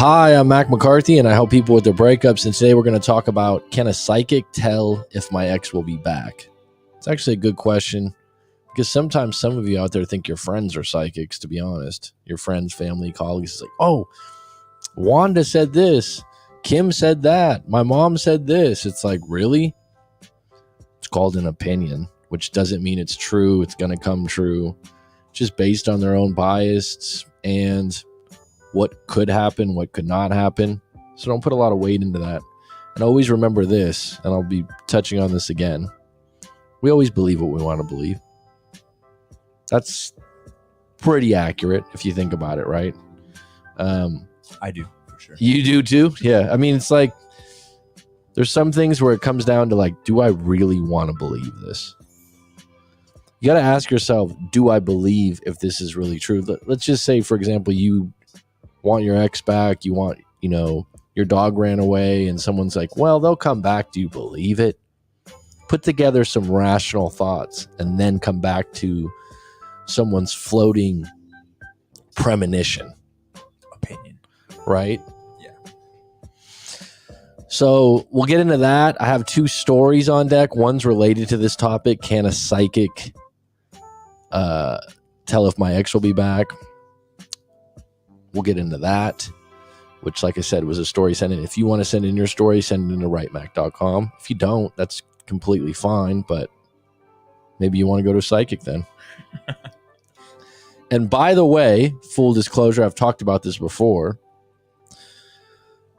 Hi, I'm McCarthy, and I help people with their breakups. And today we're going to talk about, can a psychic tell if my ex will be back? It's actually a good question because sometimes some of you out there think your friends are psychics, to be honest. Your friends, family, colleagues. It's like, oh, Wanda said this. Kim said that. My mom said this. It's like, really? It's called an opinion, which doesn't mean it's true. It's going to come true. Just based on their own bias and what could happen, what could not happen. So don't put a lot of weight into that. And always remember this, and I'll be touching on this again. We always believe what we want to believe. That's pretty accurate if you think about it, right? I do, for sure. You do too? Yeah. I mean, it's like there's some things where it comes down to like, do I really want to believe this? You got to ask yourself, do I believe if this is really true? Let's just say, for example, you want your ex back, you want, your dog ran away and someone's like, well, they'll come back. Do you believe it? Put together some rational thoughts and then come back to someone's floating premonition. Opinion. Right? Yeah. So we'll get into that. I have two stories on deck. One's related to this topic. Can a psychic tell if my ex will be back? We'll get into that, which, like I said, was a story sent in. If you want to send in your story, send it in to writemac.com. If you don't, that's completely fine, but maybe you want to go to a psychic then. And by the way, full disclosure, I've talked about this before.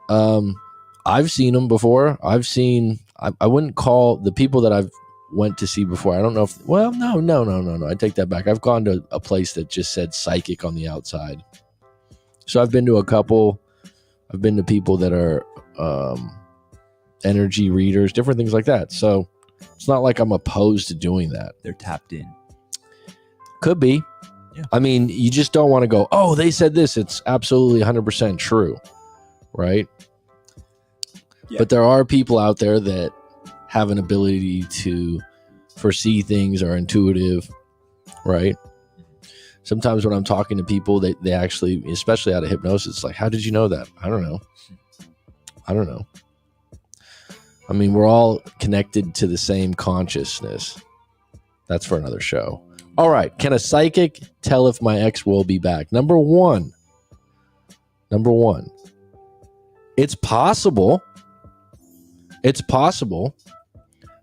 I've seen them before. I wouldn't call the people that I've went to see before. I don't know if, well, no. I take that back. I've gone to a place that just said psychic on the outside. So I've been to a couple. I've been to people that are energy readers, different things like that. So it's not like I'm opposed to doing that. They're tapped in. Could be. Yeah. I mean, you just don't want to go, oh, they said this. It's absolutely 100% true, right? Yeah. But there are people out there that have an ability to foresee things, are intuitive, right? Sometimes when I'm talking to people, they actually, especially out of hypnosis, like, how did you know that? I don't know. I mean, we're all connected to the same consciousness. That's for another show. All right. Can a psychic tell if my ex will be back? Number one, it's possible. It's possible,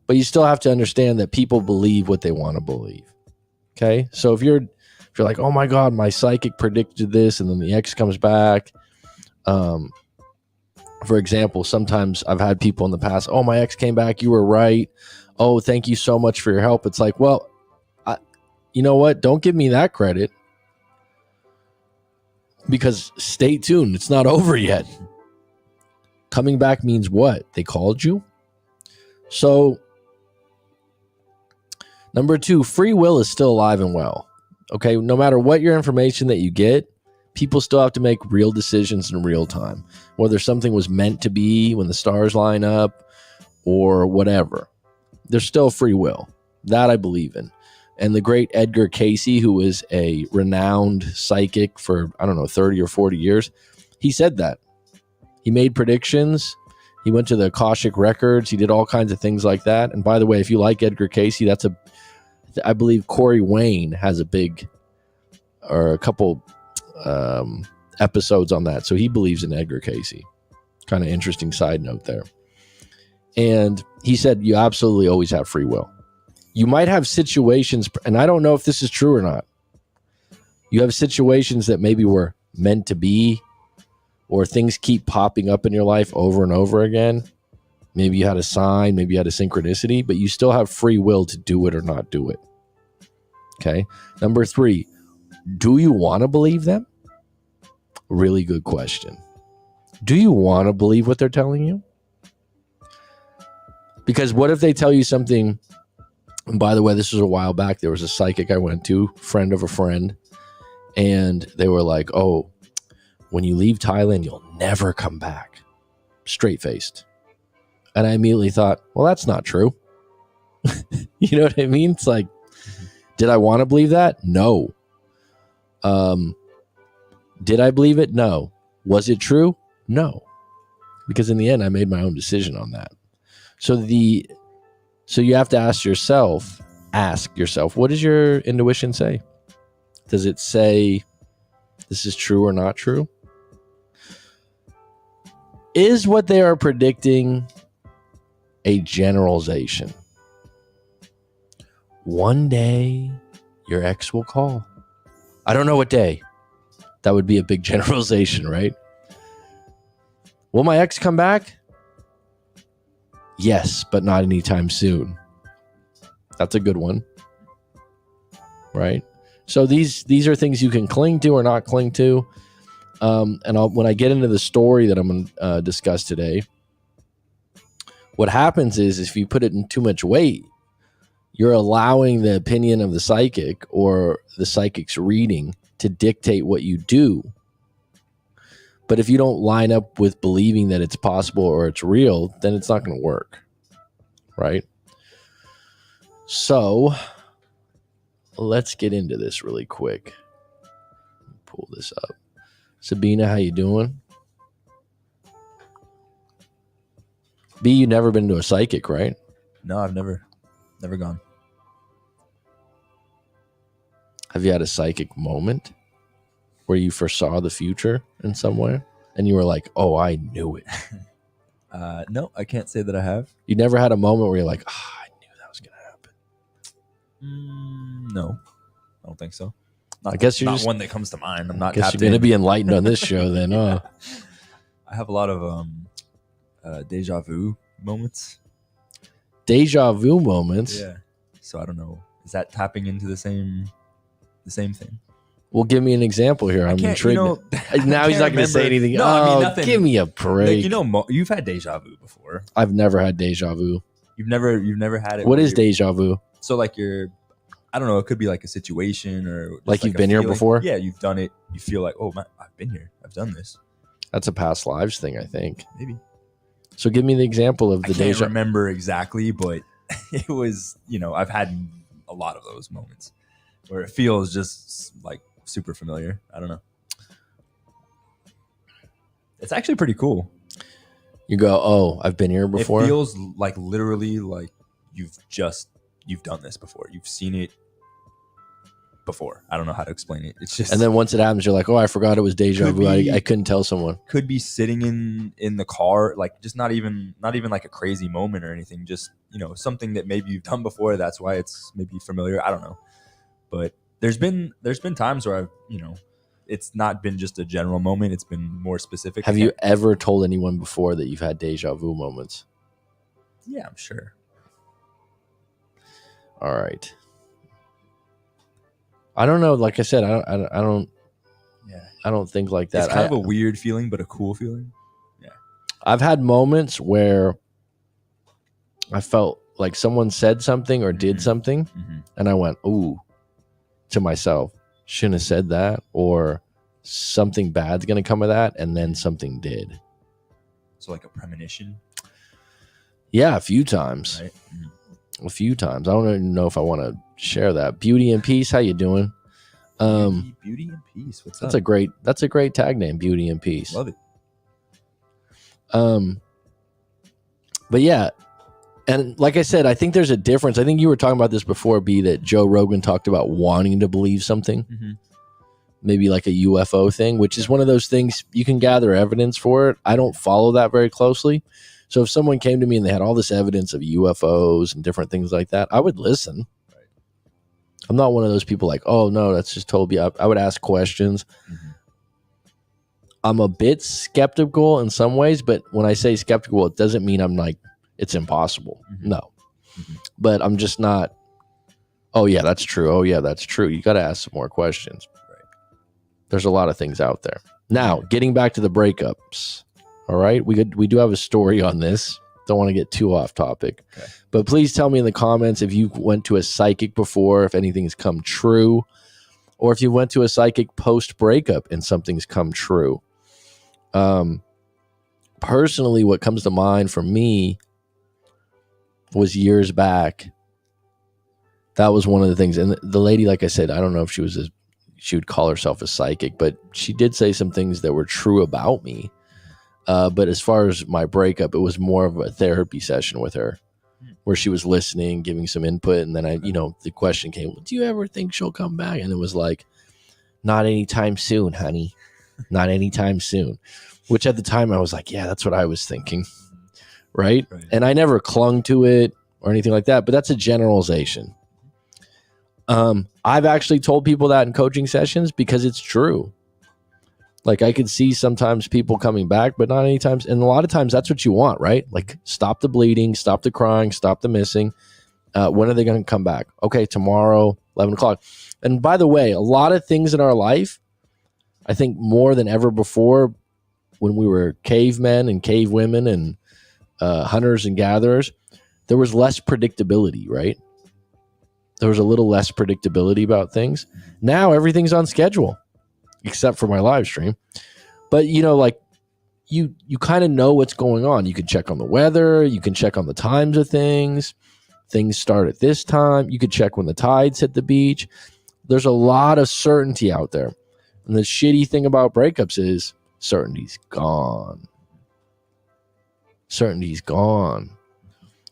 but you still have to understand that people believe what they want to believe. Okay. So if you're like, oh my God, my psychic predicted this, and then the ex comes back. For example, sometimes I've had people in the past, oh, my ex came back, you were right. Oh, thank you so much for your help. It's like, well, you know what? Don't give me that credit, because stay tuned. It's not over yet. Coming back means what? They called you? So, number two, free will is still alive and well. Okay, no matter what your information that you get, people still have to make real decisions in real time. Whether something was meant to be when the stars line up or whatever. There's still free will. That I believe in. And the great Edgar Cayce, who is a renowned psychic for, 30 or 40 years, he said that. He made predictions. He went to the Akashic Records. He did all kinds of things like that. And by the way, if you like Edgar Cayce, I believe Corey Wayne has a couple episodes on that. So he believes in Edgar Cayce. Kind of interesting side note there. And he said, you absolutely always have free will. You might have situations, and I don't know if this is true or not. You have situations that maybe were meant to be, or things keep popping up in your life over and over again. Maybe you had a sign, maybe you had a synchronicity, but you still have free will to do it or not do it. Okay. Number three, do you want to believe them? Really good question. Do you want to believe what they're telling you? Because what if they tell you something, and by the way, this was a while back, there was a psychic I went to, friend of a friend, and they were like, oh, when you leave Thailand, you'll never come back. Straight-faced. And I immediately thought, well, that's not true. You know what I mean? It's like, did I want to believe that? No. Did I believe it? No. Was it true? No, because in the end, I made my own decision on that. So you have to ask yourself, what does your intuition say? Does it say this is true or not true? Is what they are predicting a generalization? One day, your ex will call. I don't know what day. That would be a big generalization, right? Will my ex come back? Yes, but not anytime soon. That's a good one, right? So these are things you can cling to or not cling to. When I get into the story that I'm going to discuss today, what happens is if you put it in too much weight, you're allowing the opinion of the psychic or the psychic's reading to dictate what you do. But if you don't line up with believing that it's possible or it's real, then it's not going to work, right? So let's get into this really quick. Pull this up. Sabina, how you doing? B, you never been to a psychic, right? No, I've never gone. Have you had a psychic moment where you foresaw the future in some way and you were like, oh, I knew it? No, I can't say that I have. You never had a moment where you're like, I knew that was going to happen? No, I don't think so. I guess you're not just one that comes to mind. I'm not. I guess you're going to be enlightened on this show then. I have a lot of deja vu moments. Deja vu moments? Yeah. So I don't know. Is that tapping into the same thing? Well, give me an example here. I'm intrigued. Now he's not going to say anything. No, I mean, nothing. Give me a break. Like, you've had deja vu before. I've never had deja vu. You've never had it. What is deja vu? So like I don't know. It could be like a situation or like you've been here before. Yeah, you've done it. You feel like, oh man, I've been here. I've done this. That's a past lives thing, I think. Maybe. So give me the example of the deja. I can't remember exactly, but it was. I've had a lot of those moments where it feels just like super familiar. I don't know. It's actually pretty cool. You go, oh, I've been here before. It feels like literally like you've done this before. You've seen it before. I don't know how to explain it. It's just, and then once it happens, you're like, oh, I forgot it was deja vu. I couldn't tell someone. Could be sitting in the car, like just not even like a crazy moment or anything. Just something that maybe you've done before. That's why it's maybe familiar. I don't know, but there's been times where I've it's not been just a general moment. It's been more specific. Have you ever told anyone before that you've had deja vu moments? Yeah, I'm sure. All right. I don't know. Like I said, I don't think like that. It's kind of a weird feeling, but a cool feeling. Yeah. I've had moments where I felt like someone said something or did something, and I went, ooh, to myself, shouldn't have said that, or something bad's going to come of that, and then something did. So like a premonition? Yeah, a few times. Right. A few times. I don't even know if I want to share that. Beauty and Peace, how you doing? Beauty and Peace. What's that's up? That's a great tag name, Beauty and Peace. Love it. But yeah, and like I said, I think there's a difference. I think you were talking about this before, B, that Joe Rogan talked about wanting to believe something. Maybe like a UFO thing, which is one of those things you can gather evidence for it. I don't follow that very closely. So if someone came to me and they had all this evidence of UFOs and different things like that, I would listen. Right. I'm not one of those people like, oh, no, that's just totally. I would ask questions. I'm a bit skeptical in some ways, but when I say skeptical, it doesn't mean I'm like, it's impossible. No. But I'm just not, oh, yeah, that's true. Oh, yeah, that's true. You got to ask some more questions. Right. There's a lot of things out there. Now, getting back to the breakups. All right, we do have a story on this. Don't want to get too off topic. Okay. But please tell me in the comments if you went to a psychic before, if anything's come true, or if you went to a psychic post-breakup and something's come true. Personally, what comes to mind for me was years back. That was one of the things. And the lady, like I said, I don't know if she would call herself a psychic, but she did say some things that were true about me. But as far as my breakup, it was more of a therapy session with her where she was listening, giving some input. And then the question came, do you ever think she'll come back? And it was like, not anytime soon, honey. Not anytime soon. Which at the time I was like, yeah, that's what I was thinking. Right? And I never clung to it or anything like that, but that's a generalization. I've actually told people that in coaching sessions because it's true. Like I could see sometimes people coming back, but not any times. And a lot of times that's what you want, right? Like stop the bleeding, stop the crying, stop the missing. When are they going to come back? Okay, tomorrow, 11 o'clock. And by the way, a lot of things in our life, I think more than ever before, when we were cavemen and cave women and hunters and gatherers, there was less predictability, right? There was a little less predictability about things. Now everything's on schedule, except for my live stream. But like you kind of know what's going on. You can check on the weather. You can check on the times of things. Things start at this time. You could check when the tides hit the beach. There's a lot of certainty out there. And the shitty thing about breakups is certainty's gone. Certainty's gone.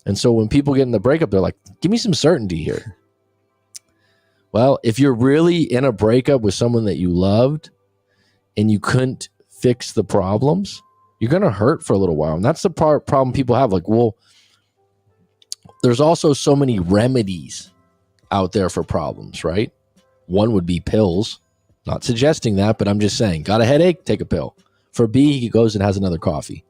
And so when people get in the breakup, they're like, give me some certainty here. Well, if you're really in a breakup with someone that you loved and you couldn't fix the problems, you're going to hurt for a little while. And that's the problem people have. Like, well, there's also so many remedies out there for problems, right? One would be pills. Not suggesting that, but I'm just saying, got a headache? Take a pill. For B, he goes and has another coffee.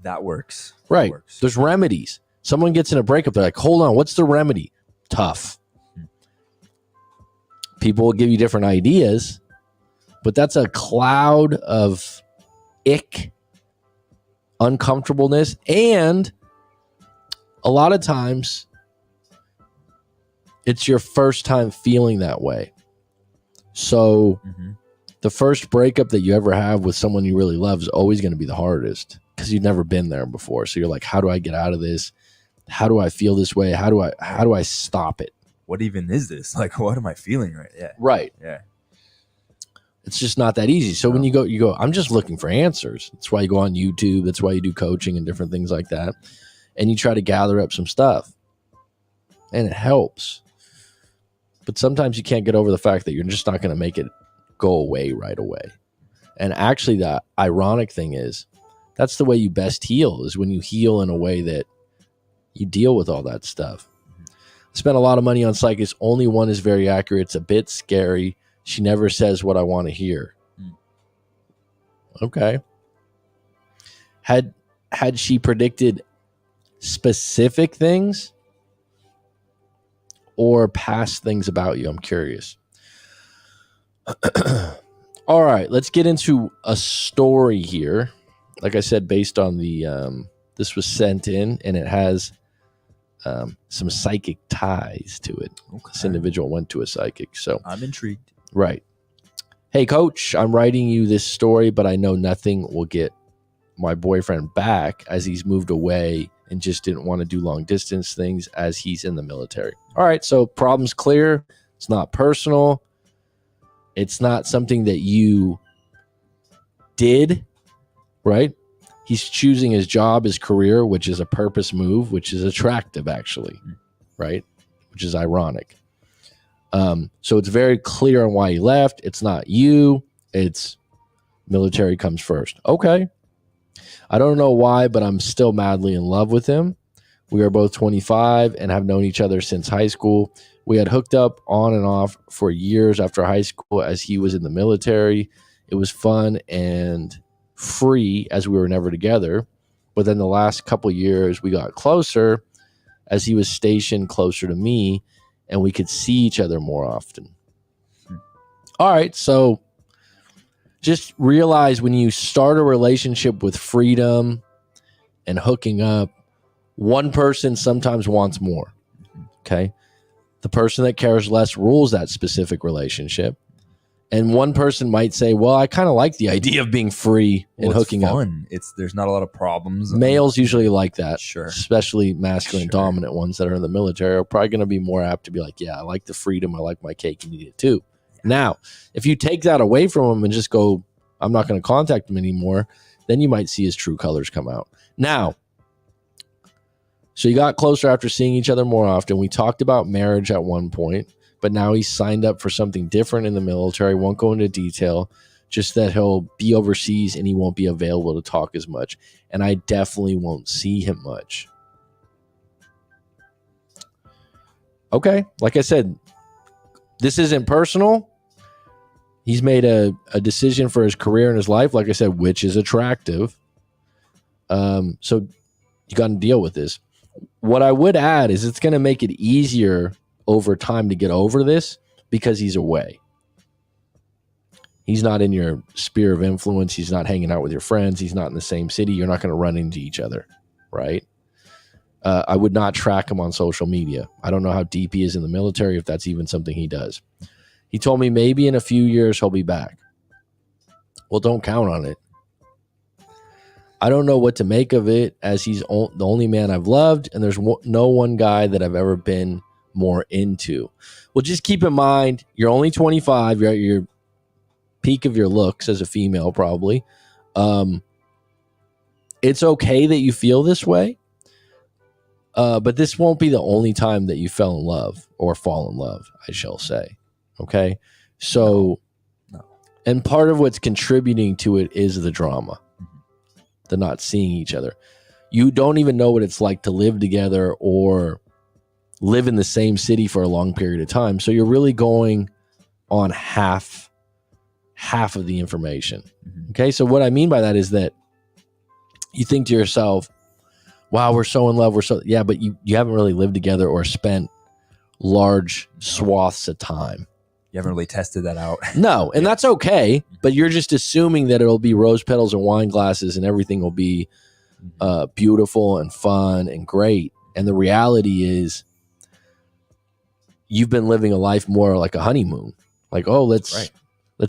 That works. Right. That works. There's remedies. Someone gets in a breakup, they're like, hold on, what's the remedy? Tough. People will give you different ideas, but that's a cloud of ick, uncomfortableness, and a lot of times it's your first time feeling that way. So the first breakup that you ever have with someone you really love is always going to be the hardest because you've never been there before. So you're like, how do I get out of this? How do I feel this way? How do I stop it? What even is this? Like, what am I feeling right? Yeah. Right. Yeah. It's just not that easy. So when you go, I'm just looking for answers. That's why you go on YouTube. That's why you do coaching and different things like that. And you try to gather up some stuff. And it helps. But sometimes you can't get over the fact that you're just not going to make it go away right away. And actually, the ironic thing is, that's the way you best heal, is when you heal in a way that you deal with all that stuff. Spent a lot of money on psychics. Only one is very accurate. It's a bit scary. She never says what I want to hear. Okay. Had she predicted specific things or past things about you? I'm curious. All right, let's get into a story here. Like I said, based on the this was sent in, and it has some psychic ties to it. Okay. This individual went to a psychic, so I'm intrigued. Right. Hey, coach, I'm writing you this story, but I know nothing will get my boyfriend back as he's moved away and just didn't want to do long distance things as he's in the military. All right, so problem's clear. It's not personal. It's not something that you did, right? He's choosing his job, his career, which is a purpose move, which is attractive, actually, right? Which is ironic. So it's very clear on why he left. It's not you. It's military comes first. Okay. I don't know why, but I'm still madly in love with him. We are both 25 and have known each other since high school. We had hooked up on and off for years after high school as he was in the military. It was fun and free as we were never together. But then the last couple years, we got closer as he was stationed closer to me and we could see each other more often. All right, so just realize when you start a relationship with freedom and hooking up, one person sometimes wants more, okay? The person that cares less rules that specific relationship. And one person might say, well, I kind of like the idea of being free and hooking up. There's not a lot of problems. Males usually like that. Sure. Especially masculine dominant ones that are in the military are probably going to be more apt to be like, yeah, I like the freedom. I like my cake and eat it too. Now, if you take that away from them and just go, I'm not going to contact him anymore, then you might see his true colors come out. Now, so you got closer after seeing each other more often. We talked about marriage at one point, but now he's signed up for something different in the military. Won't go into detail, just that he'll be overseas and he won't be available to talk as much. And I definitely won't see him much. Okay, like I said, this isn't personal. He's made a decision for his career and his life, like I said, which is attractive. So you got to deal with this. What I would add is it's going to make it easier over time to get over this because he's away. He's not in your sphere of influence. He's not hanging out with your friends. He's not in the same city. You're not going to run into each other, right? I would not track him on social media. I don't know how deep he is in the military, if that's even something he does. He told me maybe in a few years he'll be back. Well, don't count on it. I don't know what to make of it, as he's the only man I've loved, and there's no one guy that I've ever been more into. Well, just keep in mind, you're only 25. You're at your peak of your looks as a female, probably. It's okay that you feel this way, but this won't be the only time that you fell in love or fall in love, I shall say. Okay? So, No. And part of what's contributing to it is the drama. The not seeing each other. You don't even know what it's like to live together or live in the same city for a long period of time. So you're really going on half of the information. Okay. So what I mean by that is that you think to yourself, wow, we're so in love. Yeah, but you haven't really lived together or spent large swaths of time. You haven't really tested that out. No, and that's okay, but you're just assuming that it'll be rose petals and wine glasses and everything will be beautiful and fun and great. And the reality is you've been living a life more like a honeymoon. Like, oh, let's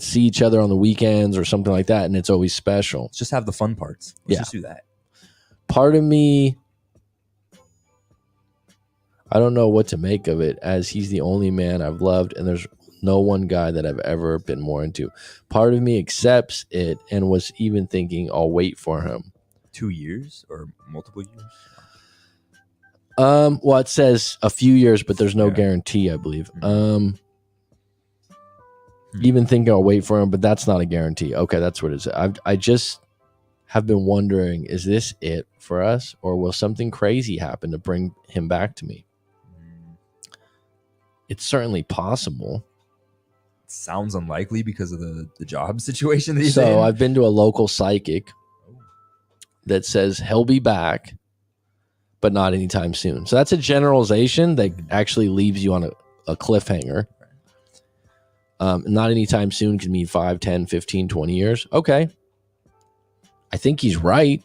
see each other on the weekends or something like that, and it's always special. Let's just have the fun parts. Let's just do that. Part of me, I don't know what to make of it, as he's the only man I've loved, and there's no one guy that I've ever been more into. Part of me accepts it and was even thinking I'll wait for him. 2 years or multiple years? Well, it says a few years, but there's no guarantee, I believe. Even thinking I'll wait for him, but that's not a guarantee. Okay, that's what it is. I just have been wondering, is this it for us, or will something crazy happen to bring him back to me? It's certainly possible. Sounds unlikely because of the job situation that he's in. So I've been to a local psychic that says he'll be back, but not anytime soon. So that's a generalization that actually leaves you on a cliffhanger. Not anytime soon can mean 5, 10, 15, 20 years. Okay. I think he's right.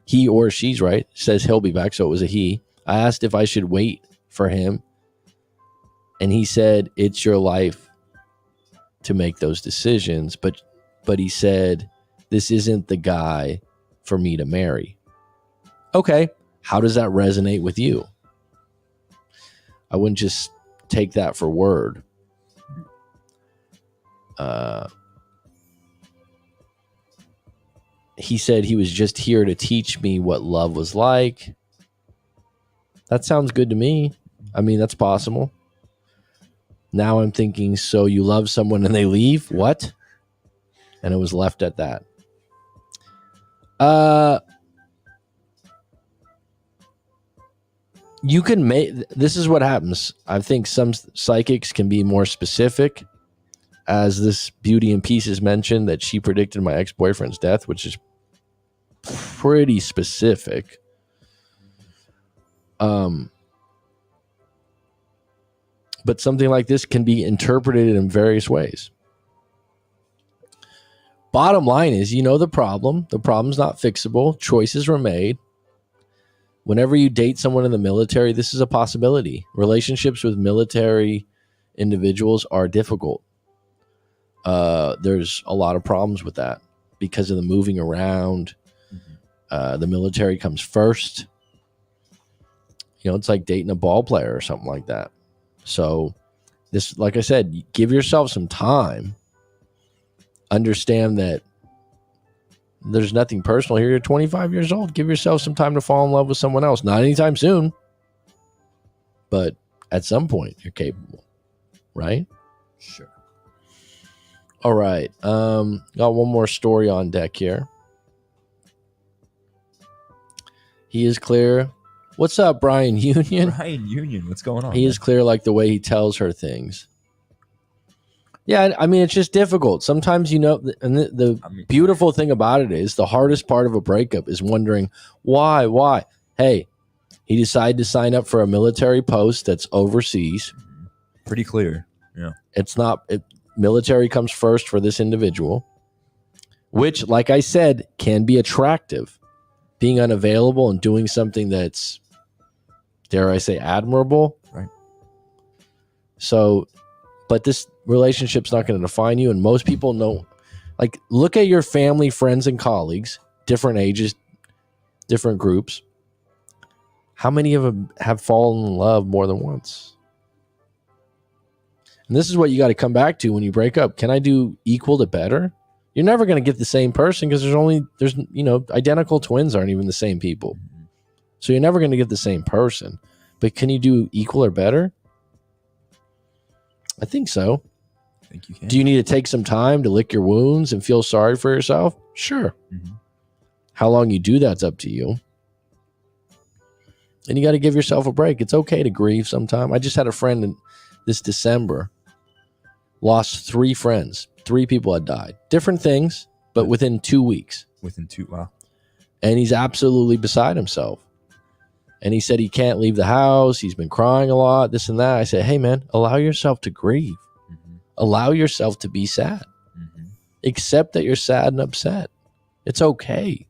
He or she's right. Says he'll be back, so it was a he. I asked if I should wait for him, and he said, it's your life to make those decisions. But he said, this isn't the guy for me to marry. Okay. How does that resonate with you? I wouldn't just take that for word. He said he was just here to teach me what love was like. That sounds good to me. I mean, that's possible. Now I'm thinking, so you love someone and they leave? What? And it was left at that. You can make, this is what happens. I think some psychics can be more specific, as this Beauty and Pieces mentioned that she predicted my ex-boyfriend's death, which is pretty specific. But something like this can be interpreted in various ways. Bottom line is, you know the problem. The problem's not fixable. Choices were made. Whenever you date someone in the military, this is a possibility. Relationships with military individuals are difficult. There's a lot of problems with that because of the moving around. The military comes first. You know, it's like dating a ball player or something like that. So this, like I said, give yourself some time understand that there's nothing personal here. You're 25 years old. Give yourself some time to fall in love with someone else. Not anytime soon, but at some point you're capable, right? Sure. All right. Got one more story on deck here. He is clear. What's up, Brian Union? Brian Union, what's going on? He is clear like the way he tells her things. Yeah, I mean, it's just difficult. Sometimes, and the beautiful thing about it is the hardest part of a breakup is wondering why. Hey, he decided to sign up for a military post that's overseas. Pretty clear. Yeah. Military comes first for this individual, which, like I said, can be attractive. Being unavailable and doing something that's, dare I say, admirable. Right. So, but this relationship's not going to define you. And most people know, like, look at your family, friends, and colleagues, different ages, different groups. How many of them have fallen in love more than once? And this is what you got to come back to when you break up. Can I do equal to better? You're never going to get the same person because there's identical twins aren't even the same people. So you're never going to get the same person. But can you do equal or better? I think so. I think you can. Do you need to take some time to lick your wounds and feel sorry for yourself? Sure. Mm-hmm. How long you do that's up to you. And you got to give yourself a break. It's okay to grieve sometime. I just had a friend in this December, lost 3 friends. 3 people had died. Different things, but within 2 weeks. Wow. And he's absolutely beside himself. And he said he can't leave the house. He's been crying a lot, this and that. I said, hey, man, allow yourself to grieve. Mm-hmm. Allow yourself to be sad. Mm-hmm. Accept that you're sad and upset. It's okay.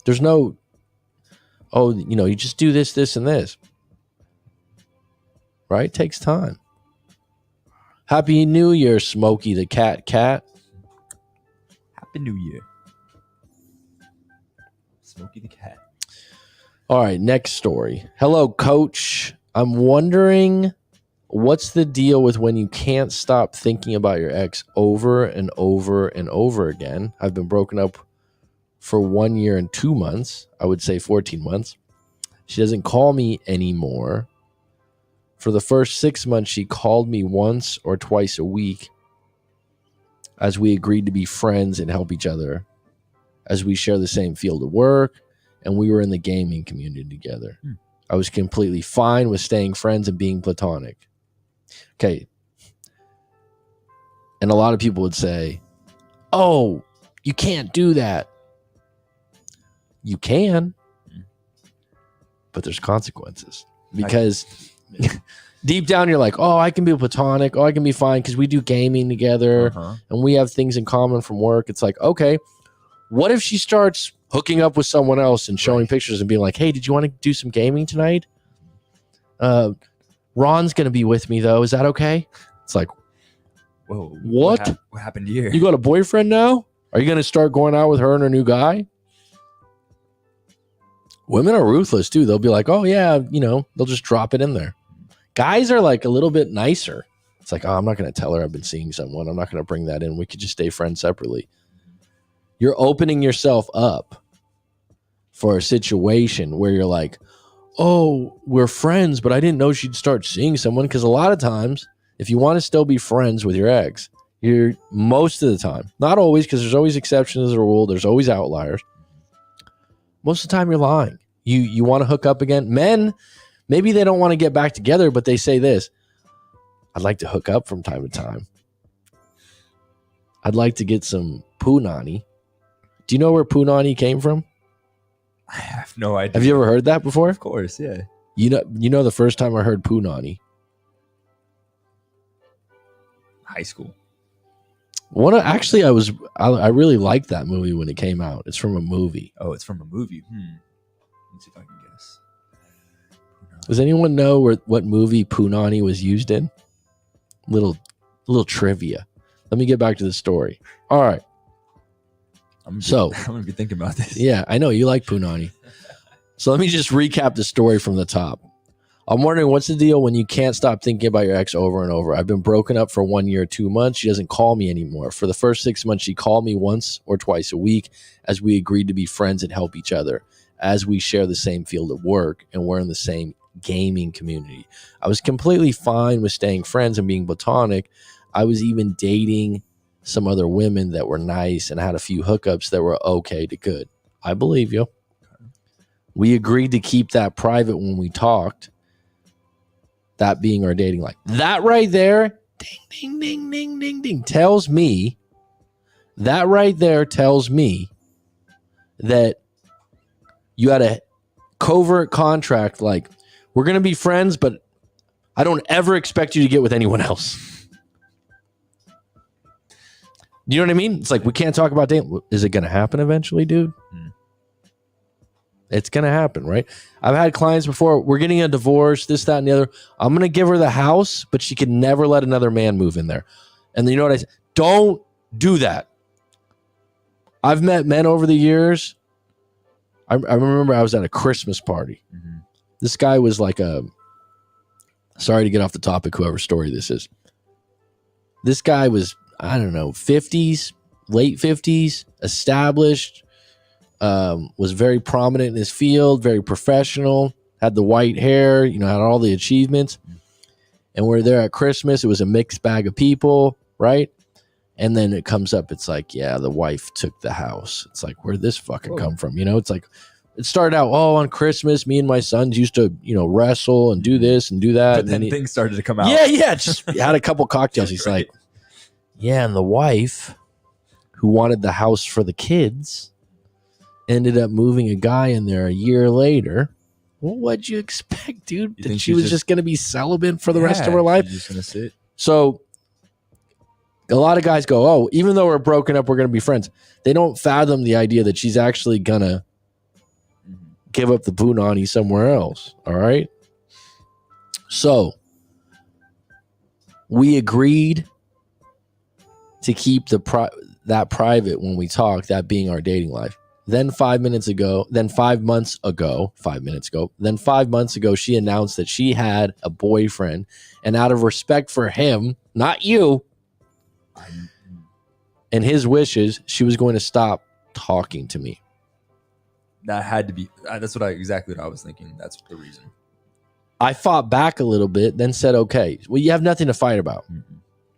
There's no, you just do this, this, and this. Right? It takes time. Happy New Year, Smokey the cat. Happy New Year. Smokey the cat. All right, next story. Hello, coach. I'm wondering what's the deal with when you can't stop thinking about your ex over and over and over again. I've been broken up for 1 year and 2 months. I would say 14 months. She doesn't call me anymore. For the first 6 months, she called me once or twice a week as we agreed to be friends and help each other as we share the same field of work and we were in the gaming community together. I was completely fine with staying friends and being platonic. Okay. And a lot of people would say, oh, you can't do that. You can, but there's consequences because deep down you're like, oh, I can be platonic. Oh, I can be fine because we do gaming together and we have things in common from work. It's like, okay, what if she starts hooking up with someone else and showing pictures and being like, hey, did you want to do some gaming tonight? Ron's going to be with me though. Is that okay? It's like, whoa, what happened here? You got a boyfriend now? Are you going to start going out with her and her new guy? Women are ruthless too. They'll be like, oh yeah, they'll just drop it in there. Guys are like a little bit nicer. It's like, oh, I'm not going to tell her I've been seeing someone. I'm not going to bring that in. We could just stay friends separately. You're opening yourself up for a situation where you're like, oh, we're friends, but I didn't know she'd start seeing someone. Because a lot of times, if you want to still be friends with your ex, you're most of the time, not always, because there's always exceptions to the rule. There's always outliers. Most of the time you're lying. You want to hook up again. Men, maybe they don't want to get back together, but they say this: I'd like to hook up from time to time. I'd like to get some punani. Do you know where punani came from? I have no idea. Have you ever heard that before? Of course, yeah. You know the first time I heard punani? High school. I really liked that movie when it came out. It's from a movie. Oh, it's from a movie. Let's see if I can guess. Does anyone know what movie punani was used in? Little trivia. Let me get back to the story. All right. I'm gonna be thinking about this. Yeah, I know you like punani. So let me just recap the story from the top. I'm wondering what's the deal when you can't stop thinking about your ex over and over. I've been broken up for 1 year, 2 months. She doesn't call me anymore. For the first 6 months, she called me once or twice a week as we agreed to be friends and help each other, as we share the same field of work and we're in the same gaming community. I was completely fine with staying friends and being platonic. I was even dating some other women that were nice and had a few hookups that were okay to good. I believe you. We agreed to keep that private when we talked. That being our dating life. That right there, ding, ding, ding, ding, ding, ding, tells me, that right there tells me that you had a covert contract, like, we're going to be friends, but I don't ever expect you to get with anyone else. You know what I mean? It's like, we can't talk about dating. Is it going to happen eventually, dude? It's going to happen, right? I've had clients before, we're getting a divorce, this, that, and the other. I'm going to give her the house, but she can never let another man move in there. And then you know what I say? Don't do that. I've met men over the years. I remember I was at a Christmas party. Mm-hmm. This guy was like sorry to get off the topic, whoever story this is. This guy was, I don't know, 50s, late 50s, established, was very prominent in his field, very professional, had the white hair, you know, had all the achievements. And we're there at Christmas. It was a mixed bag of people, right? And then it comes up, it's like, yeah, the wife took the house. It's like, where'd this fucking come from? You know, it's like, it started out, on Christmas, me and my sons used to, you know, wrestle and do this and do that. But and then things started to come out. Yeah. Just had a couple cocktails. He's right. Like, yeah, and the wife who wanted the house for the kids ended up moving a guy in there a year later. Well, what'd you expect, dude? That she was just going to be celibate for the rest of her life? She's just going to sit. So a lot of guys go, even though we're broken up, we're going to be friends. They don't fathom the idea that she's actually going to give up the punani somewhere else. All right. So we agreed to keep that private when we talk, that being our dating life. Then 5 months ago, she announced that she had a boyfriend, and out of respect for him, not you, and his wishes, she was going to stop talking to me. That had to be, that's exactly what I was thinking. That's the reason. I fought back a little bit, then said, okay, well, you have nothing to fight about. Mm-hmm.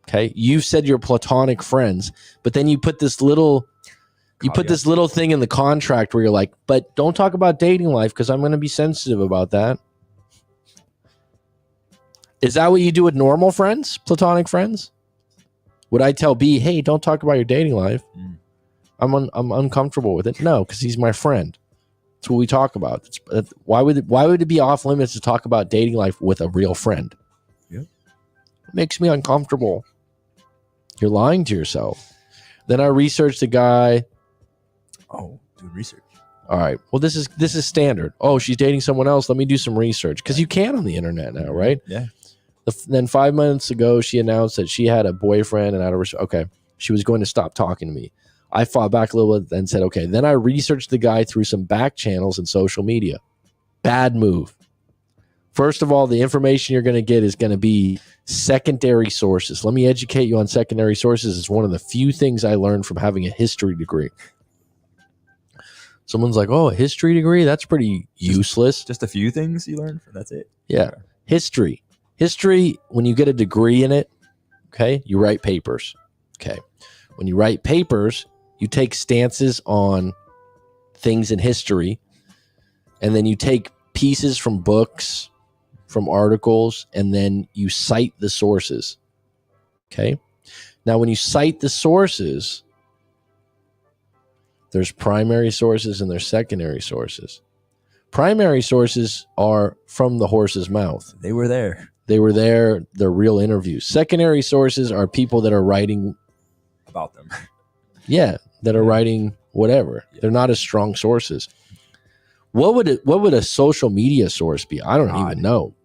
Okay. You've said you're platonic friends, but then you put this little thing in the contract where you're like, but don't talk about dating life because I'm going to be sensitive about that. Is that what you do with normal friends, platonic friends? Would I tell B, hey, don't talk about your dating life? I'm uncomfortable with it. No, because he's my friend. That's what we talk about. Why would it be off limits to talk about dating life with a real friend? Yep. It makes me uncomfortable. You're lying to yourself. Then I researched the guy. Oh, do research. All right. Well, this is standard. Oh, she's dating someone else. Let me do some research. Because you can on the internet now, right? Yeah. Then 5 months ago, she announced that she had a boyfriend, and she was going to stop talking to me. I fought back a little bit and said, okay. Then I researched the guy through some back channels and social media. Bad move. First of all, the information you're going to get is going to be secondary sources. Let me educate you on secondary sources. It's one of the few things I learned from having a history degree. Someone's like, oh, a history degree? That's pretty useless. Just a few things you learned? That's it? Yeah. History. History, when you get a degree in it, okay, you write papers. Okay. When you write papers, you take stances on things in history, and then you take pieces from books, from articles, and then you cite the sources. Okay. Now, when you cite the sources, there's primary sources and there's secondary sources. Primary sources are from the horse's mouth. They were there. They're real interviews. Secondary sources are people that are writing about them. Yeah, that are writing whatever. Yeah. They're not as strong sources. What would a social media source be? I don't even know.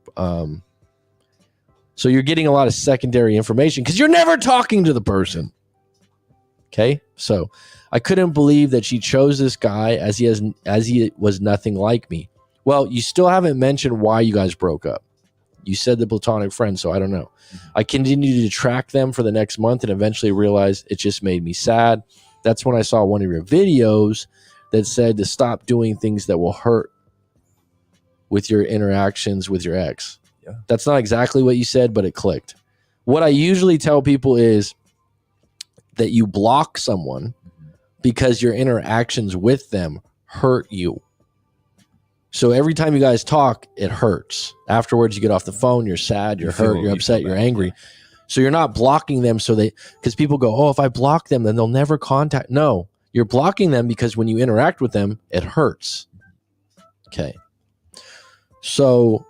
So you're getting a lot of secondary information because you're never talking to the person. Okay, so I couldn't believe that she chose this guy as he was nothing like me. Well, you still haven't mentioned why you guys broke up. You said the platonic friend, so I don't know. I continued to track them for the next month and eventually realized it just made me sad. That's when I saw one of your videos that said to stop doing things that will hurt with your interactions with your ex. Yeah. That's not exactly what you said, but it clicked. What I usually tell people is that you block someone because your interactions with them hurt you. So every time you guys talk, it hurts. Afterwards, you get off the phone, you're sad, you're hurt, you're upset, you're angry. Yeah. So you're not blocking them because people go, oh, if I block them, then they'll never contact. No, you're blocking them because when you interact with them, it hurts. Okay. So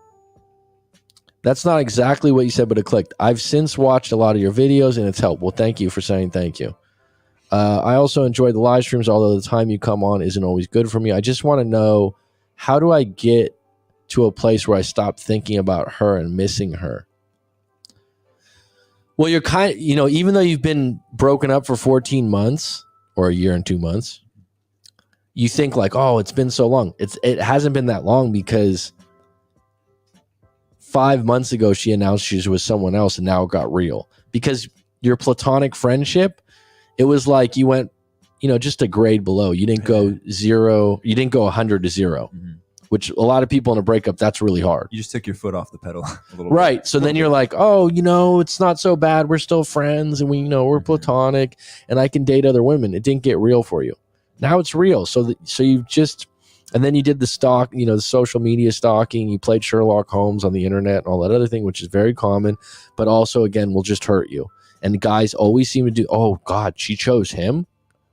that's not exactly what you said, but it clicked. I've since watched a lot of your videos and it's helped. Well, thank you for saying thank you. I also enjoy the live streams, although the time you come on isn't always good for me. I just want to know, how do I get to a place where I stop thinking about her and missing her? Well, you're even though you've been broken up for 14 months or a year and 2 months, you think like, oh, it's been so long. It hasn't been that long because 5 months ago she announced she was with someone else and now it got real. Because your platonic friendship, it was like you went, just a grade below. You didn't go 0. You didn't go 100 to 0. Which a lot of people in a breakup, that's really hard. You just took your foot off the pedal a little right. bit. So then you're like, oh, it's not so bad. We're still friends and we're platonic and I can date other women. It didn't get real for you. Now it's real. So you just, and then you did the the social media stalking. You played Sherlock Holmes on the internet and all that other thing, which is very common, but also again, will just hurt you. And guys always seem to do, oh God, she chose him.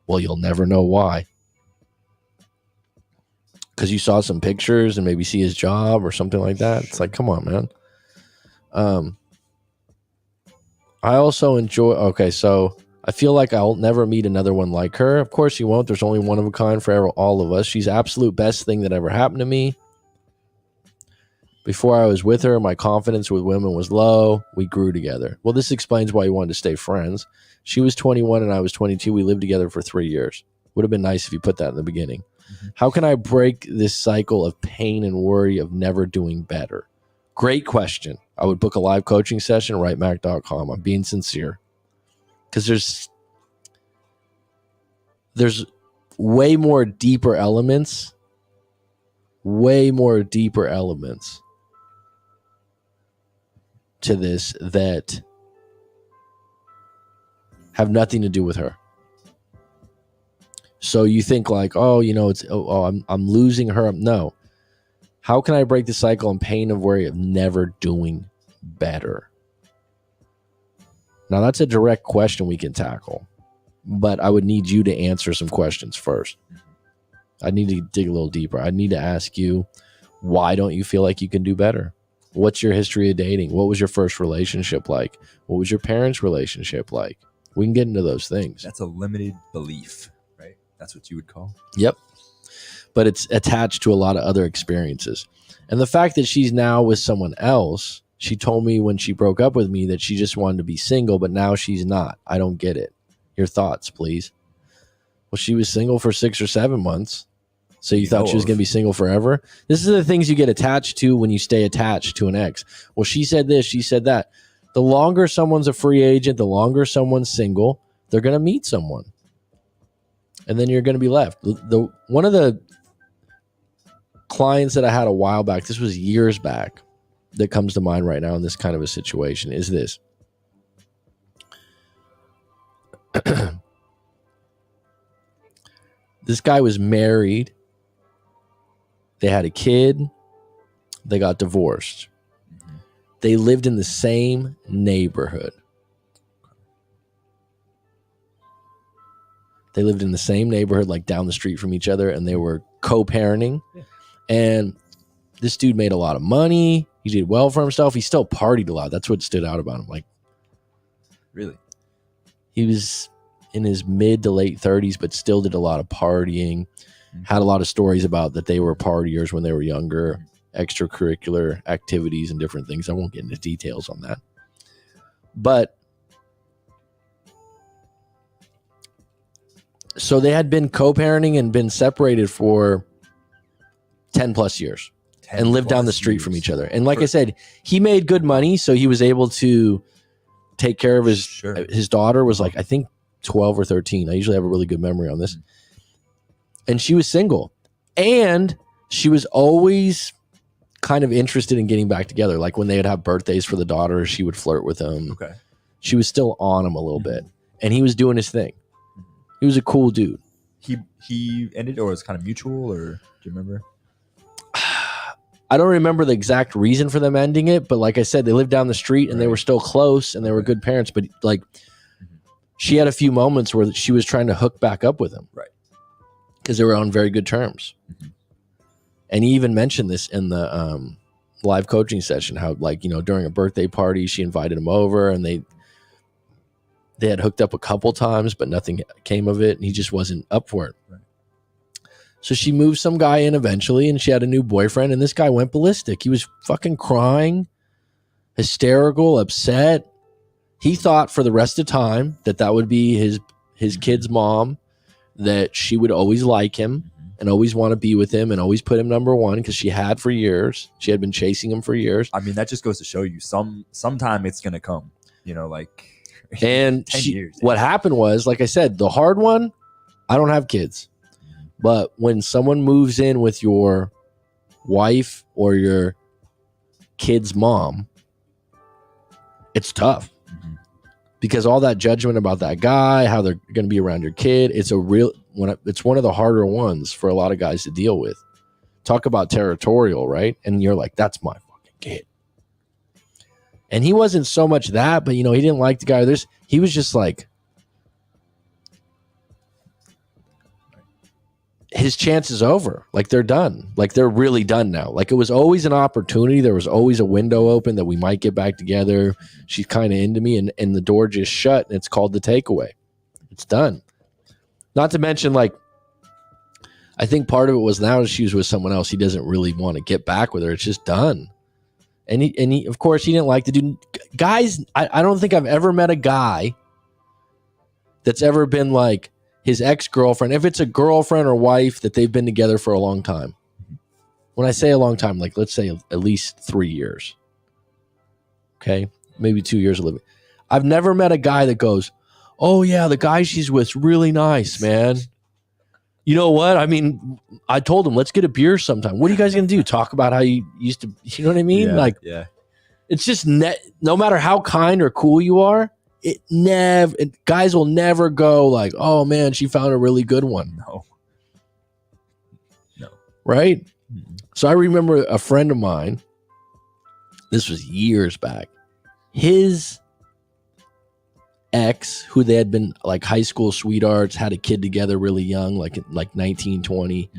Well, you'll never know why. Because you saw some pictures and maybe see his job or something like that. It's like, come on, man. I also enjoy, so I feel like I'll never meet another one like her. Of course you won't. There's only one of a kind for all of us. She's absolute best thing that ever happened to me. Before I was with her, my confidence with women was low. We grew together. Well, this explains why you wanted to stay friends. She was 21 and I was 22. We lived together for 3 years. Would have been nice if you put that in the beginning. How can I break this cycle of pain and worry of never doing better? Great question. I would book a live coaching session, writemac.com. I'm being sincere. Because there's way more deeper elements to this that have nothing to do with her. So you think like, I'm losing her. No. How can I break the cycle and pain of worry of never doing better? Now that's a direct question we can tackle, but I would need you to answer some questions first. I need to dig a little deeper. I need to ask you, why don't you feel like you can do better? What's your history of dating? What was your first relationship like? What was your parents' relationship like? We can get into those things. That's a limited belief. That's what you would call. Yep. But it's attached to a lot of other experiences. And the fact that she's now with someone else, she told me when she broke up with me that she just wanted to be single, but now she's not. I don't get it. Your thoughts, please. Well, she was single for 6 or 7 months. So you thought she was going to be single forever? This is the things you get attached to when you stay attached to an ex. Well, she said this, she said that. The longer someone's a free agent, the longer someone's single, they're going to meet someone. And then you're going to be left. One of the clients that I had a while back, this was years back, that comes to mind right now in this kind of a situation is this. This guy was married. They had a kid. They got divorced. They lived in the same neighborhood. They lived in the same neighborhood, like down the street from each other, and they were co-parenting. Yeah. And this dude made a lot of money. He did well for himself. He still partied a lot. That's what stood out about him. Like, really? He was in his mid to late 30s, but still did a lot of partying. Had a lot of stories about that they were partiers when they were younger, extracurricular activities and different things. I won't get into details on that. But so they had been co-parenting and been separated for 10 plus years. and lived down the street from each other. And like I said, he made good money, so he was able to take care of his daughter was like, I think 12 or 13. I usually have a really good memory on this. And she was single. And she was always kind of interested in getting back together. Like when they would have birthdays for the daughter, she would flirt with him. Okay. She was still on him a little bit. And he was doing his thing. He was a cool dude. He ended, or it was kind of mutual, or do you remember? I don't remember the exact reason for them ending it, but like I said, they lived down the street and they were still close and they were good parents. But like, she had a few moments where she was trying to hook back up with him, right? Because they were on very good terms. And he even mentioned this in the live coaching session, how like, you know, during a birthday party, she invited him over and they had hooked up a couple times, but nothing came of it. And he just wasn't up for it. Right. So she moved some guy in eventually and she had a new boyfriend and this guy went ballistic. He was fucking crying, hysterical, upset. He thought for the rest of the time that would be his kid's mom, that she would always like him and always want to be with him and always put him number one because she had for years. She had been chasing him for years. I mean, that just goes to show you sometime it's going to come, you know, like and 10 years. What happened was, like I said, the hard one, I don't have kids. But when someone moves in with your wife or your kid's mom, it's tough because all that judgment about that guy, how they're going to be around your kid, it's one of the harder ones for a lot of guys to deal with. Talk about territorial, right? And you're like, that's my fucking kid. And he wasn't so much that, but you know, he didn't like the guy. He was just like, his chance is over. Like they're done. Like they're really done now. Like it was always an opportunity. There was always a window open that we might get back together. She's kind of into me and the door just shut and it's called the takeaway. It's done. Not to mention, like, I think part of it was now she was with someone else. He doesn't really want to get back with her. It's just done. And he of course he didn't like to do guys. I don't think I've ever met a guy that's ever been like his ex-girlfriend, if it's a girlfriend or wife that they've been together for a long time. When I say a long time, like let's say at least 3 years. Okay? Maybe 2 years of living. I've never met a guy that goes, oh yeah, the guy she's with's really nice, man. You know what? I mean, I told him, let's get a beer sometime. What are you guys going to do? Talk about how you used to, you know what I mean? Yeah. It's just no matter how kind or cool you are, guys will never go like, oh man, she found a really good one. No. Right? So I remember a friend of mine, this was years back, his ex, who they had been like high school sweethearts, had a kid together really young, like 19, 20.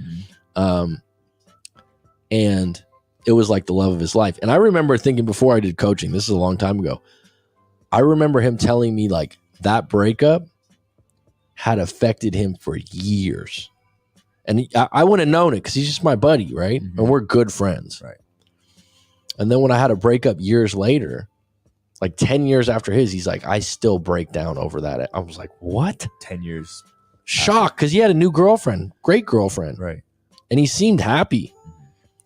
And it was like the love of his life. And I remember thinking before I did coaching, this is a long time ago, I remember him telling me like that breakup had affected him for years. And I wouldn't have known it because he's just my buddy, right? And we're good friends. Right. And then when I had a breakup years later, like 10 years after his, he's like, I still break down over that. I was like, what? 10 years. Shocked because he had a new girlfriend, great girlfriend. Right. And he seemed happy.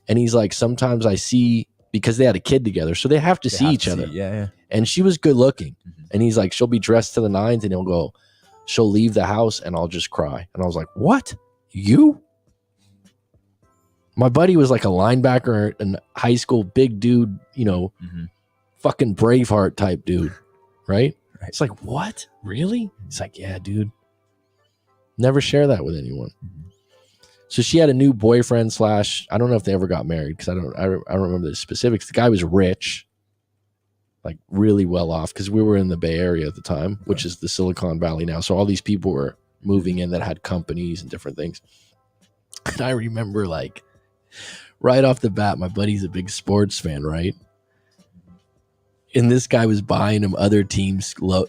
And he's like, sometimes I see, because they had a kid together, so they have to see each other. Yeah. And she was good looking. And he's like, she'll be dressed to the nines and he'll go, she'll leave the house and I'll just cry. And I was like, what? You? My buddy was like a linebacker in high school, big dude, you know, fucking Braveheart type dude. Right? It's like, what? Really? He's like, yeah, dude. Never share that with anyone. So she had a new boyfriend / I don't know if they ever got married because I don't remember the specifics. The guy was rich, like really well off, because we were in the Bay Area at the time, which is the Silicon Valley now. So all these people were moving in that had companies and different things. And I remember like right off the bat, my buddy's a big sports fan, right? And this guy was buying him other teams. You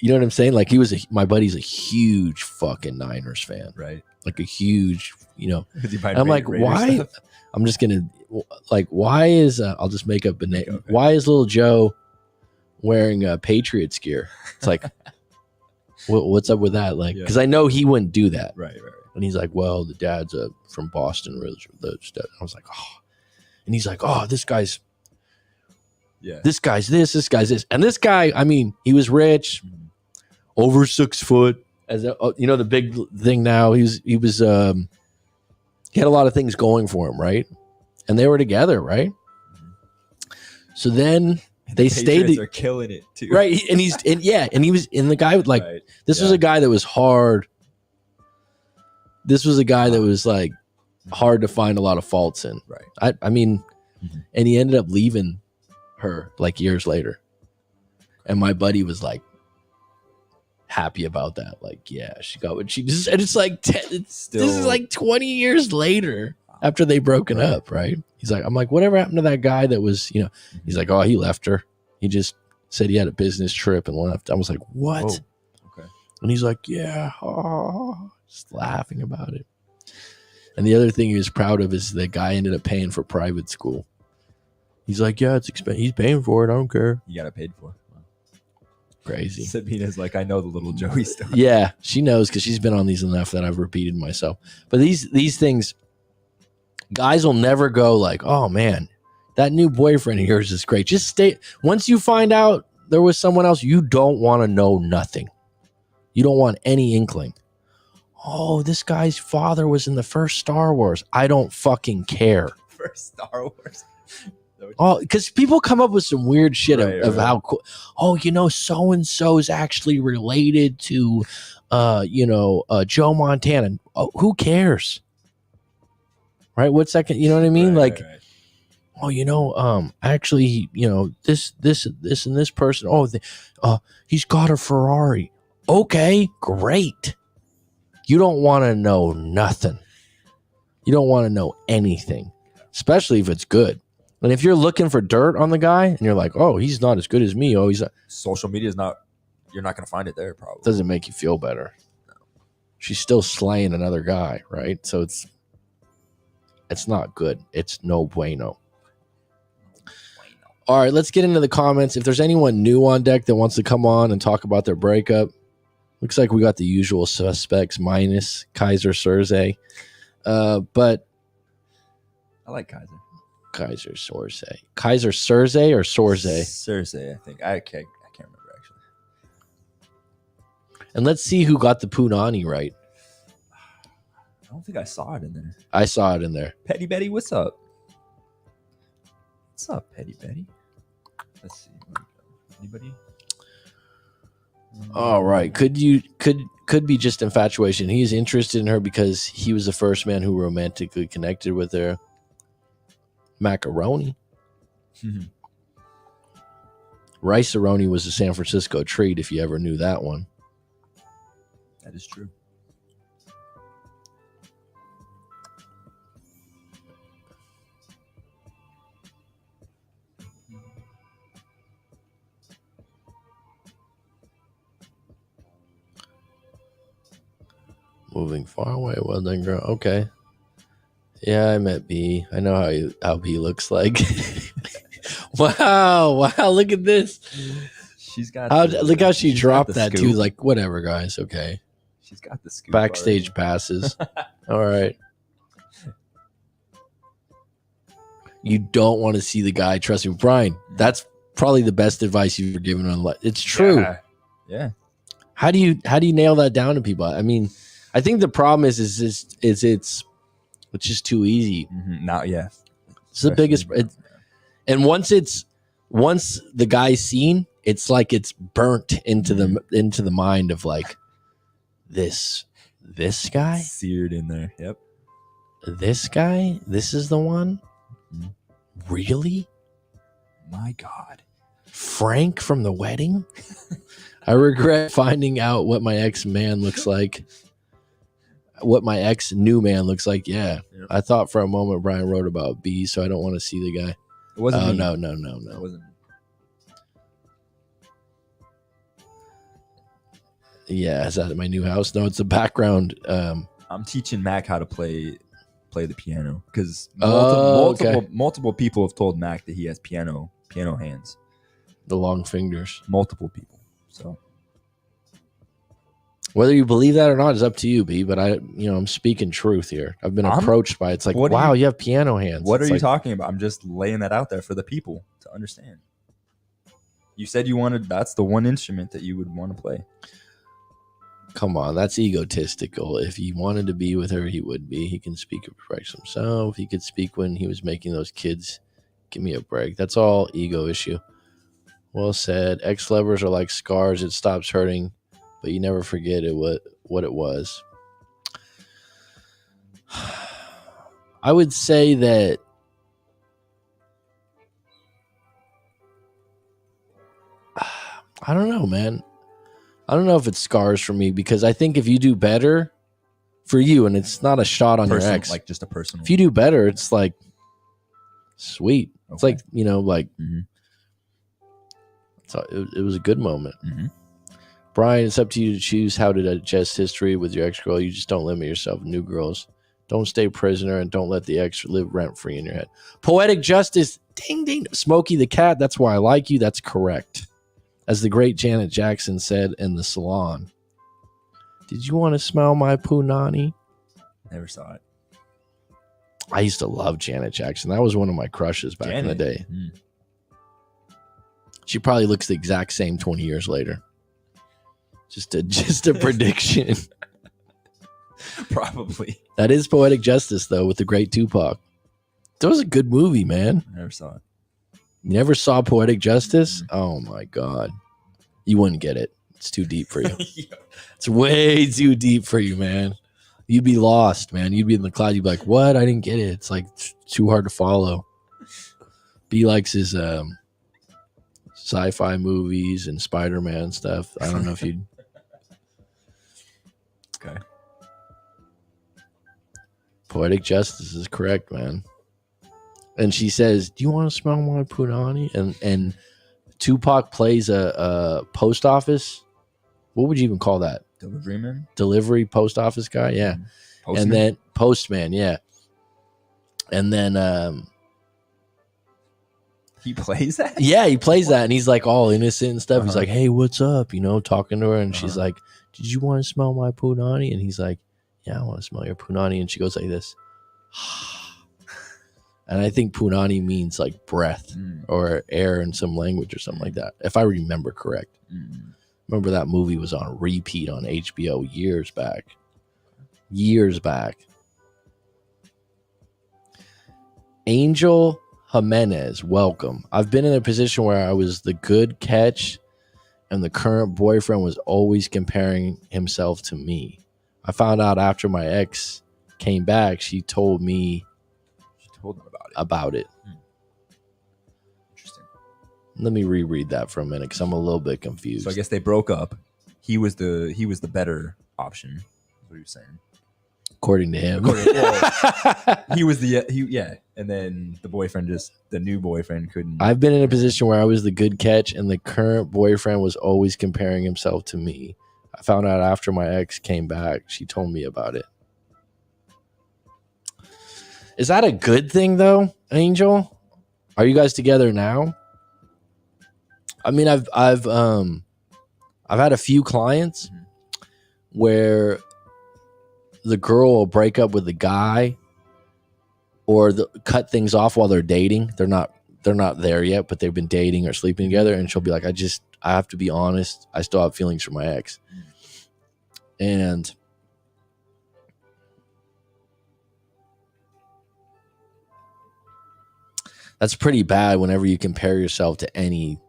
know what I'm saying? Like my buddy's a huge fucking Niners fan. Right. Like a huge, you know. I'm like, why? Stuff? I'm just going to, like, why is, I'll just make up a name. Okay. Why is little Joe wearing Patriots gear? It's like, what's up with that? Like, because I know he wouldn't do that. Right. And he's like, well, the dad's from Boston. I was like, oh. And he's like, oh, this guy's Yeah. this guy's this. And this guy, I mean, he was rich, over 6 foot. As the big thing now, he had a lot of things going for him, right? And they were together, right? So then they stayed. They're killing it too, right? And he was in the guy with like Right. this was a guy that was hard. This was a guy that was like hard to find a lot of faults in. Right. I mean, and he ended up leaving her like years later, and my buddy was like happy about that. Like, yeah, she got what she just. And it's like this is like 20 years later after they broken up, right? He's like, I'm like, whatever happened to that guy that was, he's like, oh, he left her. He just said he had a business trip and left. I was like, what? Whoa. Okay. And he's like, yeah, just laughing about it. And the other thing he was proud of is the guy ended up paying for private school. He's like, yeah, it's expensive. He's paying for it. I don't care. You got it paid for. Wow. Crazy. Sabina's like, I know the little Joey story. Yeah, she knows because she's been on these enough that I've repeated myself. But these things, guys will never go like, oh man, that new boyfriend of yours is great. Just stay. Once you find out there was someone else, you don't want to know nothing. You don't want any inkling. Oh, this guy's father was in the first Star Wars. I don't fucking care. First Star Wars. Oh, because people come up with some weird shit of how cool. Oh, so-and-so is actually related to, Joe Montana. Oh, who cares? Right? What's that? You know what I mean? Right. Oh, actually, this and this person. Oh, he's got a Ferrari. Okay, great. You don't want to know nothing. You don't want to know anything, especially if it's good. And if you're looking for dirt on the guy and you're like, oh, he's not as good as me. Oh, he's not. Social media is not, you're not going to find it there probably. Doesn't make you feel better. No. She's still slaying another guy, right? So it's not good. It's no bueno. All right, let's get into the comments. If there's anyone new on deck that wants to come on and talk about their breakup, looks like we got the usual suspects minus Kaiser Soze. But I like Kaiser. Kaiser Soze. Kaiser Soze or Sorze? Soze, I think. I can't remember actually. And let's see who got the punani right. I don't think I saw it in there. I saw it in there. Petty Betty, what's up? What's up, Petty Betty? Let's see. Anybody? All right. Could be just infatuation. He's interested in her because he was the first man who romantically connected with her. Macaroni. Rice-A-Roni was a San Francisco treat, if you ever knew that one. That is true. Moving far away, well done, girl. Okay. Yeah, I met B. I know how B looks like. Wow, look at this. She's got. Look how she dropped that scoop. Too. Like, whatever, guys. Okay. She's got the scoop. Backstage passes. All right. You don't want to see the guy. Trust me, Brian. That's probably the best advice you've ever given on life. It's true. Yeah. How do you nail that down to people? I mean, I think the problem is it's just too easy. Not yeah. It's the biggest. And once the guy's seen, it's like it's burnt into the mind of like this guy seared in there. Yep. This guy. This is the one. Really? My God. Frank from the wedding. I regret finding out what my ex-man looks like. What my ex-new man looks like. Yeah. Yep. I thought for a moment Brian wrote about B, so I don't want to see the guy. It wasn't me. No. It wasn't me. Yeah, is that my new house? No, it's the background. I'm teaching Mac how to play the piano because multiple people have told Mac that he has piano hands. The long fingers. Multiple people. So Whether you believe that or not is up to you, B. But I'm speaking truth here. I've been approached by it's like, wow, you have piano hands. What it's are you talking about? I'm just laying that out there for the people to understand. You said that's the one instrument that you would want to play. Come on, that's egotistical. If he wanted to be with her, he would be. He can speak and express himself. He could speak when he was making those kids. Give me a break. That's all ego issue. Well said. Ex-lovers are like scars. It stops hurting, but you never forget what it was. I would say that I don't know, man. I don't know if it's scars for me, because I think if you do better for you, and it's not a shot on your ex, like just a personal. If you do better, it's like sweet. Okay. It's like, mm-hmm. So it was a good moment. Mm-hmm. Brian, it's up to you to choose how to digest history with your ex-girl. You just don't limit yourself with new girls. Don't stay prisoner, and don't let the ex live rent-free in your head. Poetic justice. Ding, ding. Smokey the cat. That's why I like you. That's correct. As the great Janet Jackson said in the salon. Did you want to smell my punani? Never saw it. I used to love Janet Jackson. That was one of my crushes back in the day. Mm. She probably looks the exact same 20 years later. Just a prediction. Probably. That is poetic justice, though, with the great Tupac. That was a good movie, man. Never saw it. You never saw Poetic Justice? Oh, my God. You wouldn't get it. It's too deep for you. Yeah. It's way too deep for you, man. You'd be lost, man. You'd be in the cloud. You'd be like, what? I didn't get it. It's like too hard to follow. B likes his sci-fi movies and Spider-Man stuff. I don't know if you'd... Okay. Poetic Justice is correct, man. And she says, do you want to smell my punani? And Tupac plays a post office. What would you even call that? Delivery man? Delivery post office guy, yeah. Postman? And then postman, yeah. And then he plays that? Yeah, he plays that, and he's like all innocent and stuff. Uh-huh. He's like, hey, what's up? Talking to her, and she's like, did you want to smell my punani? And he's like, yeah, I want to smell your punani. And she goes like this. And I think punani means like breath or air in some language or something like that, if I remember correct. Remember that movie was on repeat on HBO years back. Angel Jimenez, welcome. I've been in a position where I was the good catch and the current boyfriend was always comparing himself to me. I found out after my ex came back, she told me about it. Interesting. Let me reread that for a minute because I'm a little bit confused. So I guess they broke up. He was the better option. Is what you're saying. According to him. He was and then the new boyfriend couldn't. I've been in a position where I was the good catch and the current boyfriend was always comparing himself to me. I found out after my ex came back. She told me about it. Is that a good thing though, Angel? Are you guys together now? I mean, I've had a few clients where the girl will break up with the guy or cut things off while they're dating. They're not there yet, but they've been dating or sleeping together, and she'll be like, I have to be honest, I still have feelings for my ex. And that's pretty bad whenever you compare yourself to any.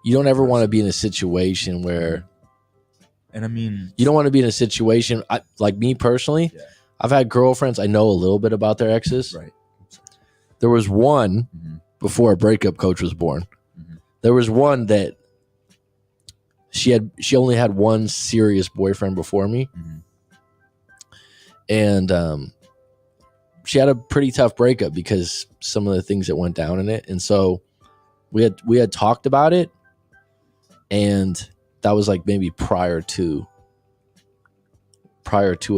You don't ever want to be in a situation where. And I mean, you don't want to be in a situation like me personally. Yeah. I've had girlfriends. I know a little bit about their exes. Right. There was one before a breakup coach was born. There was one that she only had one serious boyfriend before me. And she had a pretty tough breakup because some of the things that went down in it. And so we had talked about it, and that was like maybe prior to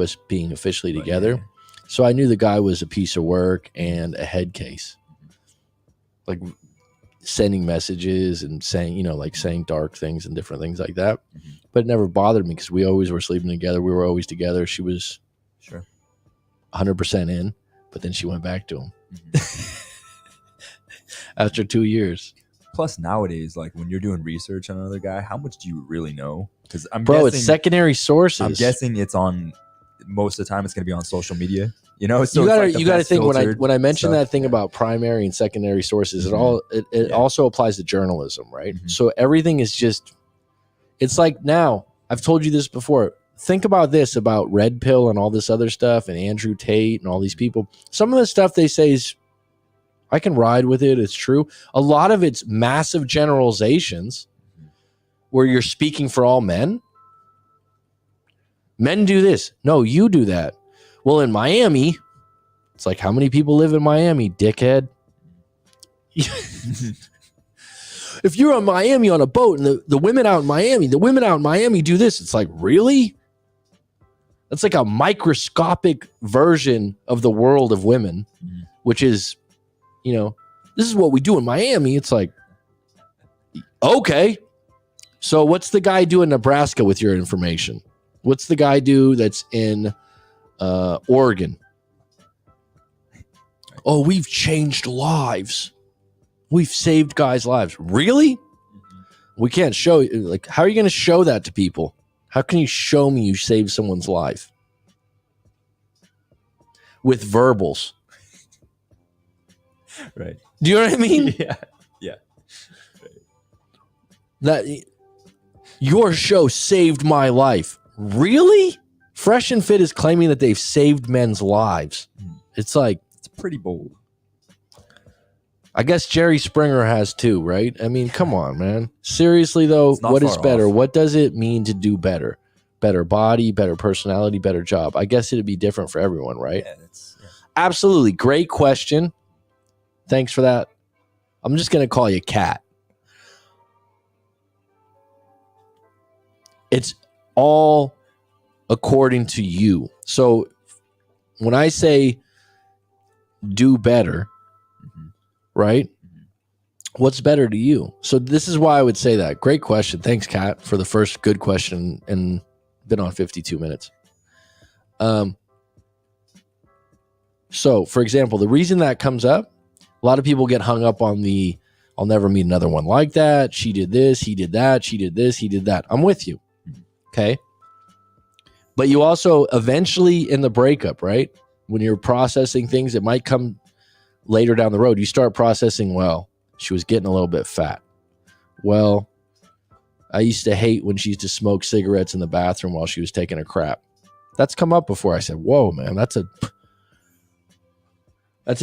us being officially together. Yeah. So I knew the guy was a piece of work and a head case. Like sending messages and saying, like saying dark things and different things like that. But it never bothered me because we always were sleeping together. We were always together. She was 100% in, but then she went back to him after 2 years. Plus nowadays, like when you're doing research on another guy, how much do you really know? Because it's secondary sources. I'm guessing it's on, most of the time it's going to be on social media. So you gotta think when I mentioned that thing about primary and secondary sources, it also applies to journalism, right? So everything is just, it's like, now I've told you this before. Think about this about Red Pill and all this other stuff and Andrew Tate and all these people. Some of the stuff they say is, I can ride with it. It's true. A lot of it's massive generalizations where you're speaking for all men. Men do this. No, you do that. Well, in Miami, it's like, how many people live in Miami, dickhead? If you're in Miami on a boat and the women out in Miami do this, it's like, really? That's like a microscopic version of the world of women, which is, this is what we do in Miami. It's like, okay. So what's the guy do in Nebraska with your information? What's the guy do that's in Oregon? Oh, we've changed lives. We've saved guys' lives. Really? We can't show you. Like, how are you going to show that to people? How can you show me you saved someone's life? With verbals. Right. Do you know what I mean? Yeah. Yeah. Right. That your show saved my life. Really? Fresh and Fit is claiming that they've saved men's lives. It's like, it's pretty bold. I guess Jerry Springer has too, right? I mean, come on, man. Seriously though, what is better? What does it mean to do better? Better body, better personality, better job. I guess it'd be different for everyone, right? Yeah, absolutely. Great question. Thanks for that. I'm just going to call you Cat. It's all according to you. So when I say do better, right? What's better to you? So this is why I would say that. Great question. Thanks, Kat, for the first good question, and been on 52 minutes. So, for example, the reason that comes up, a lot of people get hung up on the, I'll never meet another one like that. She did this, he did that, she did this, he did that. I'm with you. Okay. But you also eventually in the breakup, right? When you're processing things, it might come later down the road. You start processing, well, she was getting a little bit fat. Well, I used to hate when she used to smoke cigarettes in the bathroom while she was taking a crap. That's come up before. I said, whoa, man, that's a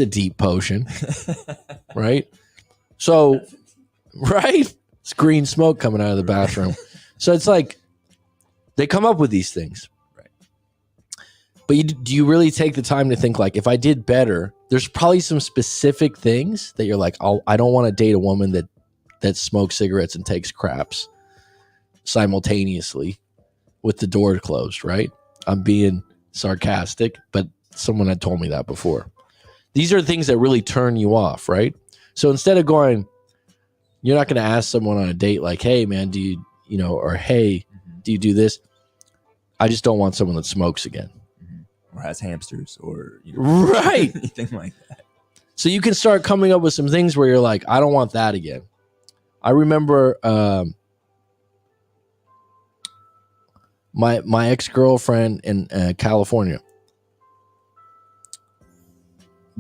deep potion. Right? So, right? It's green smoke coming out of the bathroom. So it's like they come up with these things. Right. But do you really take the time to think, like, if I did better, there's probably some specific things that you're like, I don't want to date a woman that smokes cigarettes and takes craps simultaneously with the door closed, right? I'm being sarcastic, but someone had told me that before. These are things that really turn you off, right? So instead of going, you're not going to ask someone on a date like, hey, man, do you, or hey, do you do this? I just don't want someone that smokes again. Or has hamsters or, right. anything like that. So you can start coming up with some things where you're like, I don't want that again. I remember my ex-girlfriend in California.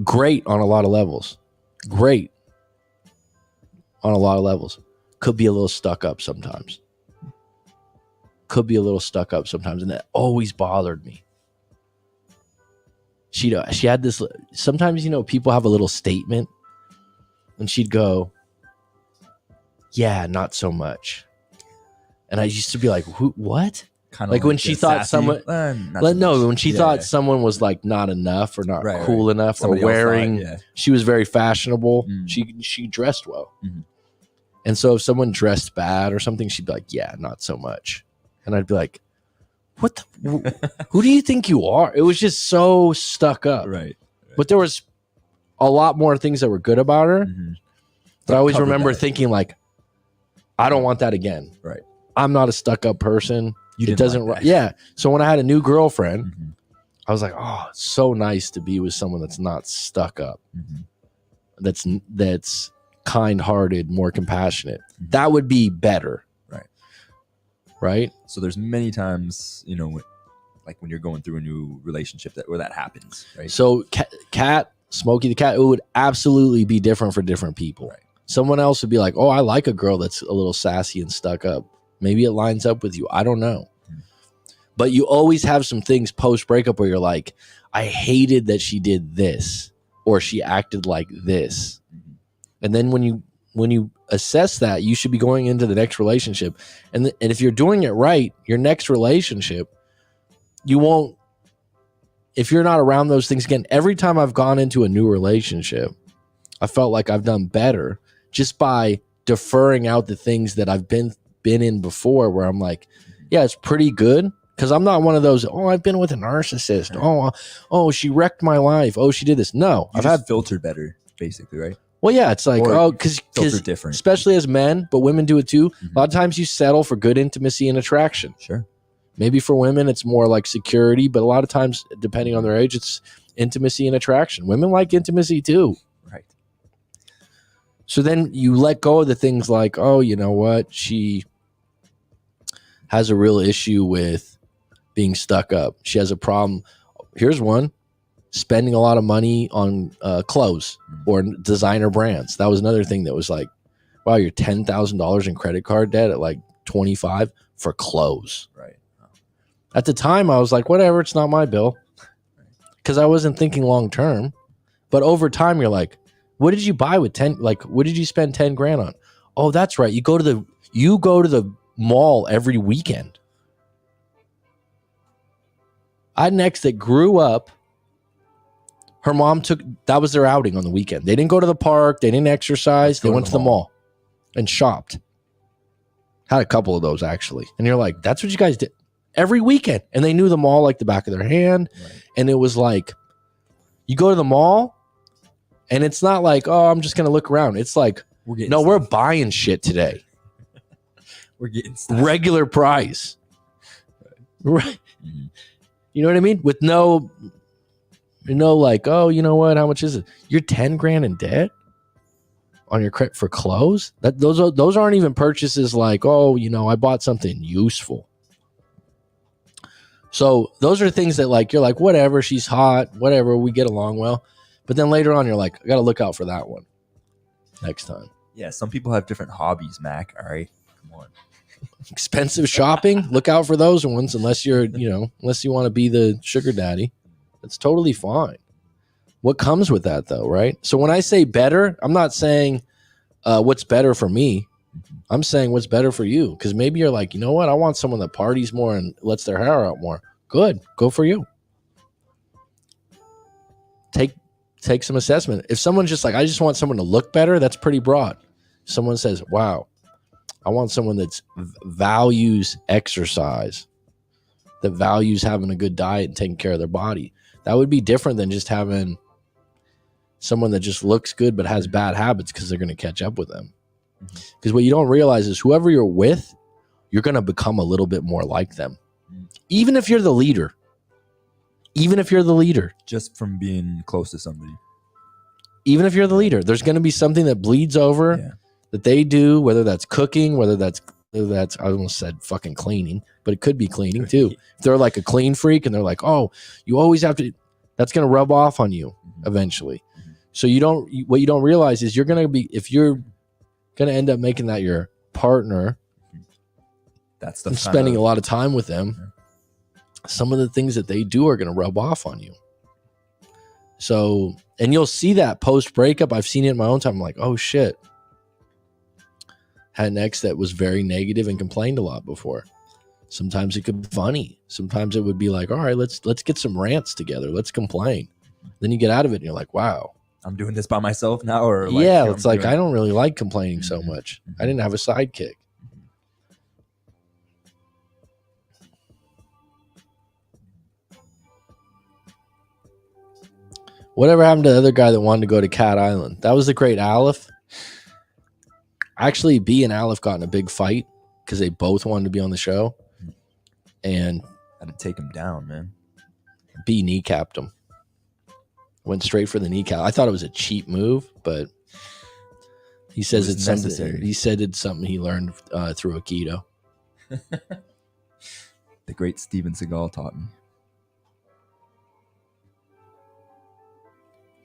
Great on a lot of levels. Great on a lot of levels. Could be a little stuck up sometimes. And that always bothered me. She had this, sometimes, people have a little statement and she'd go, yeah, not so much. And I used to be like, what? Kind of like when she thought someone, when she thought someone was like not enough or not cool enough somebody or wearing, she was very fashionable. She dressed well. And so if someone dressed bad or something, she'd be like, yeah, not so much. And I'd be like, who do you think you are? It was just so stuck up. Right. But there was a lot more things that were good about her. But I always Covered remember that. thinking like, I don't want that again. Right. I'm not a stuck up person. You It didn't doesn't. like that. Yeah. So when I had a new girlfriend, Mhm. I was like, oh, it's so nice to be with someone that's not stuck up. Mhm. That's kind-hearted, more compassionate. Mhm. That would be better. Right. Right. So there's many times, you know, like when you're going through a new relationship where that happens, right? So cat, Smokey the cat, it would absolutely be different for different people. Right. Someone else would be like, oh, I like a girl that's a little sassy and stuck up. Maybe it lines up with you. I don't know. Mhm. But you always have some things post-breakup where you're like, I hated that she did this or she acted like this. Mhm. And then when you assess that, you should be going into the next relationship. And if you're doing it right, your next relationship, you won't, if you're not around those things again. Every time I've gone into a new relationship, I felt like I've done better just by deferring out the things that I've been in before, where I'm like, yeah, it's pretty good. Because I'm not one of those, oh, I've been with a narcissist. Oh, she wrecked my life. Oh, she did this. No, I've had filtered better, basically, right? Well, yeah, it's like, Or because filter different. especially as men, but women do it too. Mhm. A lot of times you settle for good intimacy and attraction. Sure. Maybe for women, it's more like security, but a lot of times, depending on their age, it's intimacy and attraction. Women like intimacy too. Right. So then you let go of the things like, oh, you know what? She has a real issue with being stuck up. She has a problem. Here's one. Spending a lot of money on clothes or designer brands. That was another thing that was like, wow, you're $10,000 in credit card debt at like 25 for clothes. Right. At the time, I was like, whatever, it's not my bill. Because I wasn't thinking long term. But over time, you're like, what did you buy with 10? Like, what did you spend 10 grand on? Oh, that's right. You go to the mall every weekend. I had an ex that grew up. Her mom that was their outing on the weekend. They didn't go to the park. They didn't exercise. They went to the mall and shopped. Had a couple of those actually. And you're like, that's what you guys did every weekend. And they knew the mall like the back of their hand. Right. And it was like, you go to the mall and it's not like, oh, I'm just going to look around. It's like, we're buying shit today. We're getting stuff. Regular price. Right. Mm-hmm. You know what I mean? With no like, oh, you know what? How much is it? You're 10 grand in debt on your credit for clothes. Those aren't even purchases like, oh, you know, I bought something useful. So those are things that like, you're like, whatever, she's hot, whatever, we get along well. But then later on, you're like, I got to look out for that one next time. Yeah. Some people have different hobbies, Mac. All right. Come on. Expensive shopping. Look out for those ones unless you want to be the sugar daddy. It's totally fine. What comes with that though, right? So when I say better, I'm not saying what's better for me. I'm saying what's better for you. Because maybe you're like, you know what? I want someone that parties more and lets their hair out more. Good. Go for you. Take some assessment. If someone's just like, I just want someone to look better, that's pretty broad. Someone says, wow, I want someone that values exercise, that values having a good diet and taking care of their body. That would be different than just having someone that just looks good but has bad habits because they're going to catch up with them. Because what you don't realize is whoever you're with, you're going to become a little bit more like them. Even if you're the leader. Just from being close to somebody. Even if you're the leader, there's going to be something that bleeds over that they do, whether that's cooking, whether that's I almost said fucking cleaning, but it could be cleaning too. If they're like a clean freak and they're like, oh, you always have to, that's going to rub off on you eventually. So what you don't realize is if you're going to end up making that your partner, that's and spending a lot of time with them, some of the things that they do are going to rub off on you. So, and you'll see that post breakup. I've seen it in my own time. I'm like, oh shit. Had an ex that was very negative and complained a lot before. Sometimes it could be funny. Sometimes it would be like, all right, let's get some rants together. Let's complain. Then you get out of it and you're like, wow. I'm doing this by myself now? Or it's like, I don't really like complaining so much. I didn't have a sidekick. Whatever happened to the other guy that wanted to go to Cat Island? That was the great Aleph. Actually, B and Aleph got in a big fight because they both wanted to be on the show, and Had to take him down, man. B kneecapped him. Went straight for the kneecap. I thought it was a cheap move, but he says it's necessary. He said it's something he learned through Aikido. The great Steven Seagal taught me.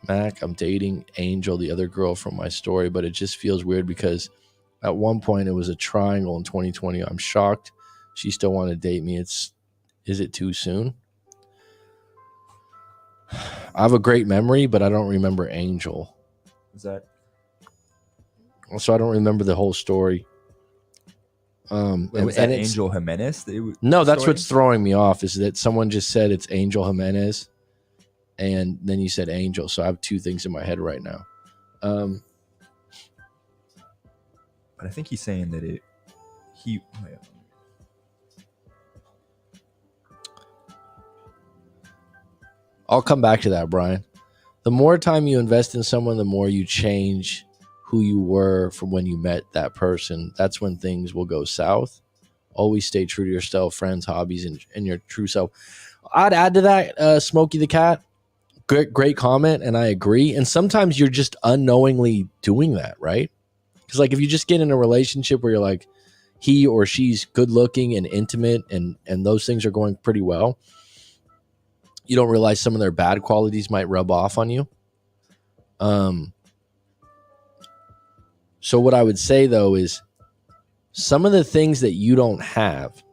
Mac, I'm dating Angel, the other girl from my story, but it just feels weird because at one point it was a triangle in 2020. I'm shocked she still wanted to date me. Is it too soon? I have a great memory, but I don't remember Angel. Is that? So I don't remember the whole story. Was that Angel Jimenez? No, that's what's throwing me off is that someone just said it's Angel Jimenez, and then you said Angel. So I have two things in my head right now. But I think he's saying that I'll come back to that, Brian. The more time you invest in someone, the more you change who you were from when you met that person. That's when things will go south. Always stay true to yourself, friends, hobbies, and your true self. I'd add to that, Smokey the Cat. Great comment, and I agree. And sometimes you're just unknowingly doing that, right? Because like if you just get in a relationship where you're like, he or she's good looking and intimate and those things are going pretty well, you don't realize some of their bad qualities might rub off on you. So what I would say though is some of the things that you don't have,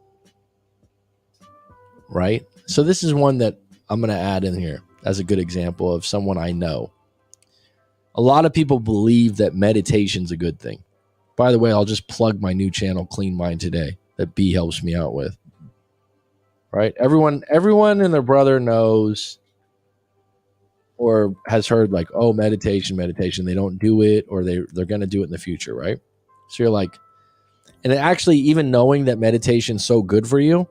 right? So this is one that I'm going to add in here as a good example of someone I know. A lot of people believe that meditation's a good thing. By the way, I'll just plug my new channel, Clean Mind Today, that B helps me out with. Right? Everyone and their brother knows or has heard like, oh, meditation. They don't do it or they're going to do it in the future, right? So you're like, and actually even knowing that meditation's so good for you,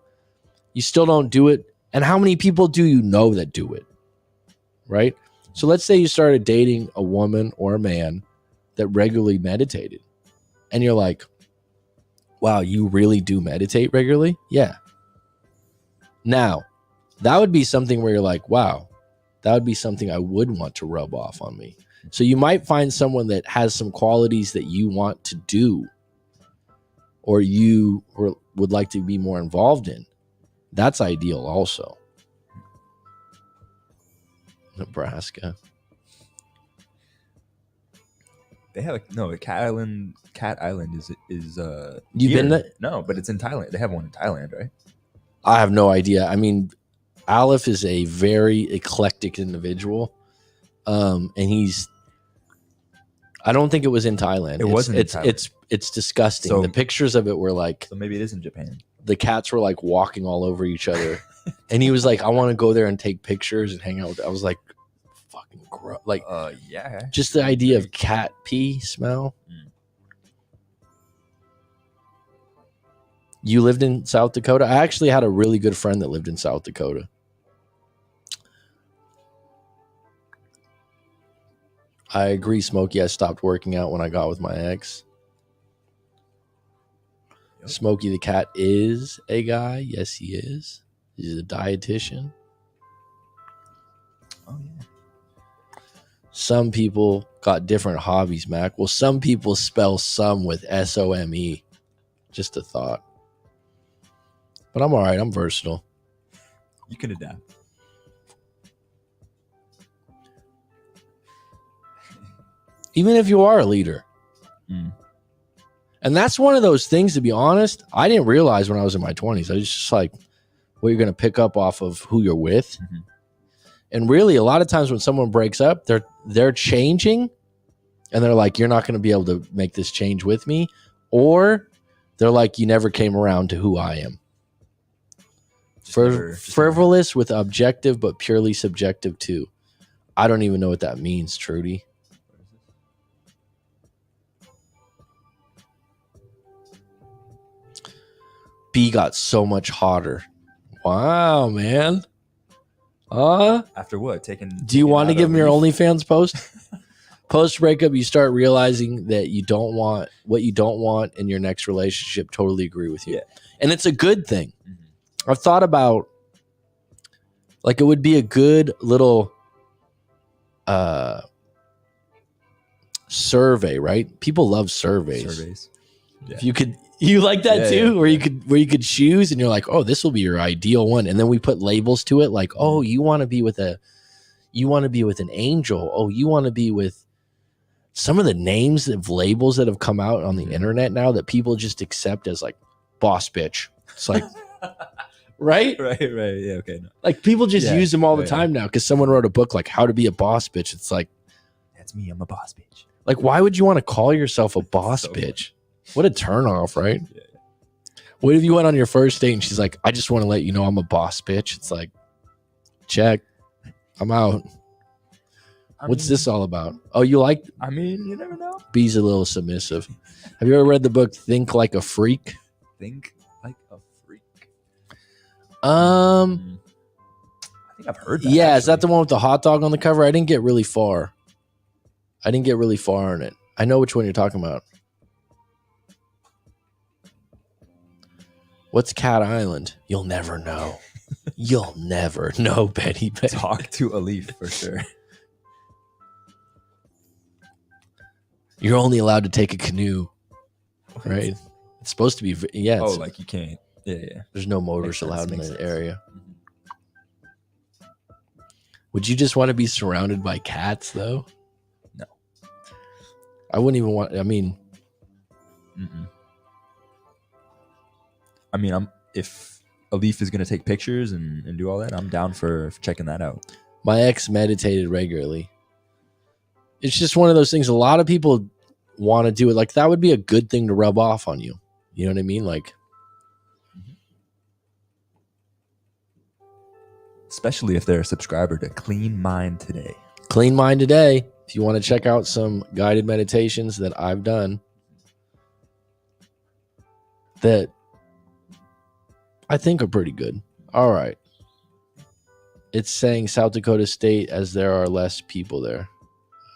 you still don't do it. And how many people do you know that do it? Right? So let's say you started dating a woman or a man that regularly meditated. And you're like, wow, you really do meditate regularly? Yeah. Now, that would be something where you're like, wow, that would be something I would want to rub off on me. So you might find someone that has some qualities that you want to do or you would like to be more involved in. That's ideal also. Nebraska. They have a Cat Island. Cat Island is You've been there? No, but it's in Thailand. They have one in Thailand, right? I have no idea. I mean, Aleph is a very eclectic individual. And I don't think it was in Thailand. It wasn't in Thailand. It's disgusting. So, the pictures of it were like, so maybe it is in Japan. The cats were like walking all over each other. And he was like, I want to go there and take pictures and hang out with them. I was like, fucking gross. Like, yeah. Just the idea of cat pee smell. You lived in South Dakota? I actually had a really good friend that lived in South Dakota. I agree, Smokey. I stopped working out when I got with my ex. Yep. Smokey the Cat is a guy. Yes, he is. He's a dietitian. Oh, yeah. Some people got different hobbies, Mac. Well, some people spell some with S-O-M-E. Just a thought. But I'm all right. I'm versatile. You can adapt. Even if you are a leader. And that's one of those things, to be honest, I didn't realize when I was in my 20s. I was just like, well, you're going to pick up off of who you're with. Mm-hmm. And really, a lot of times when someone breaks up, they're changing. And they're like, you're not going to be able to make this change with me. Or they're like, you never came around to who I am. Frivolous with objective, but purely subjective too. I don't even know what that means, Trudy. B got so much hotter. Wow, man. After what? Do you want to give me your OnlyFans post? Post breakup, you start realizing that you don't want what you don't want in your next relationship. Totally agree with you. Yeah. And it's a good thing. Mm-hmm. I've thought about, like, it would be a good little survey, right? People love surveys. Yeah. If you like that too, where you could choose, and you're like, oh, this will be your ideal one, and then we put labels to it, like, oh, you want to be with an angel. Oh, you want to be with some of the names of labels that have come out on the internet now that people just accept as like boss bitch. It's like, right? Right. Yeah. Okay. No. Like people just use them all the time now because someone wrote a book like How to Be a Boss Bitch. It's like, that's me. I'm a boss bitch. Like, why would you want to call yourself a boss bitch? What a turnoff, right? Yeah. What if you went on your first date and she's like, I just want to let you know I'm a boss bitch? It's like, check. I'm out. What's this all about? Oh, you like? I mean, you never know. B's a little submissive. Have you ever read the book Think Like a Freak? Think Like a Freak. I think I've heard that. Yeah, actually. Is that the one with the hot dog on the cover? I didn't get really far in it. I know which one you're talking about. What's Cat Island? You'll never know. You'll never know, Betty. Talk to a leaf for sure. You're only allowed to take a canoe, right? It's supposed to be, yeah. Oh, like you can't. Yeah. There's no motors allowed in the area. Mm-hmm. Would you just want to be surrounded by cats, though? No. I wouldn't even want, I mean. I mean, if a leaf is going to take pictures and do all that, I'm down for checking that out. My ex meditated regularly. It's just one of those things. A lot of people want to do it. Like, that would be a good thing to rub off on you. You know what I mean? Like, especially if they're a subscriber to Clean Mind Today. Clean Mind Today. If you want to check out some guided meditations that I've done that I think are pretty good. All right. It's saying South Dakota State as there are less people there.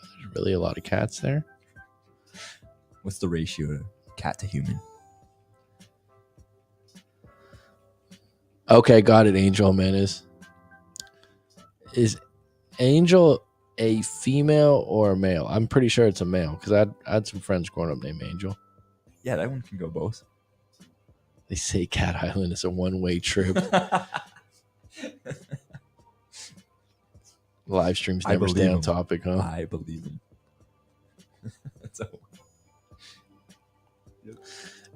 There's really a lot of cats there. What's the ratio of cat to human? Okay, got it, Angel Menace. Is Angel a female or a male? I'm pretty sure it's a male because I had some friends growing up named Angel. Yeah, that one can go both. They say Cat Island is a one-way trip. Live streams never stay on topic, huh? I believe them.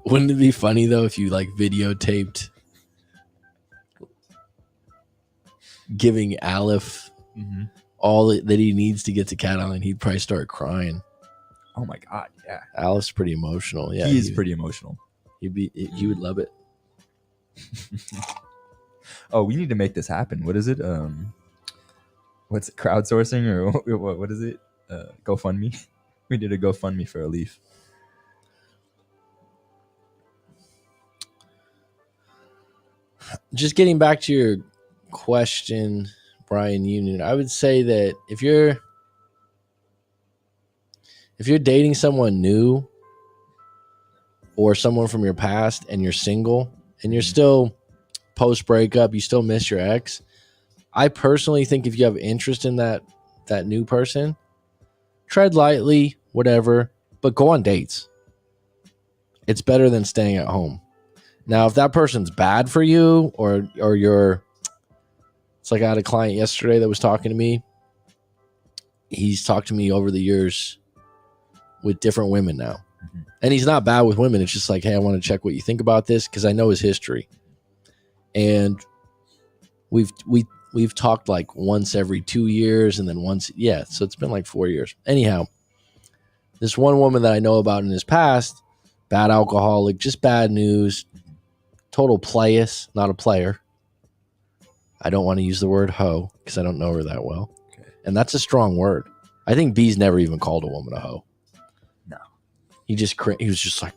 Wouldn't it be funny, though, if you, like, videotaped giving Aleph all that he needs to get to Cat Island? He'd probably start crying. Oh, my God, yeah. Aleph's pretty emotional. Yeah, he is pretty emotional. You would love it. Oh, we need to make this happen. What is it? What's it, crowdsourcing or what is it? GoFundMe. We did a GoFundMe for a leaf. Just getting back to your question, Brian Union, I would say that if you're dating someone new or someone from your past and you're single and you're still post breakup, you still miss your ex, I personally think if you have interest in that new person, tread lightly, whatever, but go on dates. It's better than staying at home. Now, if that person's bad for you or you're, it's like I had a client yesterday that was talking to me. He's talked to me over the years with different women now. And he's not bad with women. It's just like, hey, I want to check what you think about this because I know his history. And we've talked like once every 2 years and then once. Yeah. So it's been like 4 years. Anyhow, this one woman that I know about in his past, bad alcoholic, just bad news, total playus, not a player. I don't want to use the word hoe because I don't know her that well. Okay. And that's a strong word. I think B's never even called a woman a hoe. No. He was just like,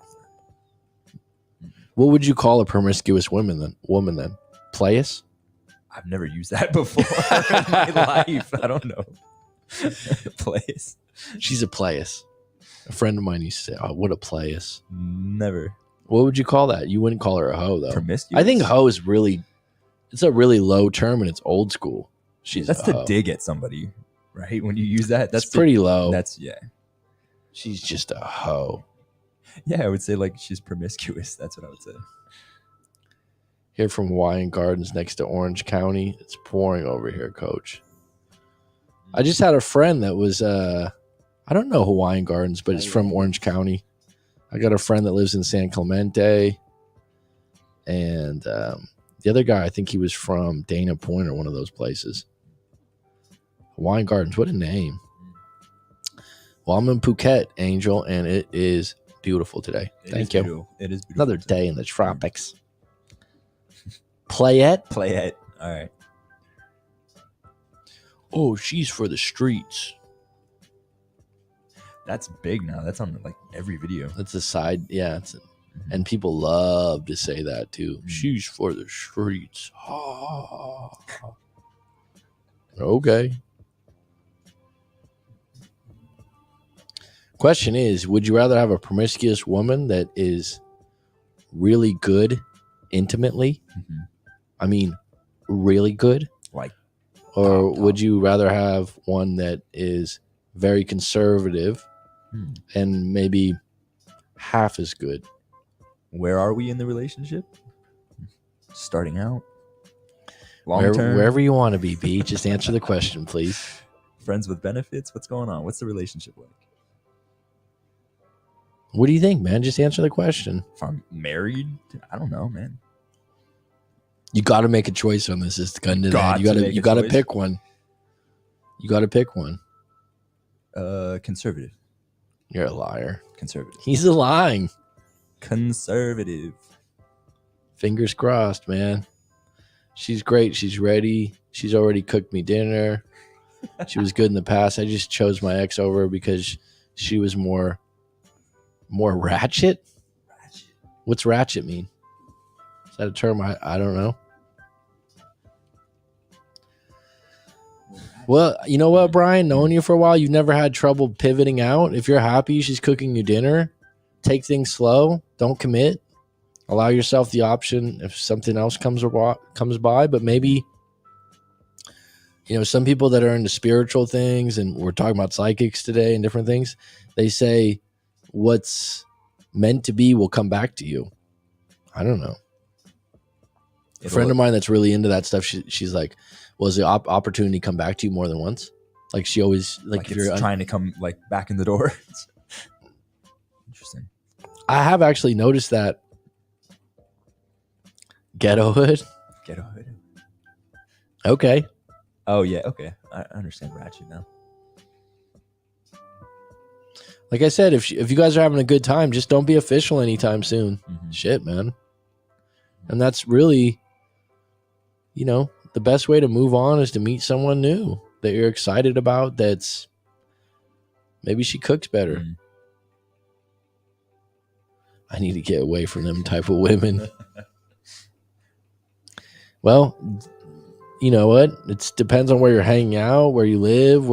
what would you call a promiscuous woman then? Playus? I've never used that before in my life. I don't know. Place. She's a playas. A friend of mine used to say, "Oh, what a playas." Never. What would you call that? You wouldn't call her a hoe, though. Promiscuous? I think hoe is it's a really low term and it's old school. That's a to hoe. dig at somebody, right? When you use that, that's pretty low. Yeah. She's just a hoe. Yeah, I would say like she's promiscuous. That's what I would say. Here from Hawaiian Gardens next to Orange County. It's pouring over here, coach. I just had a friend that was, I don't know Hawaiian Gardens, but it's from Orange County. I got a friend that lives in San Clemente. And the other guy, I think he was from Dana Point or one of those places. Hawaiian Gardens, what a name. Well, I'm in Phuket, Angel, and it is beautiful today. Thank you. Beautiful. It is beautiful. Another day in the tropics. Play it? Play it. All right. Oh, she's for the streets. That's big now. That's on like every video. That's a side. Yeah. And people love to say that too. She's for the streets. Okay. Question is, would you rather have a promiscuous woman that is really good intimately? Mm-hmm. I mean, really good? Like, or top. Would you rather have one that is very conservative and maybe half as good? Where are we in the relationship? Starting out? Long term? Wherever you want to be, B. Just answer the question, please. Friends with benefits? What's going on? What's the relationship like? What do you think, man? Just answer the question. If I'm married, I don't know, man. You got to make a choice on this. It's gun to the head. You got to pick one. You got to pick one. Conservative. You're a liar. Conservative. He's lying. Conservative. Fingers crossed, man. She's great. She's ready. She's already cooked me dinner. She was good in the past. I just chose my ex over because she was more ratchet. What's ratchet mean? Is that a term? I don't know. Well, you know what, Brian? Knowing you for a while, you've never had trouble pivoting out. If you're happy, she's cooking you dinner. Take things slow. Don't commit. Allow yourself the option if something else comes by. But maybe, some people that are into spiritual things, and we're talking about psychics today and different things, they say what's meant to be will come back to you. I don't know. A friend of mine that's really into that stuff, she's like, well, does the opportunity come back to you more than once? Like she always, like if you're trying to come like back in the door. Interesting. I have actually noticed that. Ghetto hood. Okay. Oh yeah. Okay. I understand ratchet now. Like I said, if you guys are having a good time, just don't be official anytime soon. Mm-hmm. Shit, man. And that's really, the best way to move on is to meet someone new that you're excited about. That's maybe she cooks better. Mm-hmm. I need to get away from them type of women. Well, you know what? It depends on where you're hanging out, where you live,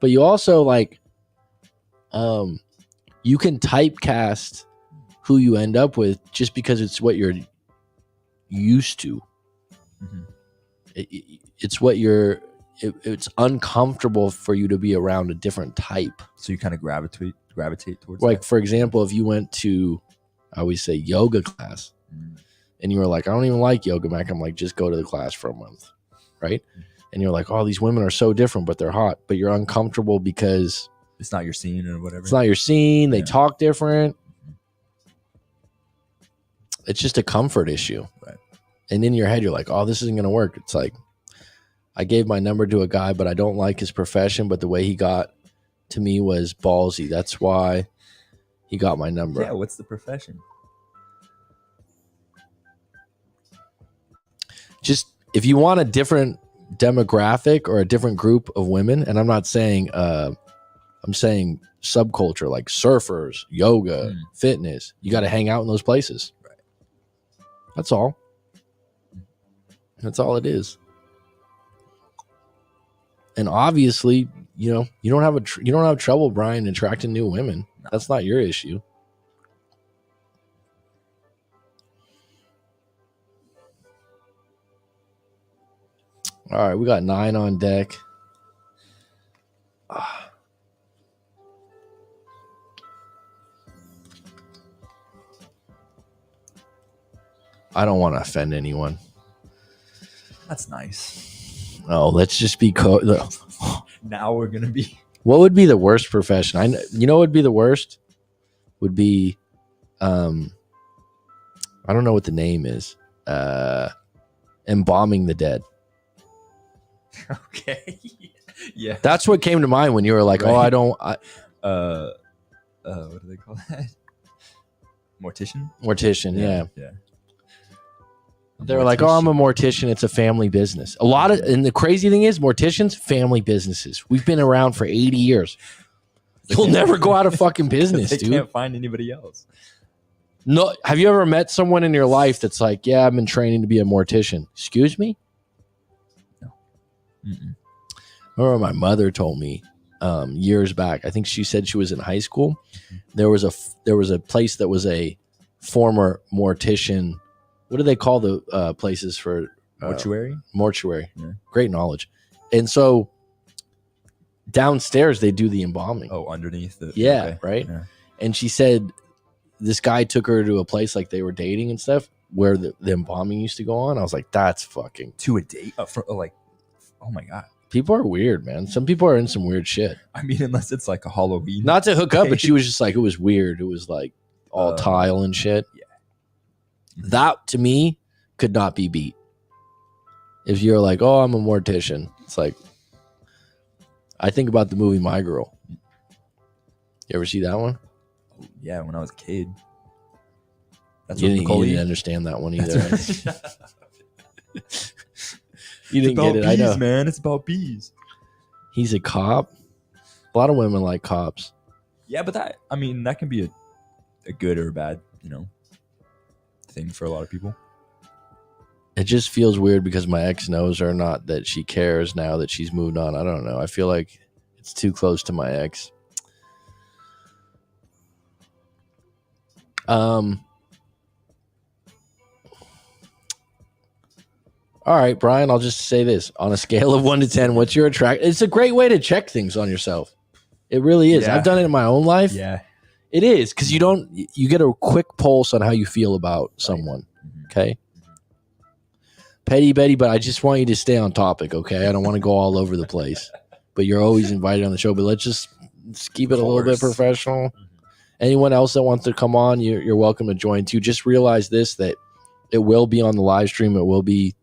but you also you can typecast who you end up with just because it's what you're used to. Mm-hmm. It's what it's uncomfortable for you to be around a different type. So you kind of gravitate towards like that? For example, if you went to, I always say, yoga class, and you were like, I don't even like yoga, Mac. I'm like, just go to the class for a month, right? And you're like, oh, these women are so different, but they're hot. But you're uncomfortable because it's not your scene or whatever. It's not your scene. They talk different. It's just a comfort issue. Right. And in your head, you're like, oh, this isn't going to work. It's like, I gave my number to a guy, but I don't like his profession. But the way he got to me was ballsy. That's why he got my number. Yeah, what's the profession? Just if you want a different demographic or a different group of women, and I'm not saying, I'm saying subculture like surfers, yoga, fitness. You got to hang out in those places. Right. That's all. That's all it is. And obviously, you know, you don't have trouble, Brian, attracting new women. That's not your issue. All right, we got 9 on deck. I don't want to offend anyone. That's nice. Oh, let's just be Now we're gonna be. What would be the worst profession? You know what would be the worst? Would be I don't know what the name is. Embalming the dead. Okay. Yeah. That's what came to mind when you were like, right. what do they call that? Mortician, yeah. They're like, oh, I'm a mortician. It's a family business. And the crazy thing is, morticians, family businesses. We've been around for 80 years. You'll never go out of fucking business, they dude. Can't find anybody else. No, have you ever met someone in your life that's like, yeah, I've been training to be a mortician? Excuse me? No. Mm-mm. I remember my mother told me years back. I think she said she was in high school. There was a place that was a former mortician. What do they call the places for mortuary? Mortuary. Yeah. Great knowledge. And so downstairs they do the embalming. Oh, underneath the okay. Right. Yeah. And she said this guy took her to a place like they were dating and stuff where the embalming used to go on. I was like, that's fucking to a date. Oh my god. People are weird, man. Some people are in some weird shit. I mean, unless it's like a Halloween. Not to hook up, but she was just like, it was weird. It was like all tile and shit. Yeah. That to me could not be beat. If you're like, oh, I'm a mortician, it's like, I think about the movie My Girl. You ever see that one? Yeah, when I was a kid. That's you didn't understand that one either. You didn't get it. Bees, I know, man. It's about bees. He's a cop. A lot of women like cops. Yeah, but that can be a good or a bad, thing for a lot of people. It just feels weird because my ex knows or not that she cares now that she's moved on. I don't know. I feel like it's too close to my ex. All right, Brian, I'll just say this. On a scale of 1 to 10, what's your attraction? It's a great way to check things on yourself. It really is. Yeah. I've done it in my own life. Yeah. It is, because you get a quick pulse on how you feel about someone. Okay? Petty Betty, but I just want you to stay on topic, okay? I don't want to go all over the place. But you're always invited on the show. But let's keep it a little bit professional. Anyone else that wants to come on, you're welcome to join too. Just realize this, that it will be on the live stream. It will be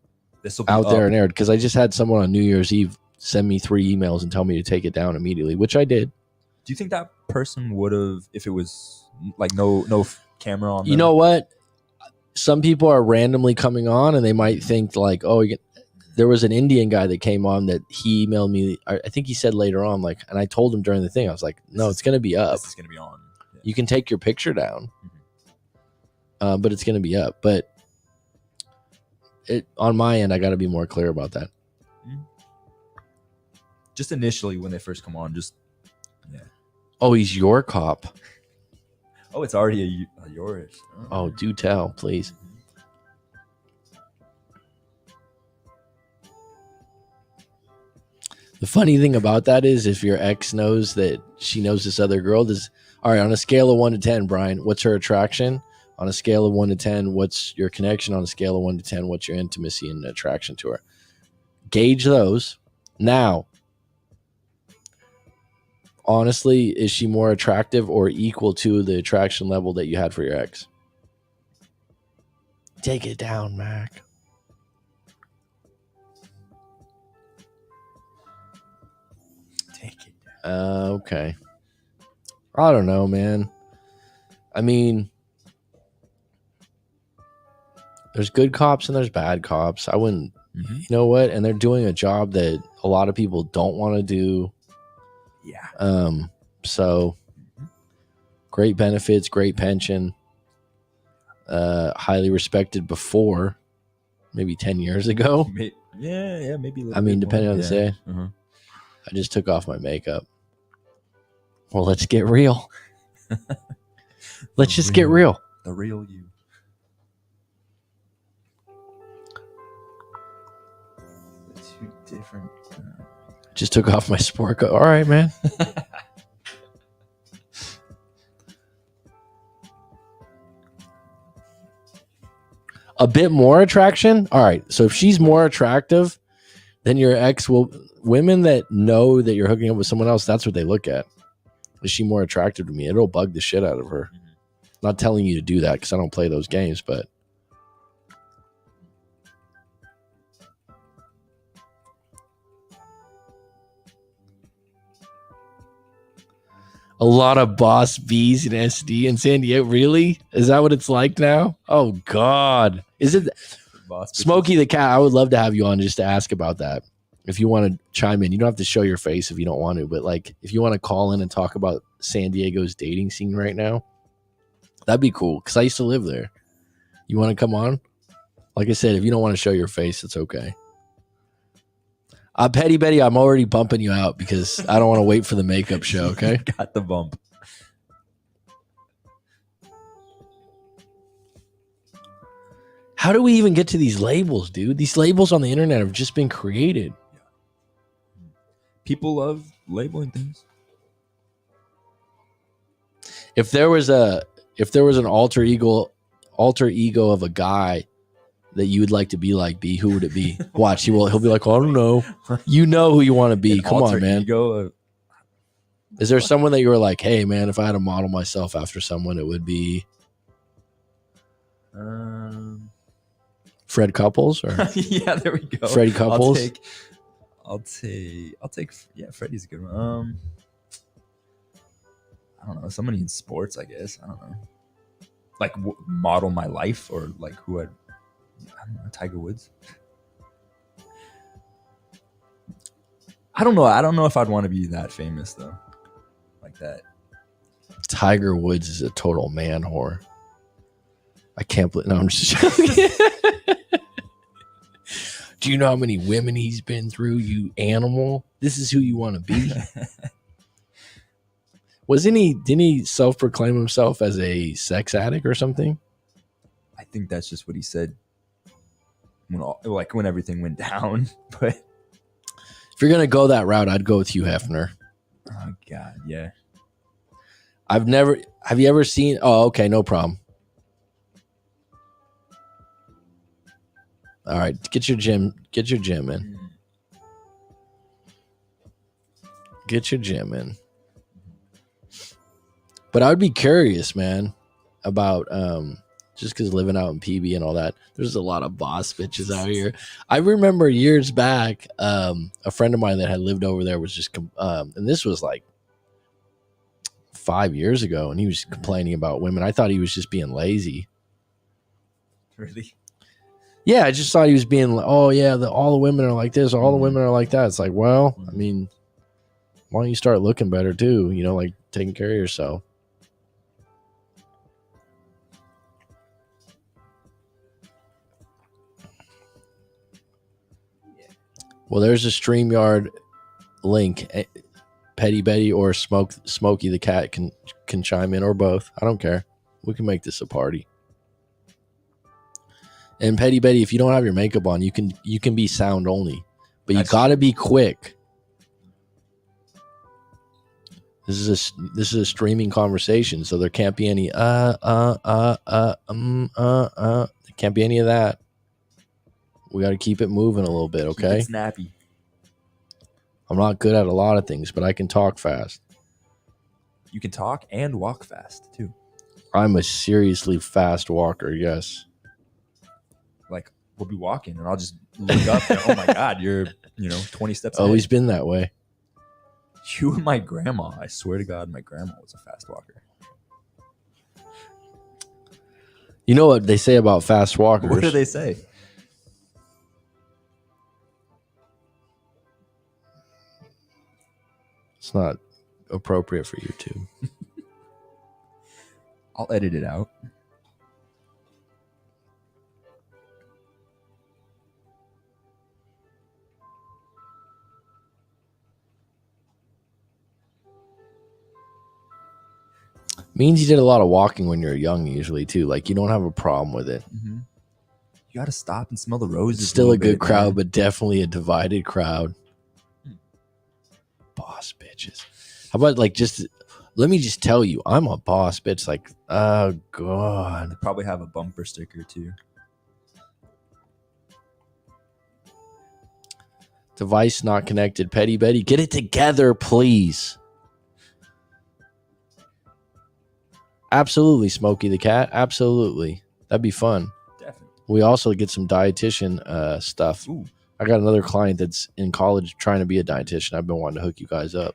out there and aired, because I just had someone on New Year's Eve send me 3 emails and tell me to take it down immediately, which I did. Do you think that person would have, if it was like no camera on them? You know what? Some people are randomly coming on and they might think like, oh, there was an Indian guy that came on that he emailed me. I think he said later on, like, and I told him during the thing, I was like, no, it's going to be up. This is going to be on. Yeah. You can take your picture down, but it's going to be up. But on my end, I got to be more clear about that. Just initially when they first come on, yeah. Oh, he's your cop. Oh, it's already yours. Oh, do tell, please. The funny thing about that is, if your ex knows that she knows this other girl, all right, on a scale of 1 to 10, Brian, what's her attraction? On a scale of 1 to 10, what's your connection? On a scale of 1 to 10, what's your intimacy and attraction to her? Gauge those. Now, honestly, is she more attractive or equal to the attraction level that you had for your ex? Take it down, Mac. Take it down. Okay. I don't know, man. I mean, there's good cops and there's bad cops. I wouldn't, you know what? And they're doing a job that a lot of people don't want to do. Yeah. So great benefits, great pension, highly respected before, maybe 10 years ago. Yeah, maybe. I mean, depending on the day. just took off my makeup. Well, let's get real. Let's just get real. The real you. The two different. Just took off my sport coat. All right, man. A bit more attraction. All right. So if she's more attractive, then your ex will. Women that know that you're hooking up with someone else, that's what they look at. Is she more attractive to me? It'll bug the shit out of her. Mm-hmm. Not telling you to do that because I don't play those games, but. A lot of boss B's and SD in San Diego. Really? Is that what it's like now? Oh, God. Is it? Smokey the Cat, I would love to have you on just to ask about that. If you want to chime in, you don't have to show your face if you don't want to, but like if you want to call in and talk about San Diego's dating scene right now, that'd be cool because I used to live there. You want to come on? Like I said, if you don't want to show your face, it's okay. Petty Betty, I'm already bumping you out because I don't want to wait for the makeup show, okay? Got the bump. How do we even get to these labels, dude? These labels on the internet have just been created. People love labeling things. If there was an alter ego of a guy that you would like to be like, B, who would it be? Watch, he'll be like, oh, I don't know. You know who you want to be. Come on, man. Is there someone that you were like, hey, man, if I had to model myself after someone, it would be Fred Couples? Or yeah, there we go. Freddie Couples? I'll take. Yeah, Freddie's a good one. I don't know. Somebody in sports, I guess. I don't know. Like model my life, or like who I don't know. Tiger Woods. I don't know. I don't know if I'd want to be that famous though, like that. Tiger Woods is a total man whore. I can't believe. No, I'm just joking. Do you know how many women he's been through, you animal? This is who you want to be. Didn't he self-proclaim himself as a sex addict or something? I think that's just what he said when everything went down. But if you're going to go that route, I'd go with Hugh Hefner. Oh, God, yeah. Have you ever seen, oh, okay, no problem. All right, get your gym in. Get your gym in. But I would be curious, man, about just because living out in PB and all that, there's a lot of boss bitches out here. I remember years back, a friend of mine that had lived over there was just, and this was like 5 years ago, and he was complaining about women. I thought he was just being lazy. Really? Yeah, I just thought he was being, oh, yeah, all the women are like this, all the women are like that. It's like, well, I mean, why don't you start looking better too? You know, like taking care of yourself. Well, there's a StreamYard link. Petty Betty or Smokey the Cat can chime in, or both. I don't care. We can make this a party. And Petty Betty, if you don't have your makeup on, you can be sound only, but you got to be quick. This is a streaming conversation, so there can't be any there can't be any of that. We got to keep it moving a little bit, okay? Keep it snappy. I'm not good at a lot of things, but I can talk fast. You can talk and walk fast too. I'm a seriously fast walker, yes. Like, we'll be walking and I'll just look up and, oh my God, you're 20 steps ahead. Always been that way. You and my grandma, I swear to God, my grandma was a fast walker. You know what they say about fast walkers? What do they say? It's not appropriate for YouTube. I'll edit it out. Means you did a lot of walking when you're young, usually too. Like you don't have a problem with it. Mm-hmm. You got to stop and smell the roses. It's still a good crowd, man. but definitely a divided crowd. Boss bitches. How about like just? Let me just tell you, I'm a boss bitch. Like, oh god. They probably have a bumper sticker too. Device not connected. Petty Betty, get it together, please. Absolutely, Smokey the cat. Absolutely, that'd be fun. Definitely. We also get some dietitian stuff. Ooh. I got another client that's in college trying to be a dietitian. I've been wanting to hook you guys up.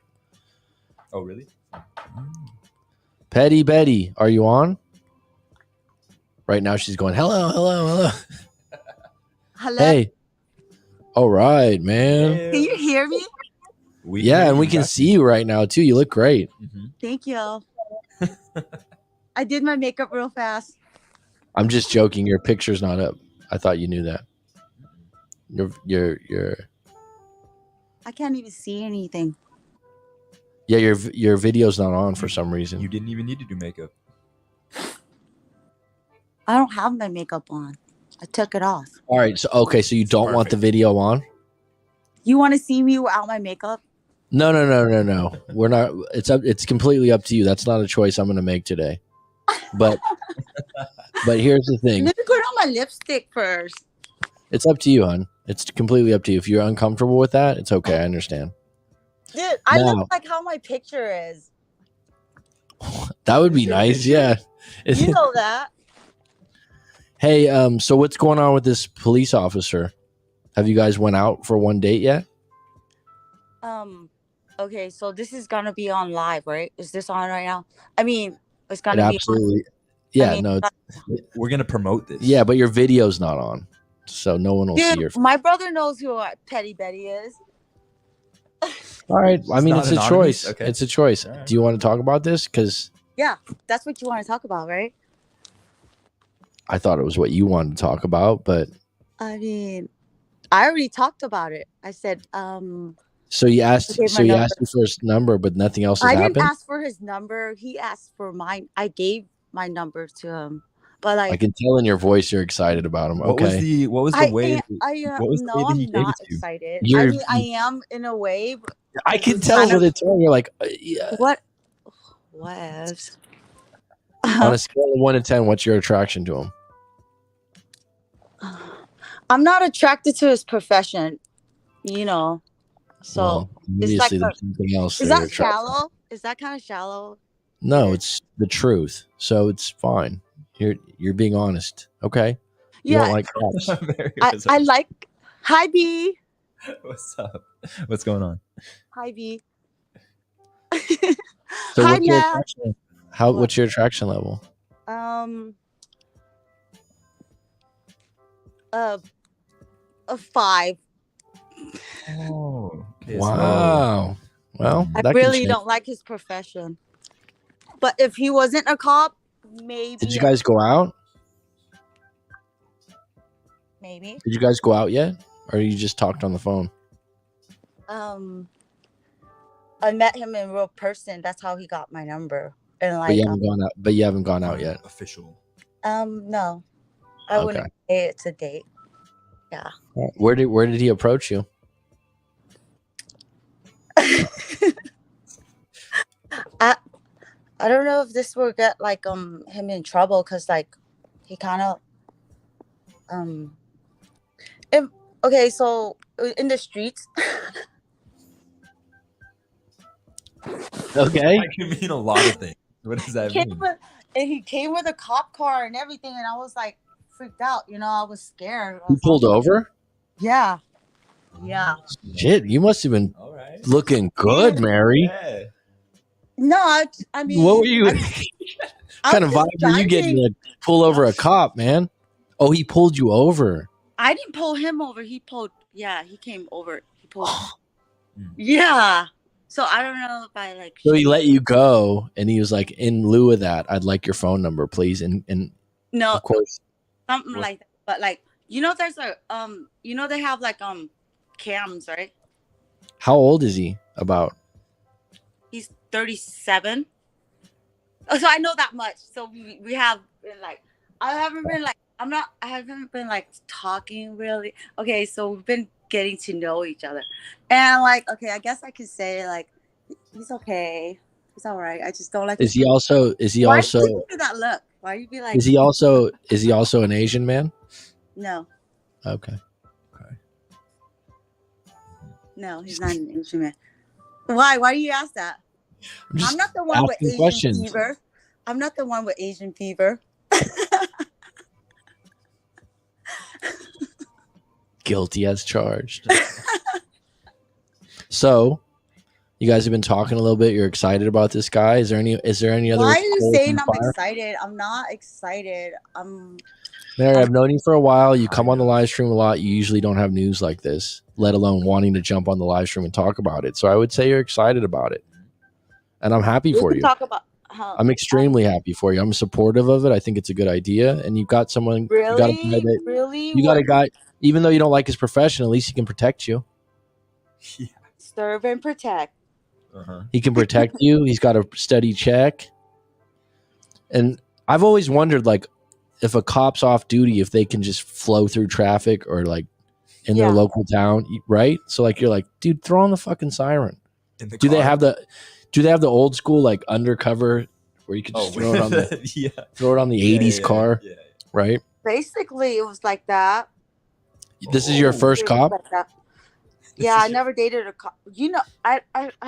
Oh, really? Petty Betty, are you on? Right now she's going, hello, hello, hello. Hello. Hey. All right, man. Yeah. Can you hear me? Yeah, and we can see you right now too. You look great. Mm-hmm. Thank you. I did my makeup real fast. I'm just joking. Your picture's not up. I thought you knew that. Your I can't even see anything. yeah, your video's not on for some reason. You didn't even need to do makeup. I don't have my makeup on. I took it off. All right, so okay, so you don't want the video on? You want to see me without my makeup? No. We're not. It's completely up to you. That's not a choice I'm going to make today. But here's the thing. Let me put on my lipstick first. It's up to you, hon. It's completely up to you. If you're uncomfortable with that, it's okay. I understand. Dude, I Now- look like how my picture is. That would be nice. Yeah. You know that. Hey, so what's going on with this police officer? Have you guys went out for one date yet? Okay, so this is gonna be on live, right? Is this on right now? I mean, it's It gonna be absolutely. Yeah, I mean, no. It's, We're gonna promote this. yeah, but your video's not on, so no one will see your. Dude, my brother knows who Petty Betty is. All right. I mean, not it's a anonymous? choice. Okay. It's a choice. All right. Do you want to talk about this? Because Yeah, that's what you want to talk about, right? I thought it was what you wanted to talk about, but I mean, I already talked about it. I said, so you asked. Okay, So my you number. asked him for his number, but nothing else has I happened. didn't ask for his number. He asked for mine. I gave my number to him, but I like, can tell in your voice you're excited about him. What was Okay. the way? What was the way no, that he I'm gave not it to you? excited. You're- I mean, I am in a way. But I can it's tell kind what of- it's on. You're like, yeah. What? What? On a scale of 1 to 10, what's your attraction to him? I'm not attracted to his profession, you know. So Well, it's obviously like there's something else. is you're that attracted to. shallow? Is that kind of shallow? No, it's the truth. So it's fine. You're being honest. Okay. You Yeah, don't like cops. I like. Hi B. What's up? What's going on? Hi B. So Hi what's your Matt. attraction? What's your attraction level? A 5. Oh, okay, Wow. Well, I that really can change. don't like his profession. But if he wasn't a cop, maybe. Did you guys go out? Maybe. Did you guys go out yet, or you just talked on the phone? I met him in real person. That's how he got my number. And But like, you haven't gone out. But you haven't gone out yet. Official. no, I Okay. wouldn't say it's a date. Where did he approach you? I don't know if this will get like him in trouble because like he kind of okay, so in the streets. Okay. That can mean a lot of things. What does that mean? He came with a cop car and everything, and I was like freaked out. You know, I was scared. He pulled over. Yeah. Shit, you must have been All right. looking good, Mary. Yeah. No, I mean, What were you? I What kind of was vibe just are you getting driving. to pull over a cop, man? Oh, he pulled you over. I didn't pull him over. He pulled. Yeah, he came over. He pulled. Yeah. So I don't know if I like. So he let you go, and he was like, "In lieu of that, I'd like your phone number, please." And No, of course, something like that. But like, you know, there's a you know, they have like cams, right? how old is he? About He's 37. So I know that much. So we have been like, I haven't been like, I haven't been like talking really. Okay, so we've been getting to know each other, and like, okay, I guess I could say like, he's okay, he's all right. I just don't like. Is he also? Is he Why also? do you do that look? Why you be like? Is he also? Is he also an Asian man? No, Okay. no, he's not an Asian man. Why? Why do you ask that? I'm not the one with asking Asian questions. fever. I'm not the one with Asian fever. Guilty as charged. So, you guys have been talking a little bit. You're excited about this guy. Is there any other? Why are you coals in saying the I'm fire? excited? I'm not excited. Mary, I've known you for a while. You come on the live stream a lot. You usually don't have news like this, let alone wanting to jump on the live stream and talk about it. So I would say you're excited about it, and I'm happy We for can you. talk about how. I'm extremely happy for you. I'm supportive of it. I think it's a good idea, and you've got someone. You got a guy Really, that, really. you got a guy. Even though you don't like his profession, at least he can protect you. Yeah. Serve and protect. He can protect you. He's got a steady check. And I've always wondered, like, if a cop's off duty, if they can just flow through traffic or like in their Yeah. local town, right? So like, you're like, dude, throw on the fucking siren. Do they have the old school like undercover where you can just throw it on the throw it on the 80s car, right? Basically, it was like that. This is your first cop? Like that. Yeah, I never dated a cop. You know, I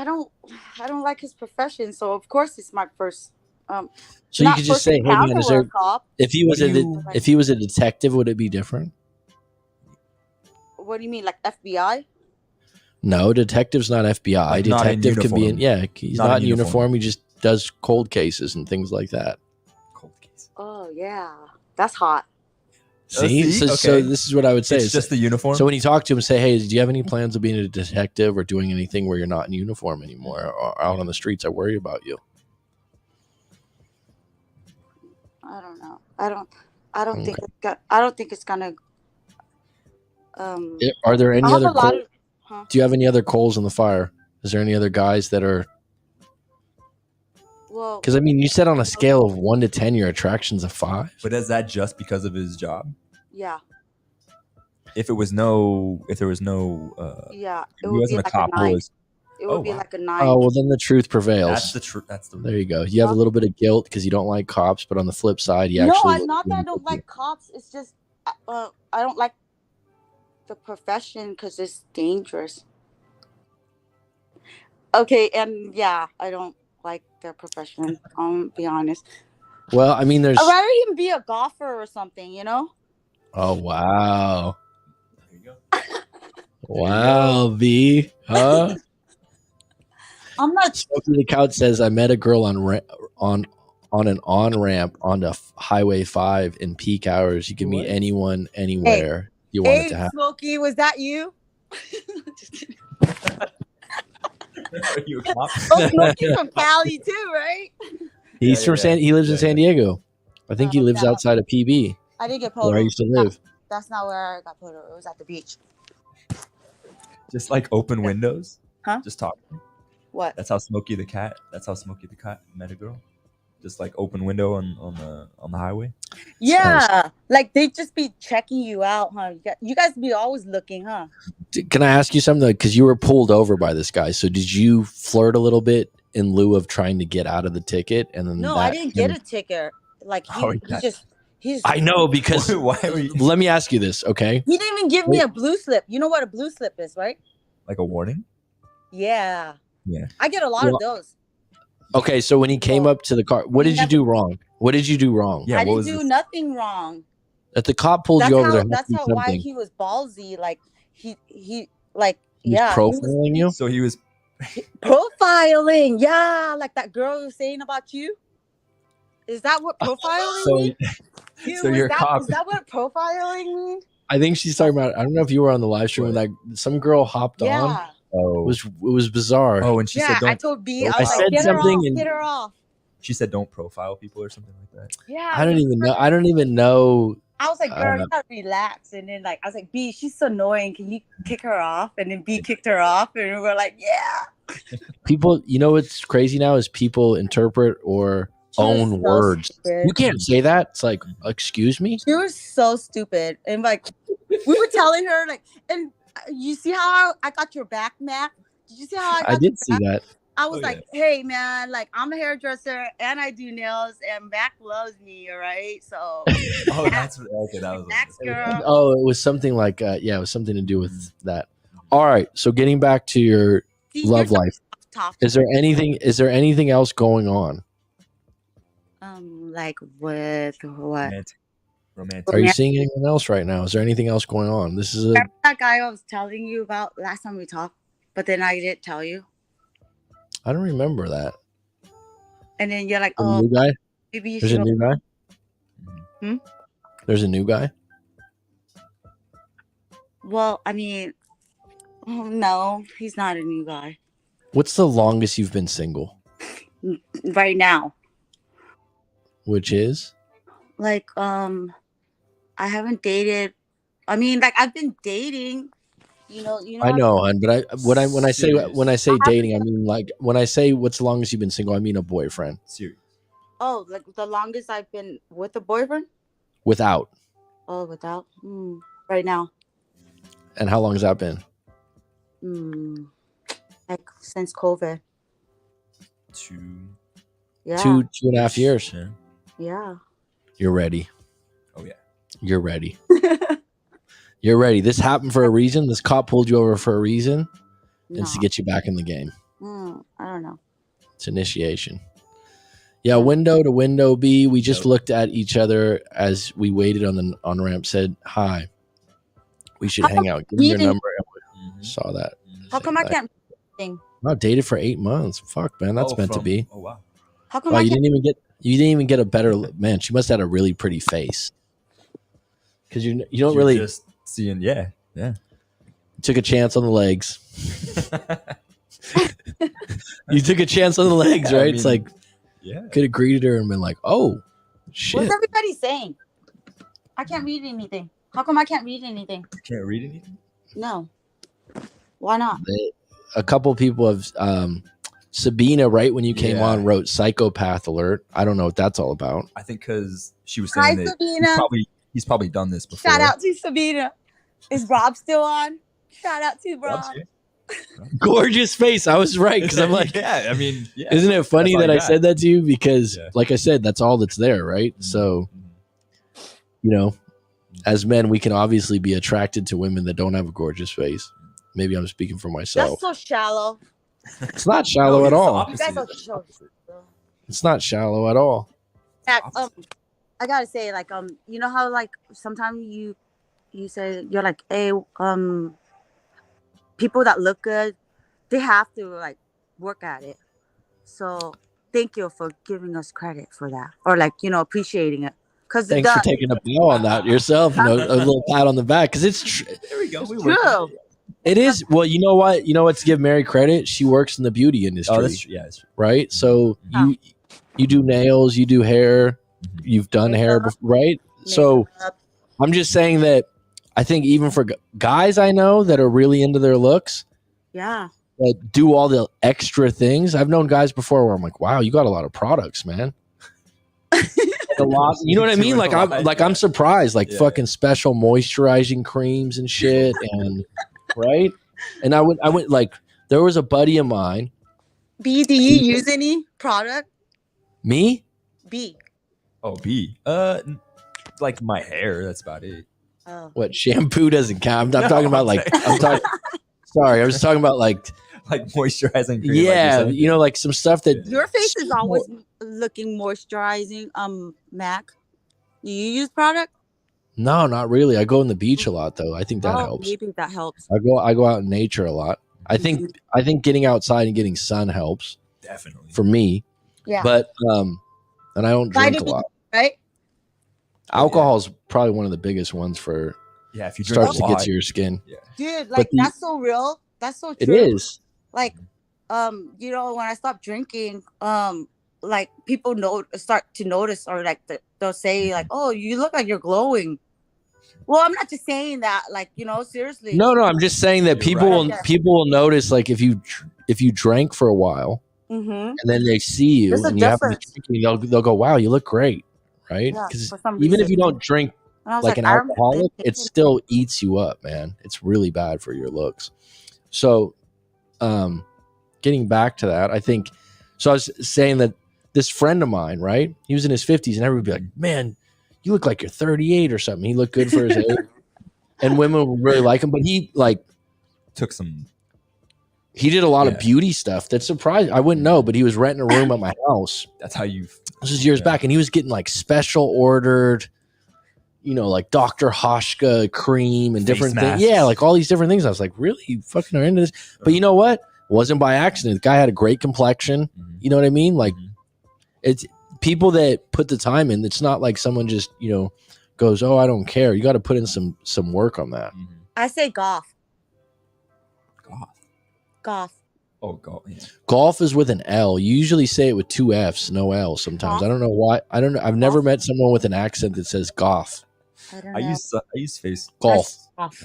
don't like his profession, so of course it's my first. So you could just say, "Hey man, is there?" Cop. If he was a detective, would it be different? What do you mean, like FBI? No, detective's not FBI. Like detective can be in. Yeah, he's not in uniform. He just does cold cases and things like that. Cold cases. Oh yeah, that's hot. See? So this is what I would say. It's just the uniform. So when you talk to him, say, "Hey, do you have any plans of being a detective or doing anything where you're not in uniform anymore or out on the streets? I worry about you." I don't know. I don't think it's gonna. Are there any other? Do you have any other coals in the fire? Is there any other guys that are? Well, because I mean, you said on a scale of 1 to 10, your attraction's a 5. But is that just because of his job? Yeah. If there was no, yeah, it would be like a cop. It would be like a 9. Oh well, then the truth prevails. That's the truth. There you go. You have a little bit of guilt because you don't like cops, but on the flip side, you No, actually. I'm not that I don't like cops. It's just I don't like the profession because it's dangerous. Okay, and yeah, I don't like their profession. I'll be honest. Well, I mean, I'd rather him be a golfer or something, you know? Oh wow! There you go. Wow, B, huh? I'm not. Smokey the Couch says I met a girl on an on-ramp onto Highway 5 in peak hours. You can meet anyone, anywhere you want it to happen. Smokey, was that you? Just kidding. Are you a cop? Smokey's from Cali too, right? He's from He lives in San Diego. I think he lives outside of PB. I didn't get pulled over. Where I used to live. That's not where I got pulled over. It was at the beach. Just like open windows? Huh? Just talking. What? That's how Smokey the Cat met a girl. Just like open window on the highway. Yeah, like they just be checking you out, huh? You guys be always looking, huh? Can I ask you something? Because you were pulled over by this guy. So did you flirt a little bit in lieu of trying to get out of the ticket? And then no, I didn't get a ticket. Like he's. I know because why were you? Let me ask you this, okay? He didn't even give me a blue slip. You know what a blue slip is, right? Like a warning? Yeah. Yeah. I get a lot of those. Okay, so when he came up to the car, what did you do wrong? What did you do wrong? Yeah, I didn't do nothing wrong. That the cop pulled you over there. That's why he was ballsy. Like he profiling you. So he was profiling. Yeah, like that girl was saying about you. Is that what profiling means? So you're a cop. Is that what profiling means? I think she's talking about. I don't know if you were on the live stream when that some girl hopped on. Oh, it was bizarre. Oh, and she said, "Don't." I told B. I said something, and get her off. She said, "Don't profile people" or something like that. Yeah. I don't even know. I was like, "Girl, you gotta relax." And then I was like, "B, she's so annoying. Can you kick her off?" And then B kicked her off, and we were like, "Yeah." People, you know what's crazy now is people interpret or own words. Stupid. You can't say that. It's like, excuse me. She was so stupid, and like we were telling her like, and you see how I got your back, Matt? Did you see how I got I did your see back? that. I was like, hey man, like I'm a hairdresser and I do nails, and Mac loves me, all right? So Oh, that's okay. That was Max girl. Oh, it was something like, yeah, it was something to do with that. All right. So getting back to your See, love you're life, tough. is there anything else going on? Like with what? Romantic. Are you seeing anyone else right now? Is there anything else going on? This is Remember that guy I was telling you about last time we talked, but then I didn't tell you. I don't remember that. And then you're like, A oh, new guy? maybe you There's a should. new guy? Hmm? There's a new guy? Well, I mean, no, he's not a new guy What's the longest you've been single? right now. Which is? Like, I haven't dated. I mean, like I've been dating. You know. I know, hon, but when I say Serious. dating, I mean like when I say what's the longest you've been single, I mean a boyfriend. Serious. Oh, like the longest I've been with a boyfriend? Without. Oh, without? Right now. And how long has that been? Like since COVID. 2. Yeah. 2.5 years. Yeah. Yeah. You're ready. Oh yeah. You're ready. You're ready. This happened for a reason. This cop pulled you over for a reason. And it's to get you back in the game. I don't know. It's initiation. Yeah, window to window B. We just looked at each other as we waited on the on ramp. Said hi. We should hang out. Give me your number. Saw that. How come I can't thing? Not dated for 8 months. Fuck, man, that's meant to be. Oh wow. How come Oh, I you can't? didn't even get a better man. She must have had a really pretty face. Because you don't really just seeing. Yeah. took a chance on the legs. You took a chance on the legs, Yeah, right? I It's mean, like Yeah. could have greeted her and been like, "Oh, shit." What's everybody saying? I can't read anything. How come I can't read anything? You can't read anything. No. Why not? A couple people have Sabina, right when you came Yeah. on, wrote "psychopath alert." I don't know what that's all about. I think because she was Hi, saying that Sabina. he's probably done this before. Shout out to Sabina. Is Rob still on? Shout out to Rob. Gorgeous face. I was right because I'm like, yeah. I mean, yeah. isn't it funny That's all that I I got. said that to you? Because, Yeah. like I said, that's all that's there, right? So, you know, as men, we can obviously be attracted to women that don't have a gorgeous face. Maybe I'm speaking for myself. That's so shallow. It's not shallow at all. You guys are so. It's not shallow at all. I gotta say, like, you know how like sometimes you say you're like, hey, people that look good, they have to like work at it. So thank you for giving us credit for that, or like appreciating it. Cause Thanks for taking a bow on that yourself, and a little pat on the back, because it's There we go. true. it is. Well, you know what? You know what? To give Mary credit, she works in the beauty industry. Oh, that's true. Yeah, that's true. Right. So you do nails, you do hair, you've done hair, right? So I'm just saying that I think even for guys I know that are really into their looks, Yeah. that do all the extra things. I've known guys before where I'm like, wow, you got a lot of products, man. A lot, you know what I mean? Like I'm surprised, like fucking special moisturizing creams and shit, and right. And I went like there was a buddy of mine. B, do you use any product? Me? B. Oh, B. Like my hair. That's about it. Oh. What, shampoo doesn't count? I'm talking about like I'm talking. Sorry, I was talking about like moisturizing cream. yeah, like like some stuff that Your face is always looking moisturizing. Mac, do you use product? no, not really. I go on the beach a lot though. I think that helps. Maybe that helps. I go out in nature a lot. I think getting outside and getting sun helps Definitely. for me. Yeah. But and I don't drink a lot. Right? Alcohol is probably one of the biggest ones for If you drink starts to get to your skin. Yeah. Dude, like that's so real. That's so true. It is. Like, when I stopped drinking, like people start to notice, or like they'll say like, "Oh, you look like you're glowing." Well, I'm not just saying that, like seriously. No, I'm just saying that people will notice, like if you drank for a while, Mm-hmm. and then they see you There's a and you have to difference. drink, they'll go, "Wow, you look great," right? Yeah, Because for some even if reason. you don't drink And I was like like, an I remember alcoholic, it thinking, still eats you up, man. It's really bad for your looks. So, getting back to that, I think. So I was saying that this friend of mine, right? He was in his 50s, and everybody would be like, "Man, you look like you're 38 or something." He looked good for his age, and women would really like him. But he Took some. he did a lot of Yeah. beauty stuff that surprised. I wouldn't know, but he was renting a room at my house. That's how you. This was years back, and he was getting like special ordered, like Dr. Hoshka cream and Face different things. masks. Yeah, like all these different things. I was like, really? You fucking are into this? But you know what? It wasn't by accident. The guy had a great complexion. Mhm. You know what I mean? Like, Mhm. it's people that put the time in. It's not like someone just, goes, "Oh, I don't care." You got to put in some work on that. Mhm. I say golf. Goth. Golf. Oh, golf. Yeah. Golf is with an L. You usually say it with two F's, no L sometimes. Golf? I don't know why. I don't know. I've never Golf? met someone with an accent that says golf. I don't know. I use face. Golf. Golf.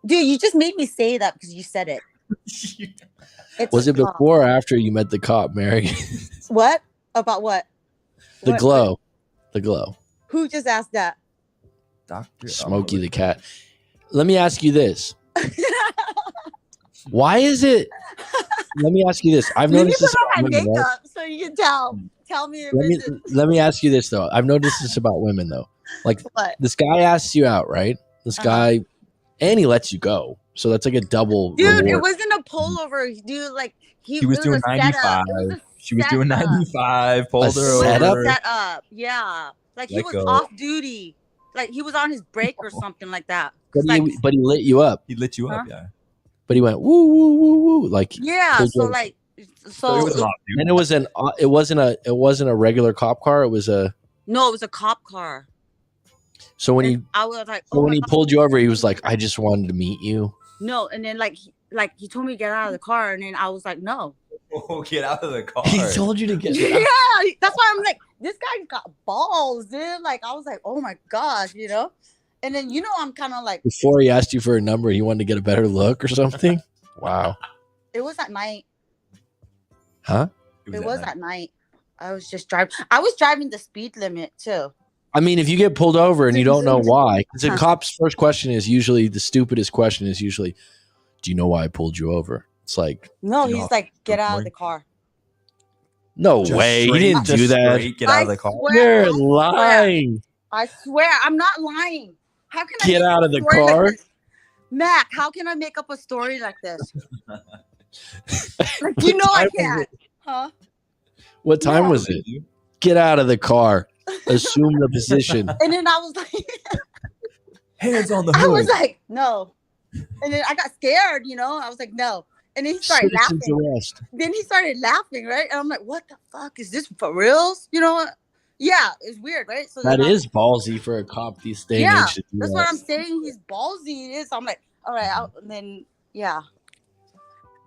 Dude, you just made me say that because you said it. It's Was it golf. before or after you met the cop, Mary? What? About what? The What- glow. The glow. Who just asked that? Doctor Smokey the cat. Let me ask you this. Why is it? Let me ask you this. I've You need noticed to this put on about my women, right? makeup so you can tell. Tell me if Let me it's let me ask you this though. I've noticed this about women though. Like what. this guy asks you out, right? This guy, and he lets you go. So that's like a double Dude, reward. it wasn't a pullover. Dude, like He was it doing a setup. 95. It was a She was doing setup. 95. Pulled her A It was setup? over. a setup. Yeah. Like he Let was go. off duty. Like he was on his break or something like that. but, Like, but he lit you up. He lit you up, Huh? yeah. But he went woo woo woo woo like yeah. pulled you So over. like So it was an off duty. And it wasn't a regular cop car. It was a. no, it was a cop car. So when And I was like, so oh when my he God. pulled you over, he was like, "I just wanted to meet you." No, and then like he told me to get out of the car, and then I was like, no. Oh, get out of the car. He told you to get. Yeah, that's why I'm like, this guy's got balls, dude. Like I was like, oh my gosh, And then I'm kind of like, Before he asked you for a number, he wanted to get a better look or something. Wow. it was at night. Huh? It was at night. I was just driving. I was driving the speed limit too. I mean, if you get pulled over and you don't know why, because the cop's first question is usually the stupidest question is usually, "Do you know why I pulled you over?" It's like, No, No, he's like, get good out of point. the car. no Just way, he straight- didn't just do that. straight Get out of the car. Swear, You're lying. I swear, I'm not lying. How can I Get make out a of the story like car. this? Mac, how can I make up a story like this? Like, you know I What time was can't. it? Huh? What time Yeah. was it? Get out of the car. Assume the position. And then I was like, Hands on the I hood. was like, no. And then I got scared, I was like, no. And then he started Citizens laughing. arrest. Then he started laughing, right? And I'm like, what the fuck? Is this for reals? You know what? Yeah, it's weird, right? So That then is ballsy for a cop these days. Yeah, to do that's that. what I'm saying. He's ballsy. It is. I'm like, all right. And then, yeah.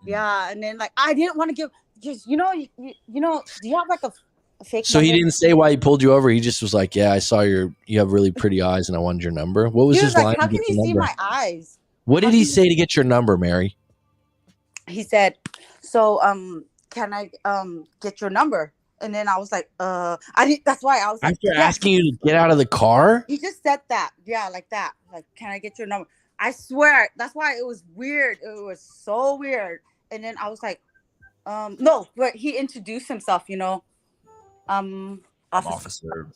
And then, like, I didn't want to give, just, do you have like a fake So he number? didn't say why he pulled you over. He just was like, "Yeah, I saw you have really pretty eyes, and I wanted your number." What was He his was line? like, how to can get you your see number? my eyes? What did he say to get your number, Mary? He said, so, can I get your number? And then I was like, I didn't. That's why I was like, After yeah. asking you to get out of the car? He just said that. Yeah, like that. Like, can I get your number? I swear. That's why it was weird. It was so weird. And then I was like, no, but he introduced himself, Officer,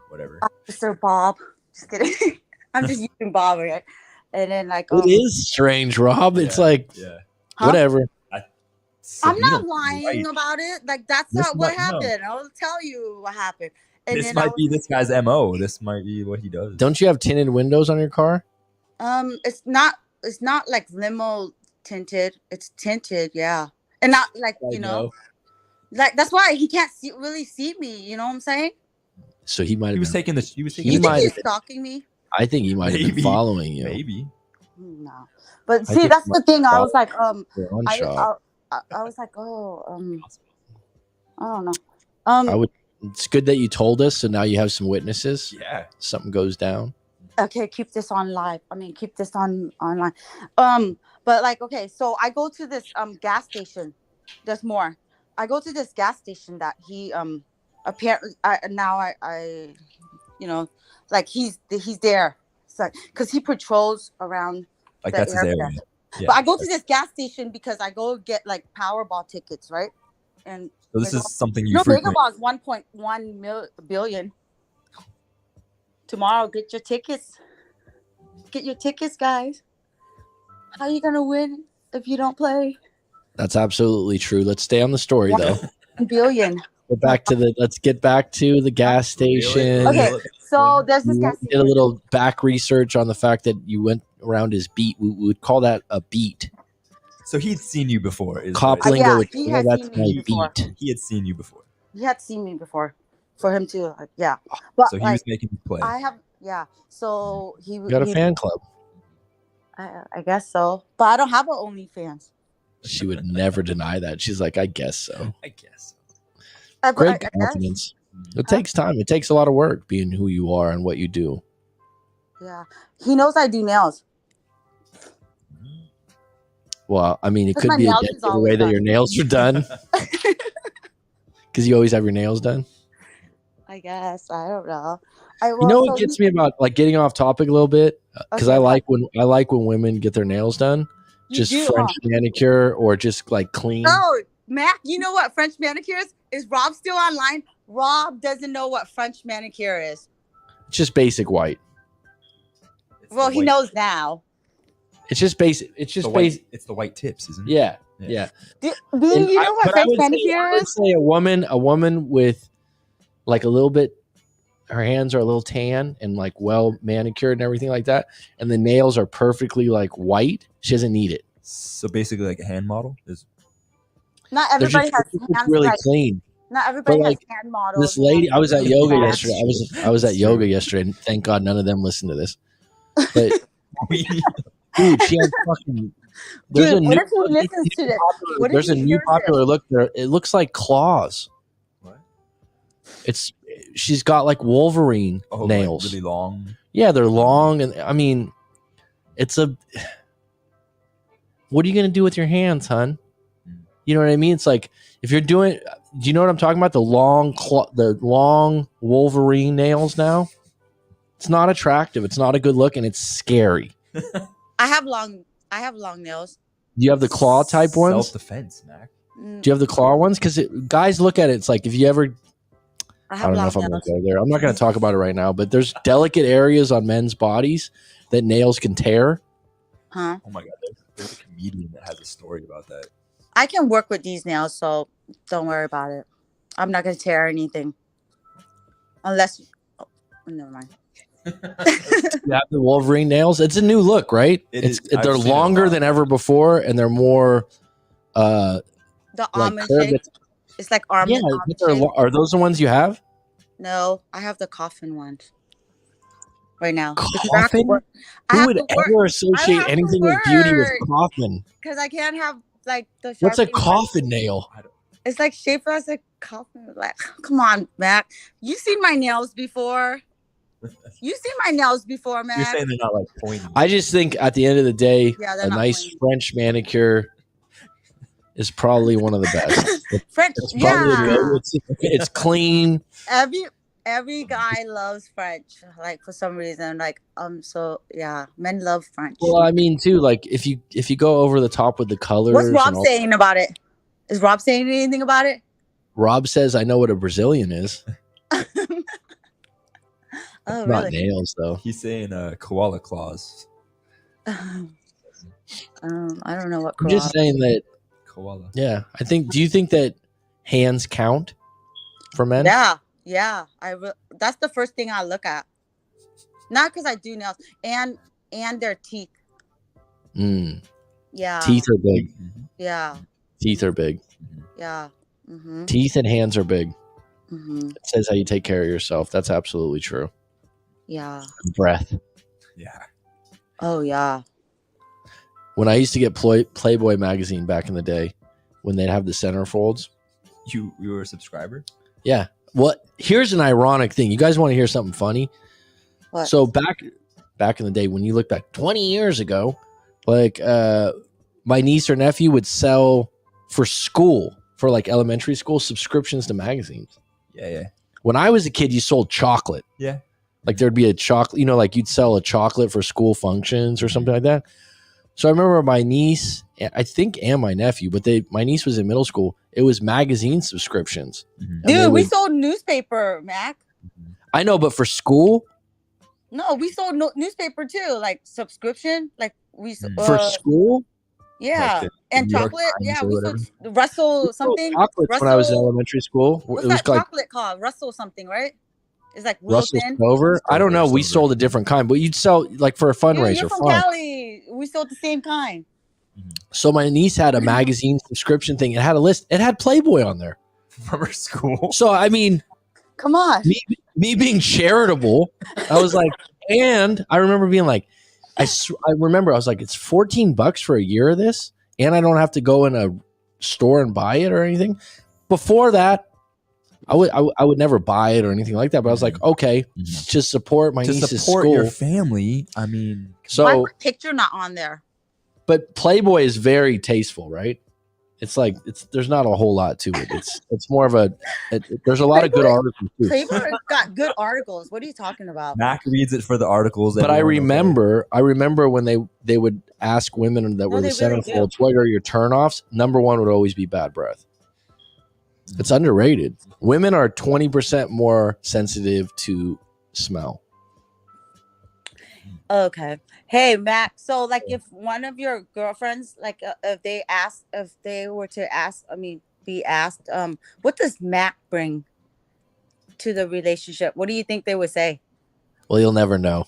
whatever. Officer Bob. Just kidding. I'm just using Bob, right? And then like, It is strange, Rob. It's Yeah, like, yeah. Huh? whatever. So I'm you not don't- lying right. about it. Like that's This not what might- no. happened. I'll tell you what happened. And This then might be this guy's MO. This might be what he does. Don't you have tinted windows on your car? it's not like limo tinted. It's tinted, yeah. And not like, like that's why he can't really see me, you know what I'm saying? So he might He have was been, taking the. He was taking. He You the- think might he's have- stalking me? I think he might have been Maybe. following you. Maybe. No. But I see, think that's he the thing. I was like, For one shot. I was like, oh, I don't know. I would. It's good that you told us, so now you have some witnesses. Yeah. Something goes down. Okay, keep this on live. I mean, keep this on online. But like, okay, so I go to this gas station. There's more. I go to this gas station that he apparently I you know, like he's there. It's like because he patrols around Like the that's his area. area. Yeah. But I go to this gas station because I go get like Powerball tickets, right? And So this is something you no, frequent. Megaball is 1.1 billion. Tomorrow, get your tickets. Get your tickets, guys. How are you gonna win if you don't play? That's absolutely true. Let's stay on the story though. 1 billion. Let's get back to the gas station. Okay, so there's this gas Did a station. little back research on the fact that you went around his beat. We would call that a beat. So he'd seen you before. Cop Yeah, lingo would he say, had that's seen my me before. beat. He had seen you before. He had seen me before. For him to, yeah. But So he like, was making you play. I have, yeah. So You got a fan club. I guess so, but I don't have an OnlyFans. She would never deny that. She's like, I guess so. I guess. Great I guess. confidence. It takes time. It takes a lot of work being who you are and what you do. Yeah, he knows I do nails. Well, I mean, it Because could my be a nails decade is always way that done. your nails are done because you always have your nails done. I guess I don't know. You know what gets me about like getting off topic a little bit because Okay, I like when women get their nails done, just French manicure or just like clean. Oh, Mac, you know what French manicure is? Is Rob still online? Rob doesn't know what French manicure is. It's just basic white. Well, he knows now. It's just basic. It's just basic. It's the white tips, isn't it? Yeah. Do you know what French manicure I would is? say a woman with like a little bit, her hands are a little tan and like well manicured and everything like that, and the nails are perfectly like white. She doesn't need it. So basically, like a hand model is. Not everybody has hands really like, clean. Not everybody But, has like, hand models. This lady, I was at yoga Yeah. yesterday. I was at yoga yesterday, and thank God none of them listened to this. But dude, she has fucking. Dude, what if he listens to this? What if There's a he new hears popular look there. It looks like claws. What? She's got like Wolverine nails. Like really long. Yeah, they're long, and I mean, it's a. What are you gonna do with your hands, hon? You know what I mean? It's like if you're doing. Do you know what I'm talking about? The long Wolverine nails. Now, it's not attractive. It's not a good look, and it's scary. I have long nails. Do you have the claw type ones? Self-defense, Mac. Do you have the claw ones? Because guys look at it. It's like if you ever. I don't know if I'm going to go there. I'm not going to talk about it right now, but there's delicate areas on men's bodies that nails can tear. Huh? Oh my God. There's a comedian that has a story about that. I can work with these nails, so don't worry about it. I'm not going to tear anything. Unless. Oh, never mind. You have the Wolverine nails. It's a new look, right? They're longer than ever before, and they're more. The almond shape. It's like almond. Yeah, are those the ones you have? No, I have the coffin ones right now. Coffin? Who would ever associate anything with beauty with coffin? Because I can't have like the. What's a coffin nail? It's like shaped as a coffin. Like, come on, Mac. You've seen my nails before. You've seen my nails before, man. You're saying they're not like pointy. I just think at the end of the day, a nice pointy. French manicure is probably one of the best. French, it's clean. Every guy loves French, like for some reason, like so yeah, men love French. Well, I mean too, like if you go over the top with the colors. What's Rob saying about it? Is Rob saying anything about it? Rob says, "I know what a Brazilian is." Oh, not really? nails though. He's saying koala claws. I don't know what. I'm just saying that. Koala. Yeah, do you think that hands count for men? Yeah. That's the first thing I look at. Not because I do nails and their teeth. Yeah. Teeth are big. Yeah. Teeth are big. Yeah. Teeth and hands are big. It says how you take care of yourself. That's absolutely true. Yeah. Breath. Yeah. Oh yeah. When I used to get Playboy magazine back in the day, when they'd have the centerfolds. You were a subscriber? Yeah. Here's an ironic thing. You guys want to hear something funny? What? So back in the day, when you look back 20 years ago, like my niece or nephew would sell for school for like elementary school, subscriptions to magazines. Yeah. When I was a kid, you sold chocolate. Yeah. Like there'd be a chocolate, like you'd sell a chocolate for school functions or something like that. So I remember my niece, I think, and my nephew, but my niece was in middle school. It was magazine subscriptions. Dude, we sold newspaper, Mac. I know, but for school? No, we sold newspaper too, like subscription. Like for school? Yeah, like and chocolate. Yeah, we sold Russell something. Chocolates Russell, when I was in elementary school. What's it was that like chocolate called? Russell something, right? It's like Russell Wilson. Stover. I don't know. We sold a different kind, but you'd sell like for a fundraiser. You're from Cali. We sold the same kind. So my niece had a magazine subscription thing. It had a list. It had Playboy on there from her school. So I mean, come on. Me being charitable, I was like, and I remember being like, I remember I was like, it's $14 for a year of this, and I don't have to go in a store and buy it or anything. Before that, I would never buy it or anything like that. But I was like, okay, to support my niece's school, your family. I mean, so why is my picture not on there? But Playboy is very tasteful, right? It's like there's not a whole lot to it. It's more of there's a lot of good articles too. Playboy got good articles. What are you talking about? Mac reads it for the articles. But I remember when they would ask women that were the centerfolds, what are your turnoffs? Number one would always be bad breath. It's underrated. Women are 20% more sensitive to smell. Okay. Hey, Mac. So, like, if one of your girlfriends, like, if they were to ask, be asked, what does Mac bring to the relationship? What do you think they would say? Well, you'll never know.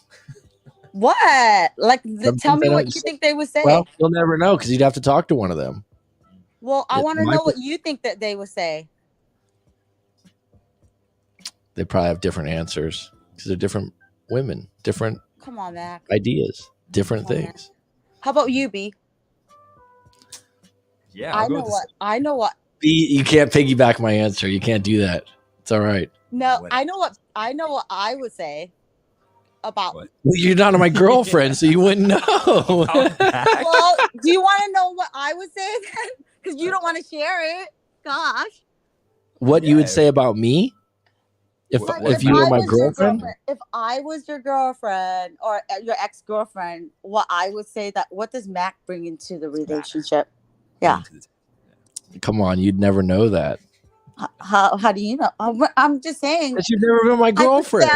What? Like, tell me what you think they would say. Well, you'll never know because you'd have to talk to one of them. Well, I want to know what you think that they would say. They probably have different answers because they're different women, different. Come on, Mac. Ideas, different things. How about you, B? Yeah, I know what. B, you can't piggyback my answer. You can't do that. It's all right. No, I know what I would say about. Well, you're not my girlfriend, so you wouldn't know. Well, do you want to know what I would say then? Because you don't want to share it. Gosh. What you would say about me? If you were my girlfriend? If I was your girlfriend or your ex-girlfriend, what I would say what does Mac bring into the relationship? Yeah. Come on, you'd never know that. How do you know? I'm just saying. But you've never been my girlfriend.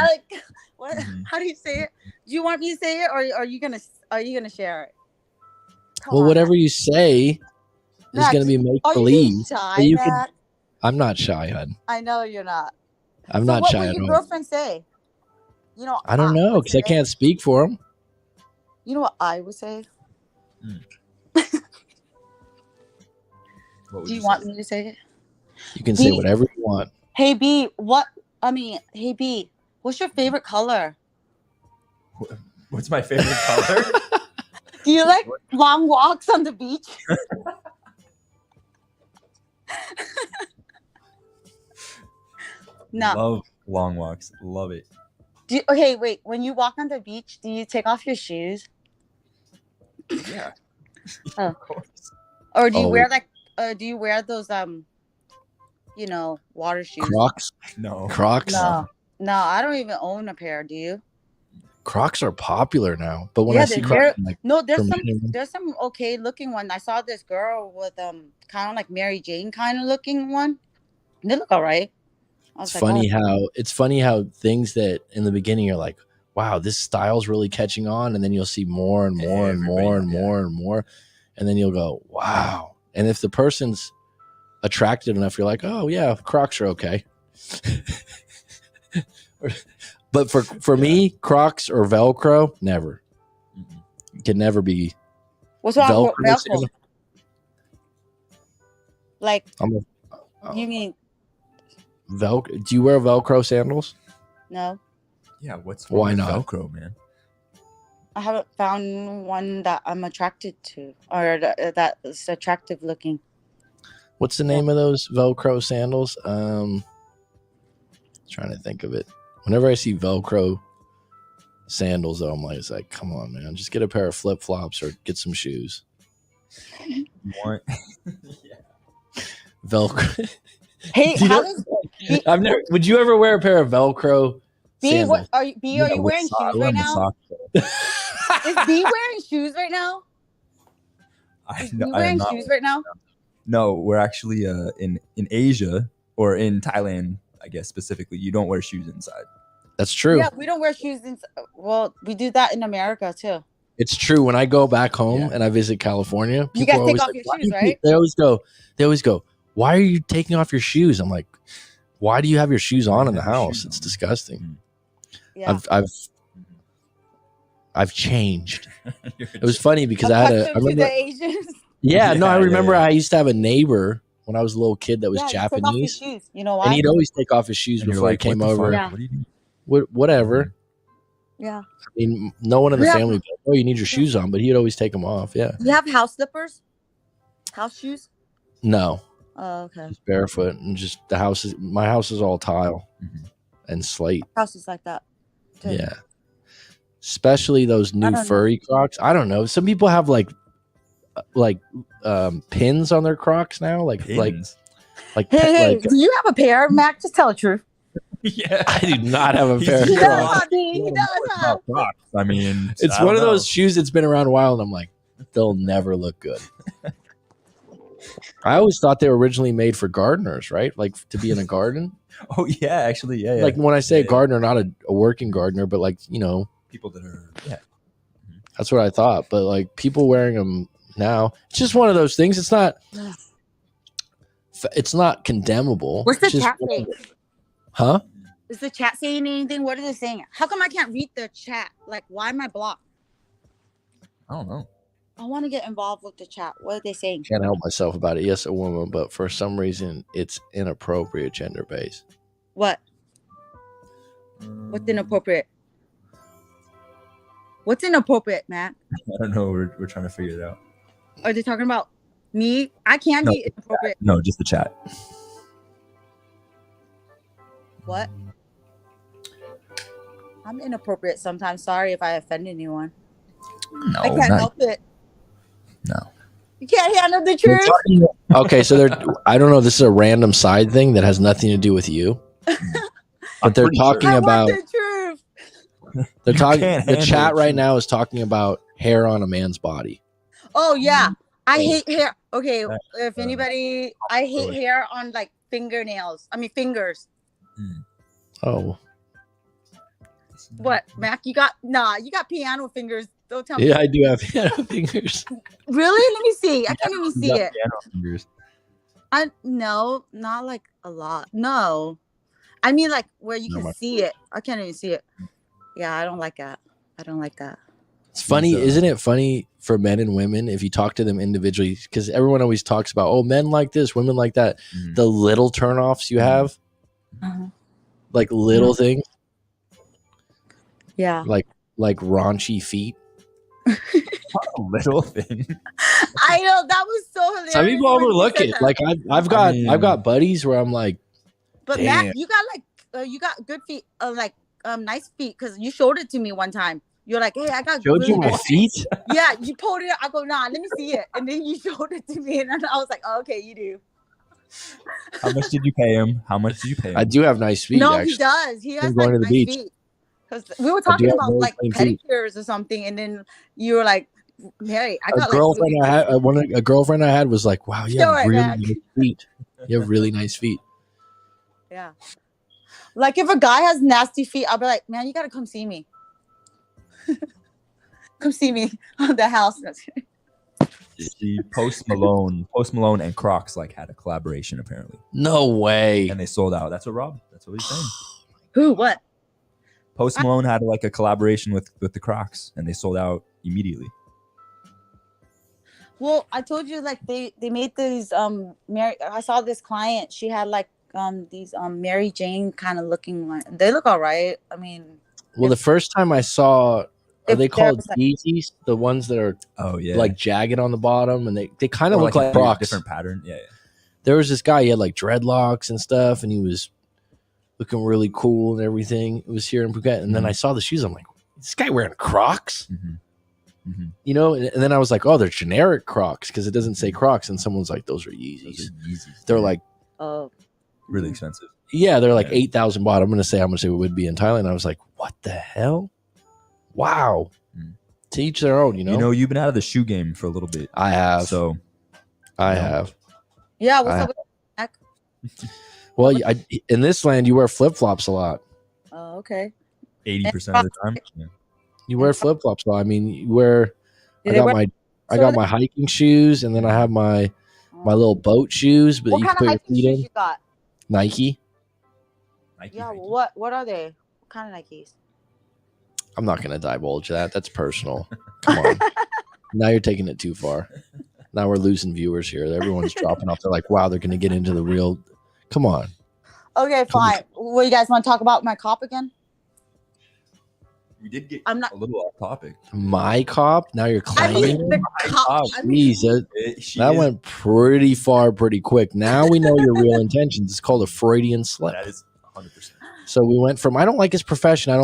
What? How do you say it? Do you want me to say it, or are you gonna share it? Well, whatever you say is gonna be make believe. I'm not shy, hon. I know you're not. I'm not shy at all. What would your girlfriend say? I don't know because I can't speak for him. You know what I would say? Do you want me to say it? You can say whatever you want. Hey B, hey B, what's your favorite color? What's my favorite color? Do you like long walks on the beach? No. Love long walks. Love it. Okay, wait. When you walk on the beach, do you take off your shoes? Yeah. Oh. Or do you wear do you wear those water shoes? Crocs? No. Crocs? No, I don't even own a pair. Do you? Crocs are popular now, but when I see Crocs, there's some okay looking one. I saw this girl with kind of like Mary Jane kind of looking one. They look all right. It's funny how things that in the beginning you're like, wow, this style's really catching on, and then you'll see more and more and more and more and more, and then you'll go, wow. And if the person's attractive enough, you're like, oh yeah, Crocs are okay. But for me, Crocs or Velcro, never. Can never be. What's wrong with Velcro? Like, you mean Velcro? Do you wear Velcro sandals? No. Yeah, why not Velcro, man? I haven't found one that I'm attracted to or that's attractive looking. What's the name of those Velcro sandals? Trying to think of it. Whenever I see Velcro sandals, though, I'm like, come on, man, just get a pair of flip flops or get some shoes. What? Velcro. Hey, You how know- does I've never. Would you ever wear a pair of Velcro B? sandals? What are you? B? Are you with wearing sock- shoes I right wear now? socks. Is B wearing shoes right now? Is B I am wearing not. shoes right now? No, we're actually in Asia or in Thailand, I guess specifically. You don't wear shoes inside. That's true. Yeah, we don't wear shoes. Well, we do that in America too. It's true. When I go back home Yeah. and I visit California, You people guys are take always off like, your "Why do shoes, you right?" They always go, why are you taking off your shoes? I'm like, why do you have your shoes on in the have your house? shoes It's on. disgusting. Yeah. I've changed. It was funny because I Accustomed to remember, the Asians. yeah, no, I Yeah, remember yeah. I used to have a neighbor when I was a little kid that was Yeah, you take off your Japanese, shoes. You know why? and he'd always take off his shoes And you're before like, he came what the over. fuck? Yeah. What are you doing? Whatever. Yeah. I mean, no one in the Yeah. family would be like, oh, you need your shoes on, but he'd always take them off. Yeah. You have house slippers? House shoes? No, Oh, okay. just barefoot and just my house is all tile Mhm. and slate. Houses like that. too. Yeah. Especially those new don't know. furry Crocs. I don't know. Some people have like pins on their Crocs now. Pins. Hey, do you have a pair, Mac? Just tell the truth. Yeah. I do not have a pair of He Yeah. does, Crocs. Bobby. He does have. About Crocs. I mean, It's I one don't of those know. shoes that's been around a while, and I'm like, they'll never look good. I always thought they were originally made for gardeners, right? Like to be in a garden. Oh yeah, actually, yeah. Like when I say Yeah. gardener, not a working gardener, but like, People that are that's what I thought. But like people wearing them now, it's just one of those things. It's not condemnable. What's the It's just chat one of saying? the- Huh? Is the chat saying anything? What are they saying? How come I can't read the chat? Like, why am I blocked? I don't know. I want to get involved with the chat. What are they saying? Can't help myself about it. Yes, a woman, but for some reason it's inappropriate gender based. What? What's inappropriate? What's inappropriate, Matt? I don't know. We're trying to figure it out. Are they talking about me? I can No, be inappropriate. No, just the chat. What? I'm inappropriate sometimes. Sorry if I offend anyone. No, I can't help it. No. You can't handle the truth. Okay, so I don't know, this is a random side thing that has nothing to do with you. But they're pretty talking I about want the truth. they're You talking can't the handle chat the right truth. now is talking about hair on a man's body. Oh yeah, I Oh. hate hair. Okay, That- if anybody, I hate hair on like fingernails. I mean fingers. Oh. What, Mac? You got piano fingers. Don't tell me. Yeah, I do have fingers. Really? Let me see. I can't even see it. Piano fingers. No, not like a lot. No, I mean like where you No, can my- see it. I can't even see it. Yeah, I don't like that. I don't like that. It's funny, So- isn't it funny for men and women if you talk to them individually? Because everyone always talks about, oh, men like this, women like that. Mhm. The little turnoffs you have, Uh-huh. like little things, Yeah. like raunchy feet. A little thing. I know that was so hilarious. Some people when you overlook said it. that. Like I've got buddies where I'm like, But damn. Matt, you got you got good feet, nice feet, because you showed it to me one time. You're like, hey, I got showed really you my nice. feet. Yeah, you pulled it. I go, nah, let me see it, and then you showed it to me, and then I was like, oh, okay, you do. How much did you pay him? How much did you pay him? I do have nice feet. No, actually. he does. He has going like to the nice beach. feet. Because we were I do talking have about very like clean feet. pedicures or something, and then you were like, Mary, I A got girlfriend like. I had, a girlfriend I had was like, wow, you Show have it really back. nice feet. You have really nice feet. Yeah. Like if a guy has nasty feet, I'll be like, man, you gotta come see me. Come see me on the house. See, Post Malone and Crocs like had a collaboration apparently, No way. and they sold out. That's what he's saying. Who? What? Post Malone had like a collaboration with the Crocs, and they sold out immediately. Well, I told you like they made these Mary. I saw this client. She had like these Mary Jane kind of looking like. They look all right. I mean, Well, the first time I saw, are If they there called was, like- Yeezys? The ones that are Oh yeah, like jagged on the bottom, and they kind of Or look like a Crocs. different pattern. Yeah, There was this guy, he had like dreadlocks and stuff, and he was looking really cool and everything. It was here in Phuket, and then Mhm. I saw the shoes. I'm like, this guy wearing Crocs? Mm-hmm. You know, and then I was like, oh, they're generic Crocs because it doesn't say Crocs. And someone's like, those are Yeezys. They're like, really expensive. Yeah, they're like 8,000 baht. I'm going to say how much it would be in Thailand. I was like, what the hell? Wow. To each their own, you know? You know, you've been out of the shoe game for a little bit. I have. So, I have. Yeah, what's up with that? Well, in this land, you wear flip-flops a lot. Oh, okay. 80% of the time. Yeah. You wear flip-flops a lot. I mean, you wear... I got my hiking shoes, and then I have my little boat shoes. But what you kind put of your hiking feet shoes in. you got? Nike. Yeah, what are they? What kind of Nikes? I'm not going to divulge that. That's personal. Come on. Now you're taking it too far. Now we're losing viewers here. Everyone's dropping off. They're like, wow, they're going to get into the real. Come on. Okay, fine. What you guys want to talk about my cop again? We did get a little off topic. My cop? Now you're claiming? the cop. Jeez, that went pretty far pretty quick. Now we know your real intentions. It's called a Freudian slip. That is 100%. So we went from I don't like his profession,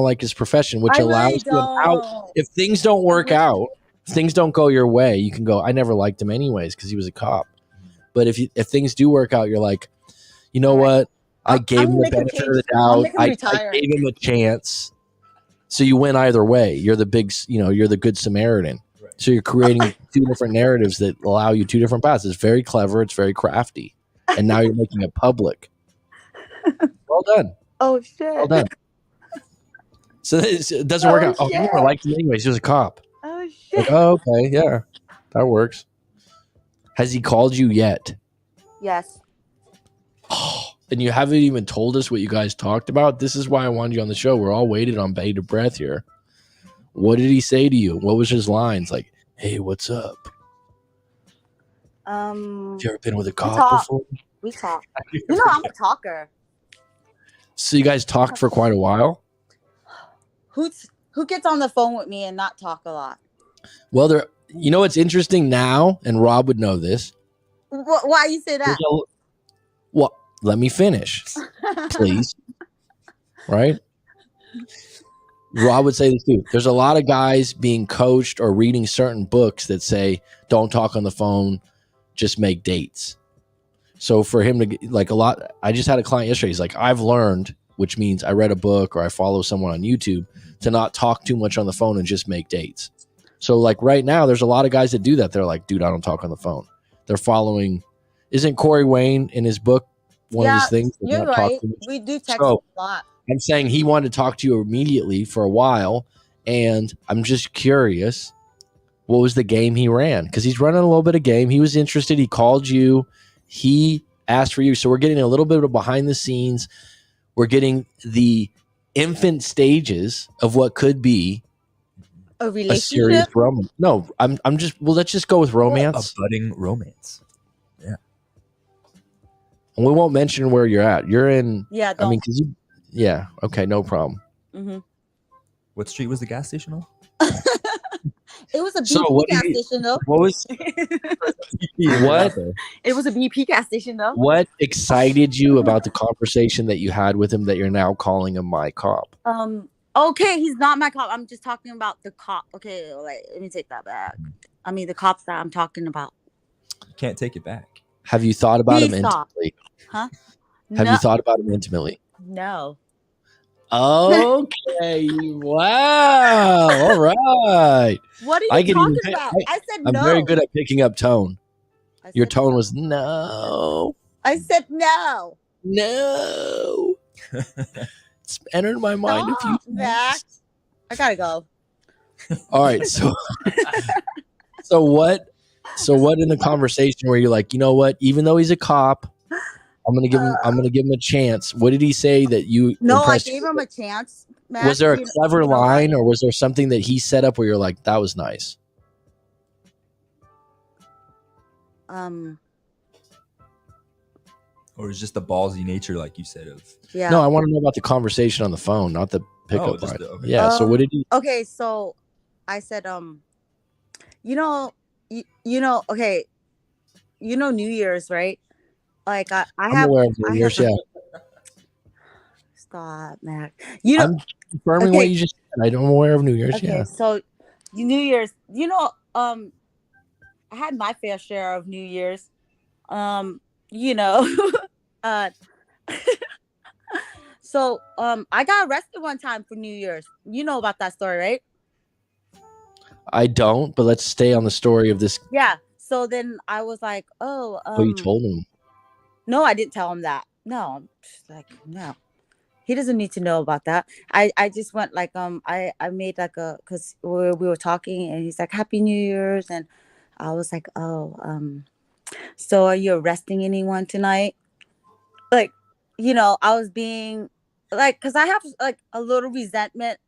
which allows you out. If things don't work out, if things don't go your way, you can go, I never liked him anyways because he was a cop. But if things do work out, you're like, you know what? I gave him the benefit of the doubt. I gave him a chance. So you win either way. You're the you're the good Samaritan. Right. So you're creating two different narratives that allow you two different paths. It's very clever. It's very crafty. And now you're making it public. Well done. Oh, shit. Well done. So it doesn't work out. Oh, you never liked him anyways. He was a cop. Oh, shit. Like, oh, okay. Yeah. That works. Has he called you yet? Yes. Oh, and you haven't even told us what you guys talked about. This is why I wanted you on the show. We're all waiting on bated breath here. What did he say to you? What was his lines? Like, hey, what's up? Have you ever been with a cop before? We talk. You know, I'm a talker. So you guys talked for quite a while? Who gets on the phone with me and not talk a lot? Well, you know what's interesting now, and Rob would know this. Why you say that? Well, let me finish, please. Right? Rob would say this too. There's a lot of guys being coached or reading certain books that say, don't talk on the phone, just make dates. So for him to I just had a client yesterday. He's like, I've learned, which means I read a book or I follow someone on YouTube, to not talk too much on the phone and just make dates. So like right now, there's a lot of guys that do that. They're like, dude, I don't talk on the phone. They're following. Isn't Corey Wayne in his book one of these things? You're right. We do text a lot. I'm saying he wanted to talk to you immediately for a while. And I'm just curious, what was the game he ran? Because he's running a little bit of game. He was interested. He called you. He asked for you. So we're getting a little bit of behind the scenes. We're getting the infant stages of what could be a relationship. A serious romance. No, I'm just. Well, let's just go with romance. A budding romance. Yeah. And we won't mention where you're at. You're in. Yeah. Don't. I mean, yeah. Okay. No problem. Mm-hmm. What street was the gas station on? It was a BP gas station, though. What was? What? It was a BP gas station, though. What excited you about the conversation that you had with him that you're now calling him my cop? Okay, he's not my cop. I'm just talking about the cop. Okay, let me take that back. I mean, the cops that I'm talking about. You can't take it back. Have you thought about him intimately? Huh? Have you thought about him intimately? No. Okay. Wow. All right. What are you talking about? I said no. I'm very good at picking up tone. Your tone was no. I said no. No. It's entered my mind a few times. I gotta go. All right. So what in the conversation where you're like, you know what? Even though he's a cop, I'm gonna give him a chance. What did he say that you? No, I gave him a chance. Matt, was there a clever line, or was there something that he set up where you're like, that was nice? Or is just the ballsy nature, like you said, of No, I want to know about the conversation on the phone, not the pickup line. Okay. Yeah. So what did he? Okay, so I said, you know, okay, New Year's, right? Like I'm aware of New Year's. Yeah. Stop, Mac. I'm confirming what you just said. I'm aware of New Year's. Okay, yeah. So New Year's. I had my fair share of New Year's. Um, you know, uh, so I got arrested one time for New Year's. You know about that story, right? I don't, but let's stay on the story of this. Yeah. So then I was like, oh, What you told him. no, I didn't tell him that. No, I'm just like, no. He doesn't need to know about that. I just went like I made like a because we were talking and he's like Happy New Year's and I was like, oh, so are you arresting anyone tonight? Like, I was being like, because I have like a little resentment,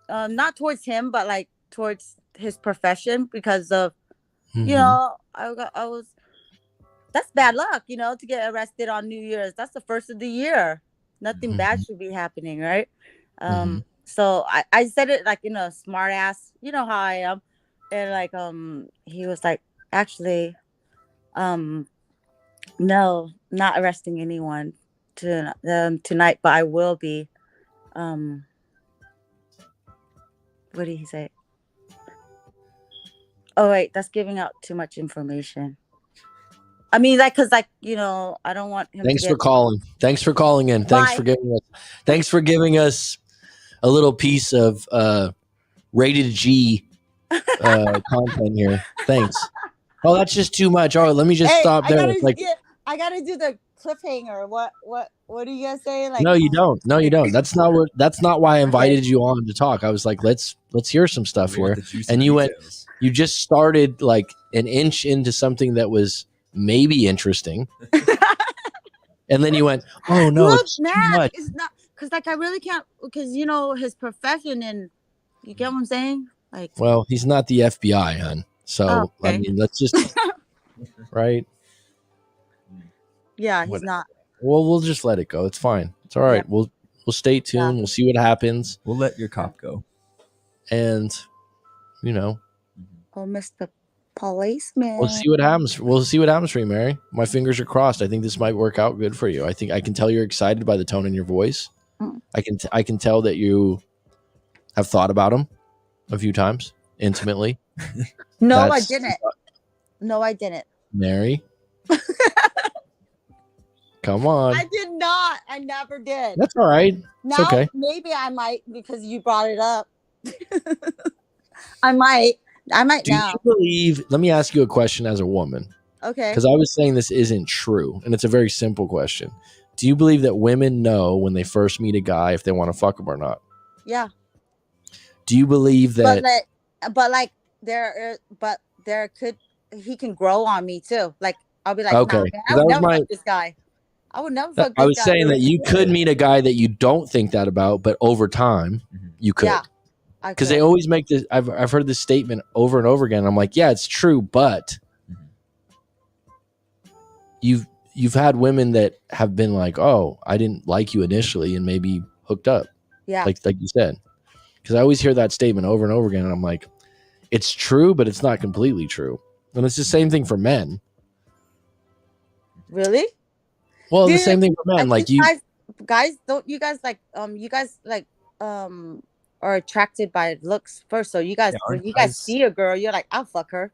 not towards him, but like towards his profession because of, I was, that's bad luck, to get arrested on New Year's. That's the first of the year. Nothing bad should be happening, right? So I said it like, smart ass, you know how I am. And like, he was like, actually, no, not arresting anyone tonight, but I will be. What did he say? Oh wait, that's giving out too much information. I mean, like, cause like I don't want him. Thanks for calling. Thanks for calling in. Thanks for giving us. Thanks for giving us a little piece of rated G content here. Thanks. Oh, that's just too much. Oh, let me just stop there. I gotta do the cliffhanger. What do you guys say? Like, no, you don't. No, you don't. That's not why I invited you on to talk. I was like, let's hear some stuff here. And you just started like an inch into something that was maybe interesting. And then you went, oh no, look, it's man, too much. It's not because like I really can't because his profession and you get what I'm saying? Like, well, he's not the FBI, hon. So okay. I mean, let's just right. Yeah, he's not. Well, we'll just let it go. It's fine. It's all right. Yeah. We'll stay tuned. Yeah. We'll see what happens. We'll let your cop go. And oh, Mr. Policeman. We'll see what happens. We'll see what happens for you, Mary. My fingers are crossed. I think this might work out good for you. I think I can tell you're excited by the tone in your voice. I can tell that you have thought about him a few times intimately. No, I didn't. No, I didn't. Mary. Come on. I did not. I never did. That's all right. Now, it's okay. Maybe I might because you brought it up. I might now. Do you believe, let me ask you a question as a woman. Okay. Because I was saying this isn't true, and it's a very simple question. Do you believe that women know when they first meet a guy if they want to fuck him or not? Yeah. Do you believe that? He can grow on me too. Like I'll be like, okay, nah, man, I would never fuck this guy. I would never fuck this guy. I was saying that you could meet a guy that you don't think that about, but over time you could. Yeah. Because they always make this. I've heard this statement over and over again. I'm like, yeah, it's true, but you've had women that have been like, oh, I didn't like you initially, and maybe hooked up. Yeah, like you said. Because I always hear that statement over and over again, and I'm like, it's true, but it's not completely true. And it's the same thing for men. Really? Well, the same thing for men. Like you guys, don't you guys like are attracted by looks first. So you guys, when you guys see a girl, you're like, I'll fuck her.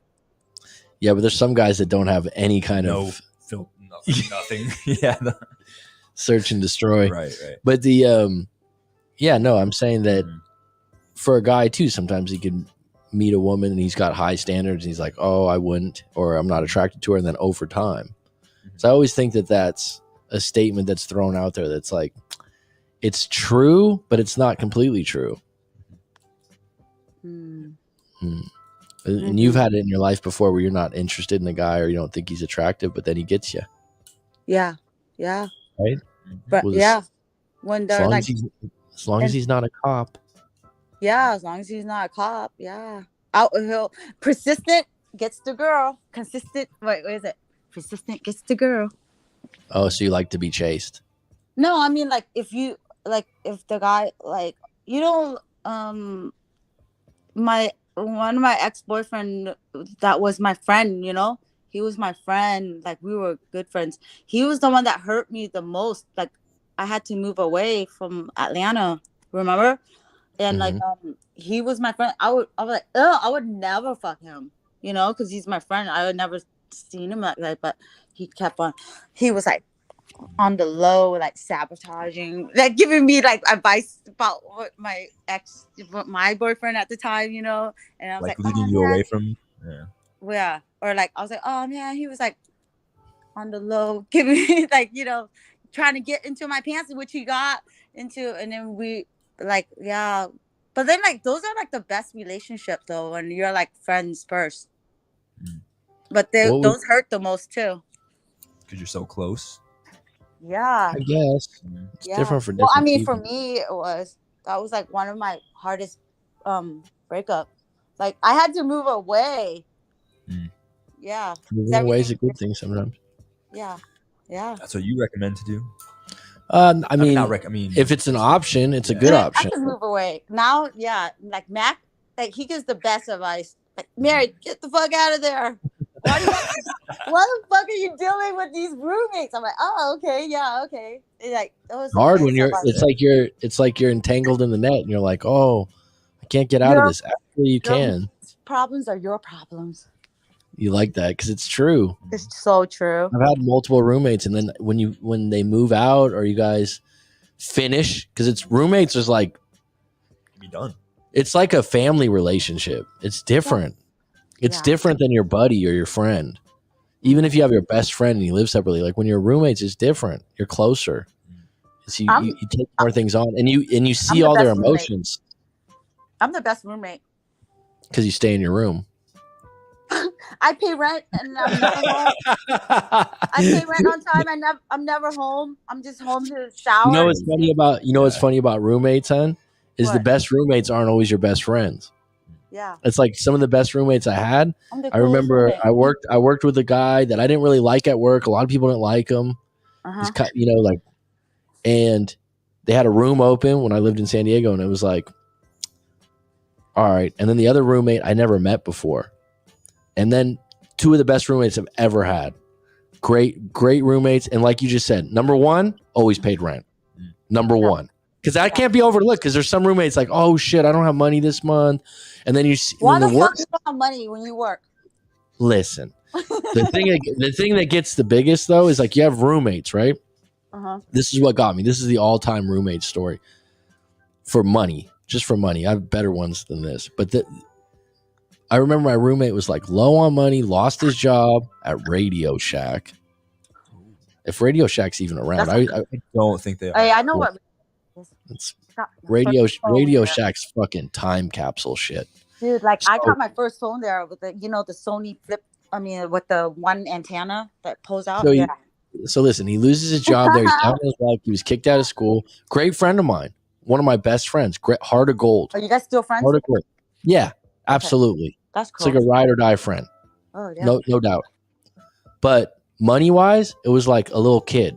Yeah, but there's some guys that don't have any kind of nothing. Yeah. Search and destroy. Right. But I'm saying that for a guy too, sometimes he can meet a woman and he's got high standards and he's like, oh, I wouldn't, or I'm not attracted to her. And then over time. So I always think that that's a statement that's thrown out there. That's like, it's true, but it's not completely true. And you've had it in your life before where you're not interested in a guy or you don't think he's attractive, but then he gets you. Yeah. Right. But when they're like, as long as he's not a cop. Yeah, as long as he's not a cop. Yeah. He'll persistent gets the girl. Consistent. Wait, what is it? Persistent gets the girl. Oh, so you like to be chased? No, I mean like if the guy like one of my ex-boyfriend that was my friend, he was my friend, like we were good friends. He was the one that hurt me the most. Like I had to move away from Atlanta, remember? And he was my friend. I was like, oh, I would never fuck him, you know, because he's my friend. I would never seen him like that, but he kept on. He was like on the low, like sabotaging, like giving me like advice about what my boyfriend at the time, you know. And I was like, leading oh you man, away from. Yeah. yeah. Or like I was like, oh man, he was like on the low, giving me like, you know, trying to get into my pants, which he got into, and then we like, yeah. But then like those are like the best relationships though, when you're like friends first. But those hurt the most too. Because you're so close. Yeah. I guess it's different for different Well, I mean, people. for me, that was like one of my hardest breakup. Like I had to move away. Yeah. Moving away is a good thing sometimes. Yeah. Yeah. That's what you recommend to do. I mean, I mean, if it's an option, it's a good option. I can move away now. Yeah, like Mac, like he gives the best advice. Like, Mary, get the fuck out of there. Why the fuck are you dealing with these roommates? I'm like, oh, okay, yeah, okay. It's like that was hard when it's like you're entangled in the net and you're like, oh, I can't get out of this. Actually, you can. Problems are your problems. You like that because it's true. It's so true. I've had multiple roommates, and then when they move out or you guys finish, because it's roommates is like be done. It's like a family relationship. It's different. It's different than your buddy or your friend. Even if you have your best friend and you live separately, like when you're roommates, it's different. You're closer. So you take more things on, and you see all their emotions. I'm the best roommate because you stay in your room. I pay rent and I'm never home. I pay rent on time. I'm never home. I'm just home to shower. You know what's funny about roommates, hon? Is the best roommates aren't always your best friends. Yeah. It's like some of the best roommates I had. I remember roommate. I worked with a guy that I didn't really like at work. A lot of people didn't like him. He's and they had a room open when I lived in San Diego, and it was like, all right. And then the other roommate I never met before. And then two of the best roommates I've ever had. Great roommates. And like you just said, number one, always paid rent. Number one. Because that can't be overlooked, because there's some roommates like, oh shit, I don't have money this month. And then you see why the fuck you don't have money when you work? Listen. the thing that gets the biggest though is like you have roommates, right? This is what got me. This is the all-time roommate story. For money. Just for money. I have better ones than this. But I remember my roommate was like low on money, lost his job at Radio Shack. If Radio Shack's even around, I don't think they are. I know what. It's Radio Shack's fucking time capsule shit. Dude, like I got my first phone there with the Sony flip. I mean, with the one antenna that pulls out. So listen, he loses his job there. He's down in his life. He was kicked out of school. Great friend of mine. One of my best friends. Great, heart of gold. Are you guys still friends? Heart of gold. Yeah, absolutely. That's cool. It's like a ride or die friend. Oh, yeah. No doubt. But money wise, it was like a little kid.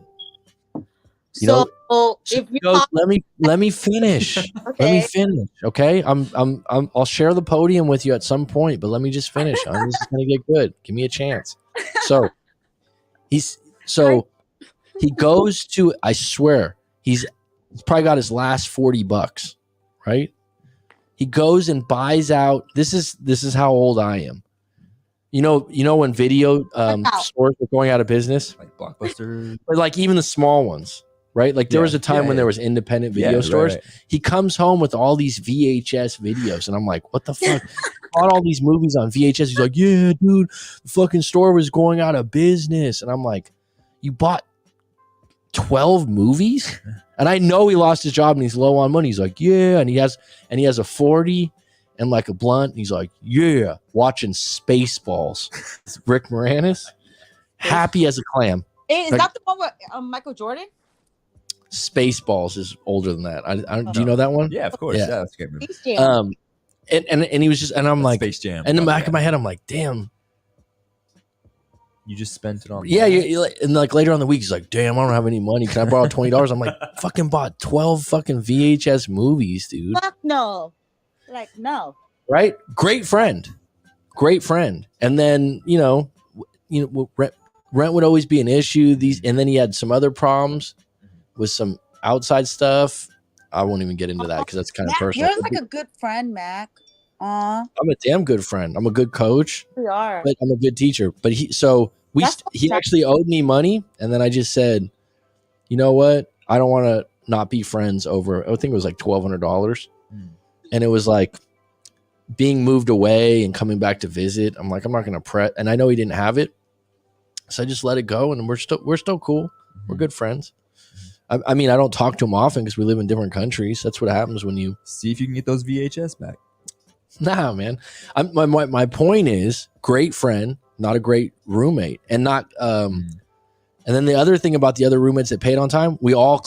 If you let me finish. Okay. Let me finish. Okay. I'll share the podium with you at some point, but let me just finish. This is gonna get good. Give me a chance. So he goes to, I swear, he's probably got his last $40, right? He goes and buys out. This is how old I am. You know when video stores were going out of business, like Blockbuster, but like even the small ones, right? Like there was a time when there was independent video stores. Right. He comes home with all these VHS videos, and I'm like, what the fuck? Bought all these movies on VHS. He's like, yeah, dude, the fucking store was going out of business, and I'm like, you bought 12 movies? And I know he lost his job and he's low on money. He's like, yeah, and he has a 40 and like a blunt. And he's like, yeah, watching Spaceballs. Rick Moranis, happy as a clam. Hey, is that the one with Michael Jordan? Spaceballs is older than that. Do you know that one? Yeah, of course. Yeah, that's a good movie. And he was just, and I'm like, Space Jam. And in the back of my head, I'm like, damn. You just spent it on. Yeah, and like later on the week, he's like, "Damn, I don't have any money. Can I borrow $20?" I'm like, "Fucking bought 12 fucking VHS movies, dude." Fuck no, like no. Right? Great friend. And then rent would always be an issue. And then he had some other problems with some outside stuff, I won't even get into that because that's kind of Mac, personal. you're like a good friend, Mac. I'm a damn good friend. I'm a good coach, We are. but I'm a good teacher. But he actually owed me money, and then I just said, you know what? I don't want to not be friends over. I think it was like $1,200, and it was like being moved away and coming back to visit. I'm like, I'm not going to and I know he didn't have it, so I just let it go, and we're still cool. We're good friends. I mean, I don't talk to him often because we live in different countries. That's what happens when you see if you can get those VHS back. Nah, man. My point is, great friend, not a great roommate, and not. And then the other thing about the other roommates that paid on time, we all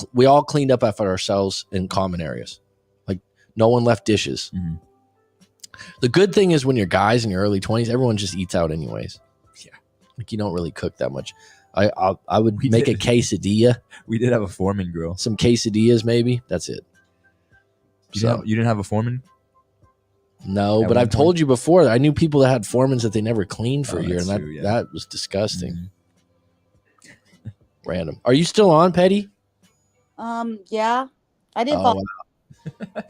cleaned up after ourselves in common areas. Like no one left dishes. Mm-hmm. The good thing is when you're guys in your early 20s, everyone just eats out anyways. Yeah, like you don't really cook that much. I would make a quesadilla. We did have a foreman grill. Some quesadillas, maybe. That's it. You didn't have a foreman? No, but I've told you before that I knew people that had foremans that they never cleaned for a year, and that was disgusting. Random. Are you still on, Petty? Yeah. I didn't Wow.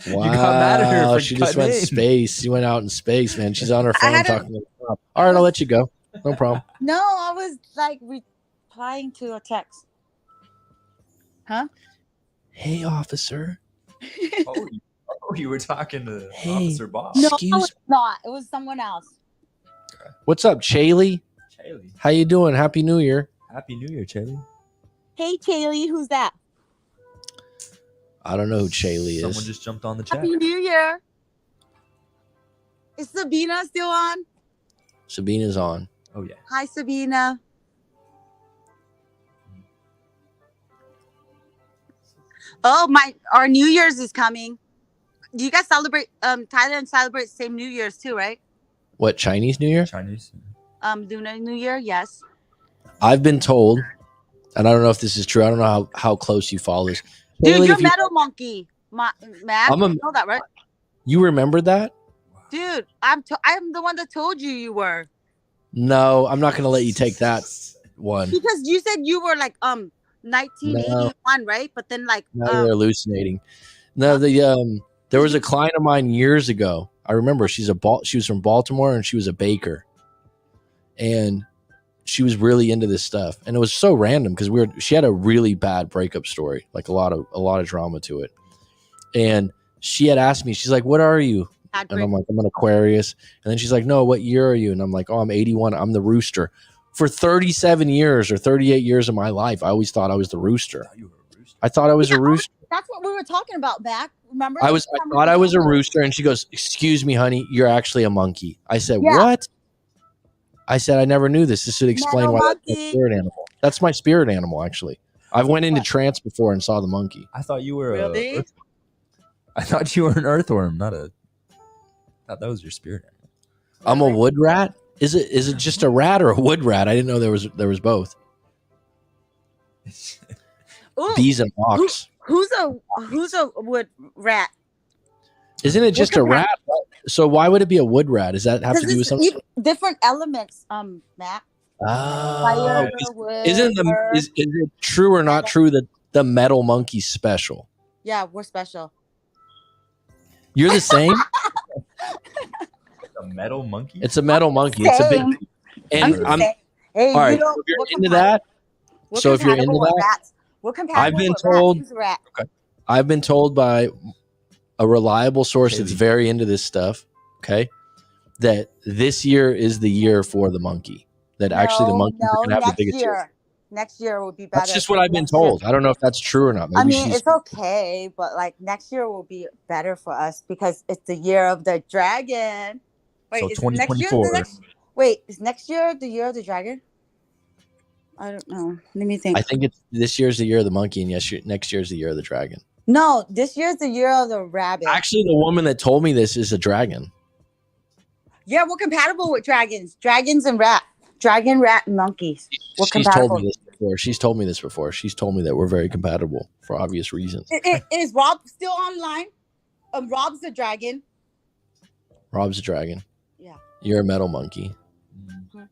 You got mad at her for she just went space. She went out in space, man. She's on her phone talking to the cop. All right, I'll let you go. No problem. No, I was like replying to a text. Huh? Hey, officer. You were talking to Officer Bob. No, it was not. It was someone else. Okay. What's up, Chaley? How you doing? Happy New Year. Happy New Year, Chaley. Hey, Chaley. Who's that? I don't know who Chaley is. Someone just jumped on the chat. Happy New Year. Is Sabina still on? Sabina's on. Oh, yeah. Hi, Sabina. Oh, our New Year's is coming. Do you guys celebrate? Thailand celebrates same New Year's too, right? What, Chinese New Year? Chinese. Lunar New Year, yes. I've been told, and I don't know if this is true. I don't know how close you follow this. Dude, Haley, you're Metal Monkey, Mac. You know that, right? You remembered that? Dude, I'm the one that told you were. No, I'm not going to let you take that one. Because you said you were like 1981, right? But then like now you're hallucinating. No, there was a client of mine years ago. I remember she was from Baltimore and she was a baker, and she was really into this stuff. And it was so random because she had a really bad breakup story, like a lot of drama to it. And she had asked me, she's like, "What are you?" And I'm like, "I'm an Aquarius." And then she's like, "No, what year are you?" And I'm like, "Oh, I'm 81. I'm the rooster." For 37 years or 38 years of my life, I always thought I was the rooster. I thought I was a rooster. That's what we were talking about back. Remember? I thought I was a rooster, and she goes, "Excuse me, honey, you're actually a monkey." I said, "What?" I said, "I never knew this. This should explain why that's my spirit animal." That's my spirit animal, actually. I've went into trance before and saw the monkey. I thought you were really? I thought you were an earthworm, not a. I thought that was your spirit animal. I'm a wood rat. Is it just a rat or a wood rat? I didn't know there was both. Ooh, bees and hawks. Who's a wood rat? Isn't it just a rat? So why would it be a wood rat? Does that have to do with something? Different elements, Matt. Fire, wood, is it true or not true that the metal monkey's special? Yeah, we're special. You're the same? A metal monkey? It's a metal monkey. It's a big. And hey, all right. So if you're into that, so if you're into that, we're compatible. I've been told by a reliable source that's very into this stuff. Okay, that this year is the year for the monkey. That actually the monkey is going to have the biggest year. Next year will be better. That's just what I've been told. I don't know if that's true or not. Maybe it's okay, but like next year will be better for us because it's the year of the dragon. Wait, so 2024. Is next year the year of the dragon? I don't know. Let me think. I think this year's the year of the monkey, and next year's the year of the dragon. No, this year's the year of the rabbit. Actually, the woman that told me this is a dragon. Yeah, we're compatible with dragons. Dragons and rat. Dragon, rat, and monkeys. She's told me this before. She's told me that we're very compatible for obvious reasons. Is Rob still online? Rob's the dragon. Rob's a dragon. Yeah. You're a metal monkey. Mm-hmm.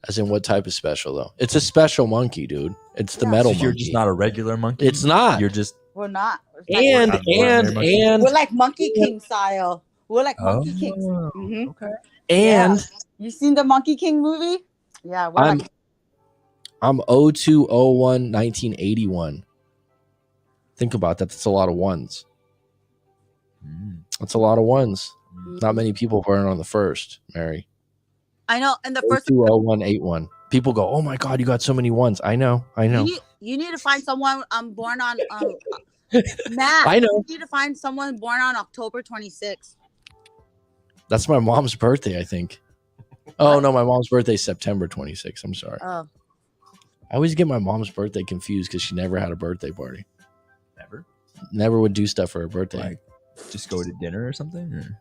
As in what type of special, though? It's a special monkey, dude. It's the metal monkey. You're just not a regular monkey? It's not. You're just... We're not. And we're like Monkey King style. We're like Monkey Kings. Okay. and You seen the Monkey King movie? Yeah, we're I'm like I'm 0201 1981. Think about that. That's a lot of ones. That's a lot of ones. Not many people born on the first, Mary. I know, and the first 020181. People go, "Oh my god, you got so many ones." I know. you need to find someone born on Matt. I know. You need to find someone born on October 26th. That's my mom's birthday, I think. Oh no, my mom's birthday is September 26th. I'm sorry. Oh. I always get my mom's birthday confused because she never had a birthday party. Never Would do stuff for her birthday. Like just go to dinner or something. Or?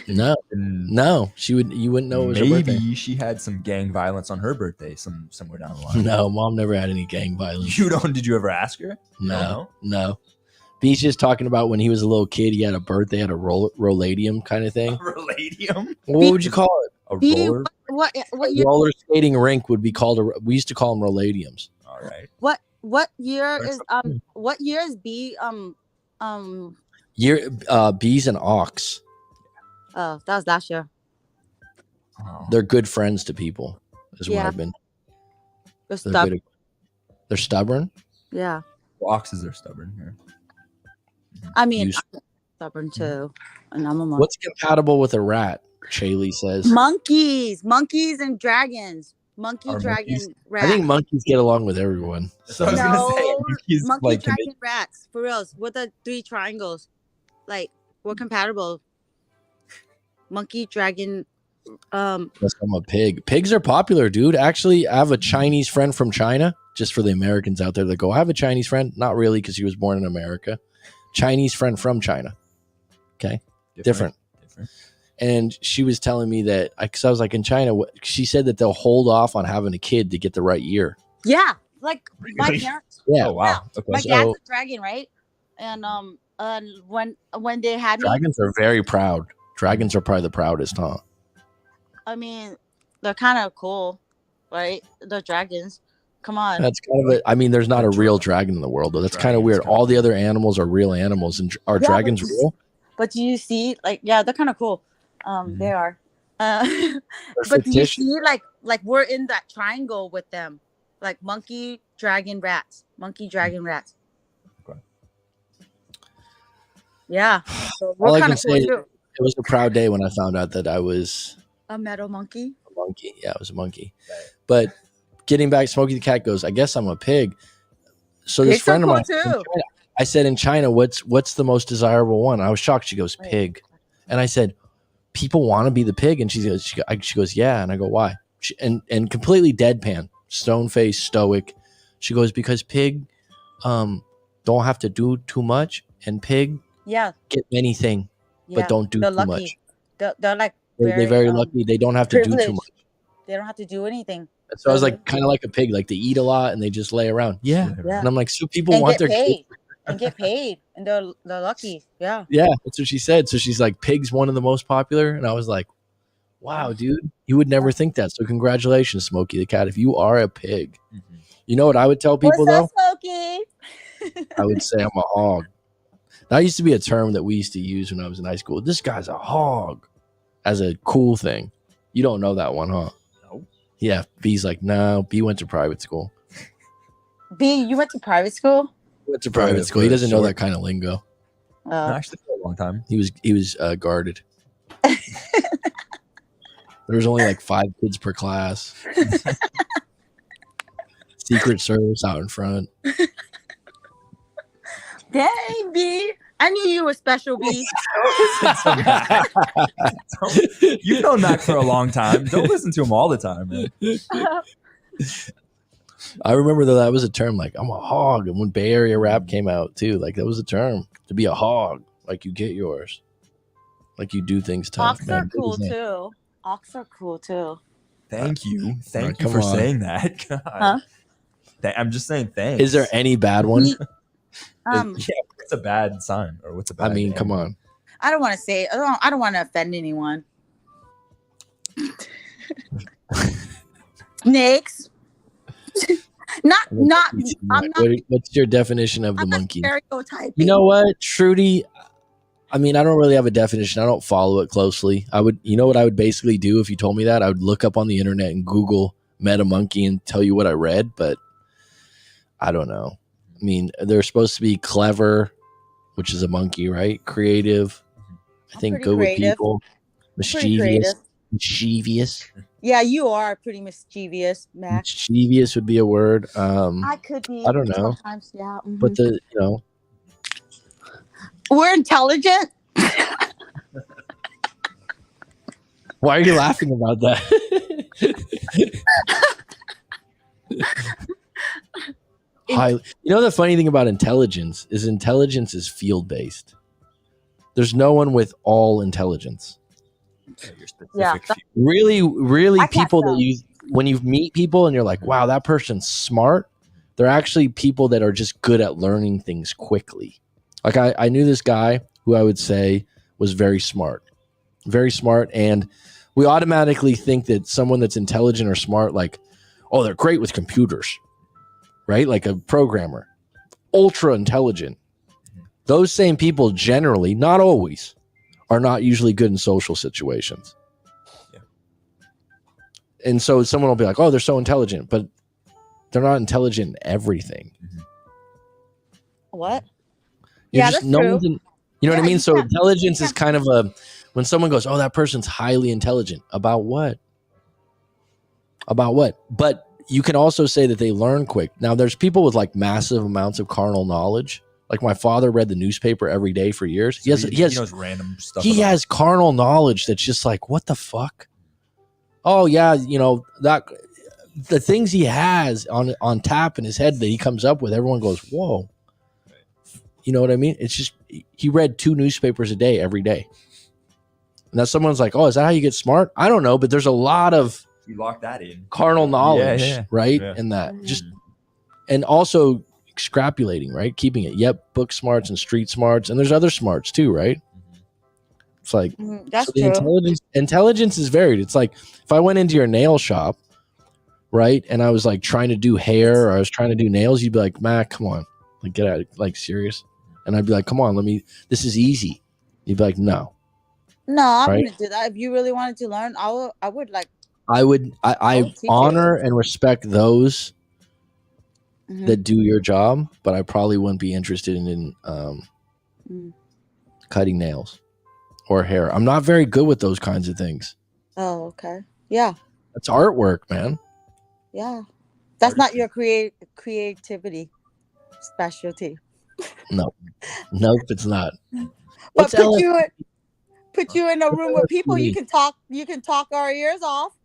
No, she would. You wouldn't know it was her birthday. Maybe she had some gang violence on her birthday, somewhere down the line. No, mom never had any gang violence. You don't? Did you ever ask her? No. B's just talking about when he was a little kid. He had a birthday at a rolladium kind of thing. Rolladium? What would you call it? A roller? What roller skating rink would be called we used to call them rolladiums. All right. What year is B B's and Ox. Oh, that was last year. Oh. They're good friends to people, is what I've been. They're stubborn. Yeah. Oxes are stubborn here. I mean, I'm stubborn too, and I'm a monkey. What's compatible with a rat? Shaylee says monkeys and dragons. Dragon, rat. I think monkeys get along with everyone. So I was gonna say monkey, dragon, rats for reals with the 3 triangles. Like we're compatible. Monkey, dragon. I'm a pig. Pigs are popular, dude. Actually, I have a Chinese friend from China. Just for the Americans out there that go, I have a Chinese friend. Not really, because he was born in America. Chinese friend from China. Okay, different. And she was telling me that, because I was like, in China, she said that they'll hold off on having a kid to get the right year. Yeah, like my parents. Yeah. Oh, wow. Okay. My dad's a dragon, right? And when they had dragons are very proud. Dragons are probably the proudest, huh? I mean, they're kind of cool, right? The dragons. Come on. That's kind of I mean, there's not a real dragon in the world, though. That's kind of weird. All the other animals are real animals, and are dragons real? But do you see, like, they're kind of cool. They are. But do you see, like we're in that triangle with them, like monkey, dragon, rats. Monkey, dragon, rats. Okay. Yeah. So we're kind of cool too. It was a proud day when I found out that I was a metal monkey. A monkey, yeah, I was a monkey. But getting back, Smokey the cat goes, I guess I'm a pig. So this friend of mine, I said, in China, what's the most desirable one? I was shocked. She goes, pig. And I said, people want to be the pig? And she goes, yeah. And I go, why? And completely deadpan, stone face, stoic. She goes, because pig don't have to do too much, and pig get anything, but don't do too much. They're like they're very lucky. They don't have to do too much. They don't have to do anything. So I was like, kind of like a pig, like they eat a lot and they just lay around. Yeah. And I'm like, so people want their kids and get paid, and they're lucky. Yeah. Yeah, that's what she said. So she's like, pig's one of the most popular, and I was like, wow, dude, you would never think that. So congratulations, Smokey the cat. If you are a pig, you know what I would tell people though? Smokey? I would say I'm a hog. That used to be a term that we used to use when I was in high school. This guy's a hog, as a cool thing. You don't know that one, huh? No. Yeah, B's like, no. B went to private school. B, you went to private school? Went to private school. He doesn't know that kind of lingo. Actually, for a long time, he was guarded. There was only like 5 kids per class. Secret Service out in front. Dang, B. I knew you were special, B. You've known Mac for a long time. Don't listen to him all the time, man. I remember that was a term, like, I'm a hog. And when Bay Area rap came out too, like, that was a term, to be a hog. Like, you get yours. Like, you do things tough. Ox are cool too. Ox are cool too. Thank you. Thank you for saying that. God. Huh? I'm just saying thanks. Is there any bad one? What's a bad sign, or what's a bad name? Come on. I don't want to say. I don't want to offend anyone. Snakes. I'm not What's your definition of the I'm not monkey? stereotyping. You know what, Trudy? I mean, I don't really have a definition. I don't follow it closely. You know what I would basically do if you told me that? I would look up on the internet and Google meta monkey and tell you what I read, but I don't know. I mean, they're supposed to be clever, which is a monkey, right? Creative. I think pretty good with creative. people. Pretty creative. Mischievous. Yeah, you are pretty mischievous, Mac. Mischievous would be a word. I could be. I don't know. Sometimes, yeah. But we're intelligent. why are you laughing about that? The funny thing about intelligence is field based. There's no one with all intelligence. Yeah, really people that when you meet people and you're like, wow, that person's smart, they're actually people that are just good at learning things quickly. Like I knew this guy who I would say was very smart, and we automatically think that someone that's intelligent or smart, like, oh, they're great with computers, right? Like a programmer, ultra intelligent. Those same people generally, not always, are not usually good in social situations. Yeah. And so someone will be like, oh, they're so intelligent, but they're not intelligent in everything. What? That's true. You know what I mean? So intelligence is kind of when someone goes, oh, that person's highly intelligent. About what? But you can also say that they learn quick. Now, there's people with like massive amounts of carnal knowledge. Like my father read the newspaper every day for years. He knows random stuff. He has carnal knowledge that's just like, what the fuck? Oh yeah, that the things he has on tap in his head that he comes up with, everyone goes, whoa. You know what I mean? It's just he read 2 newspapers a day every day. And now someone's like, oh, is that how you get smart? I don't know, but there's a lot of you lock that in carnal knowledge, right? Yeah. And that and also extrapolating, right? Keeping it. Yep, book smarts and street smarts, and there's other smarts too, right? It's like that's true. Intelligence is varied. It's like if I went into your nail shop, right, and I was like trying to do hair or I was trying to do nails, you'd be like, Mac, come on, like get out, like serious. And I'd be like, come on, this is easy. You'd be like, no. No, I'm gonna do that. If you really wanted to learn, I would honor and respect those that do your job, but I probably wouldn't be interested in cutting nails or hair. I'm not very good with those kinds of things. Oh, okay. Yeah. That's artwork, man. Yeah. That's not your creativity specialty. No. Nope, it's not. But put you in a room with people, you can talk our ears off.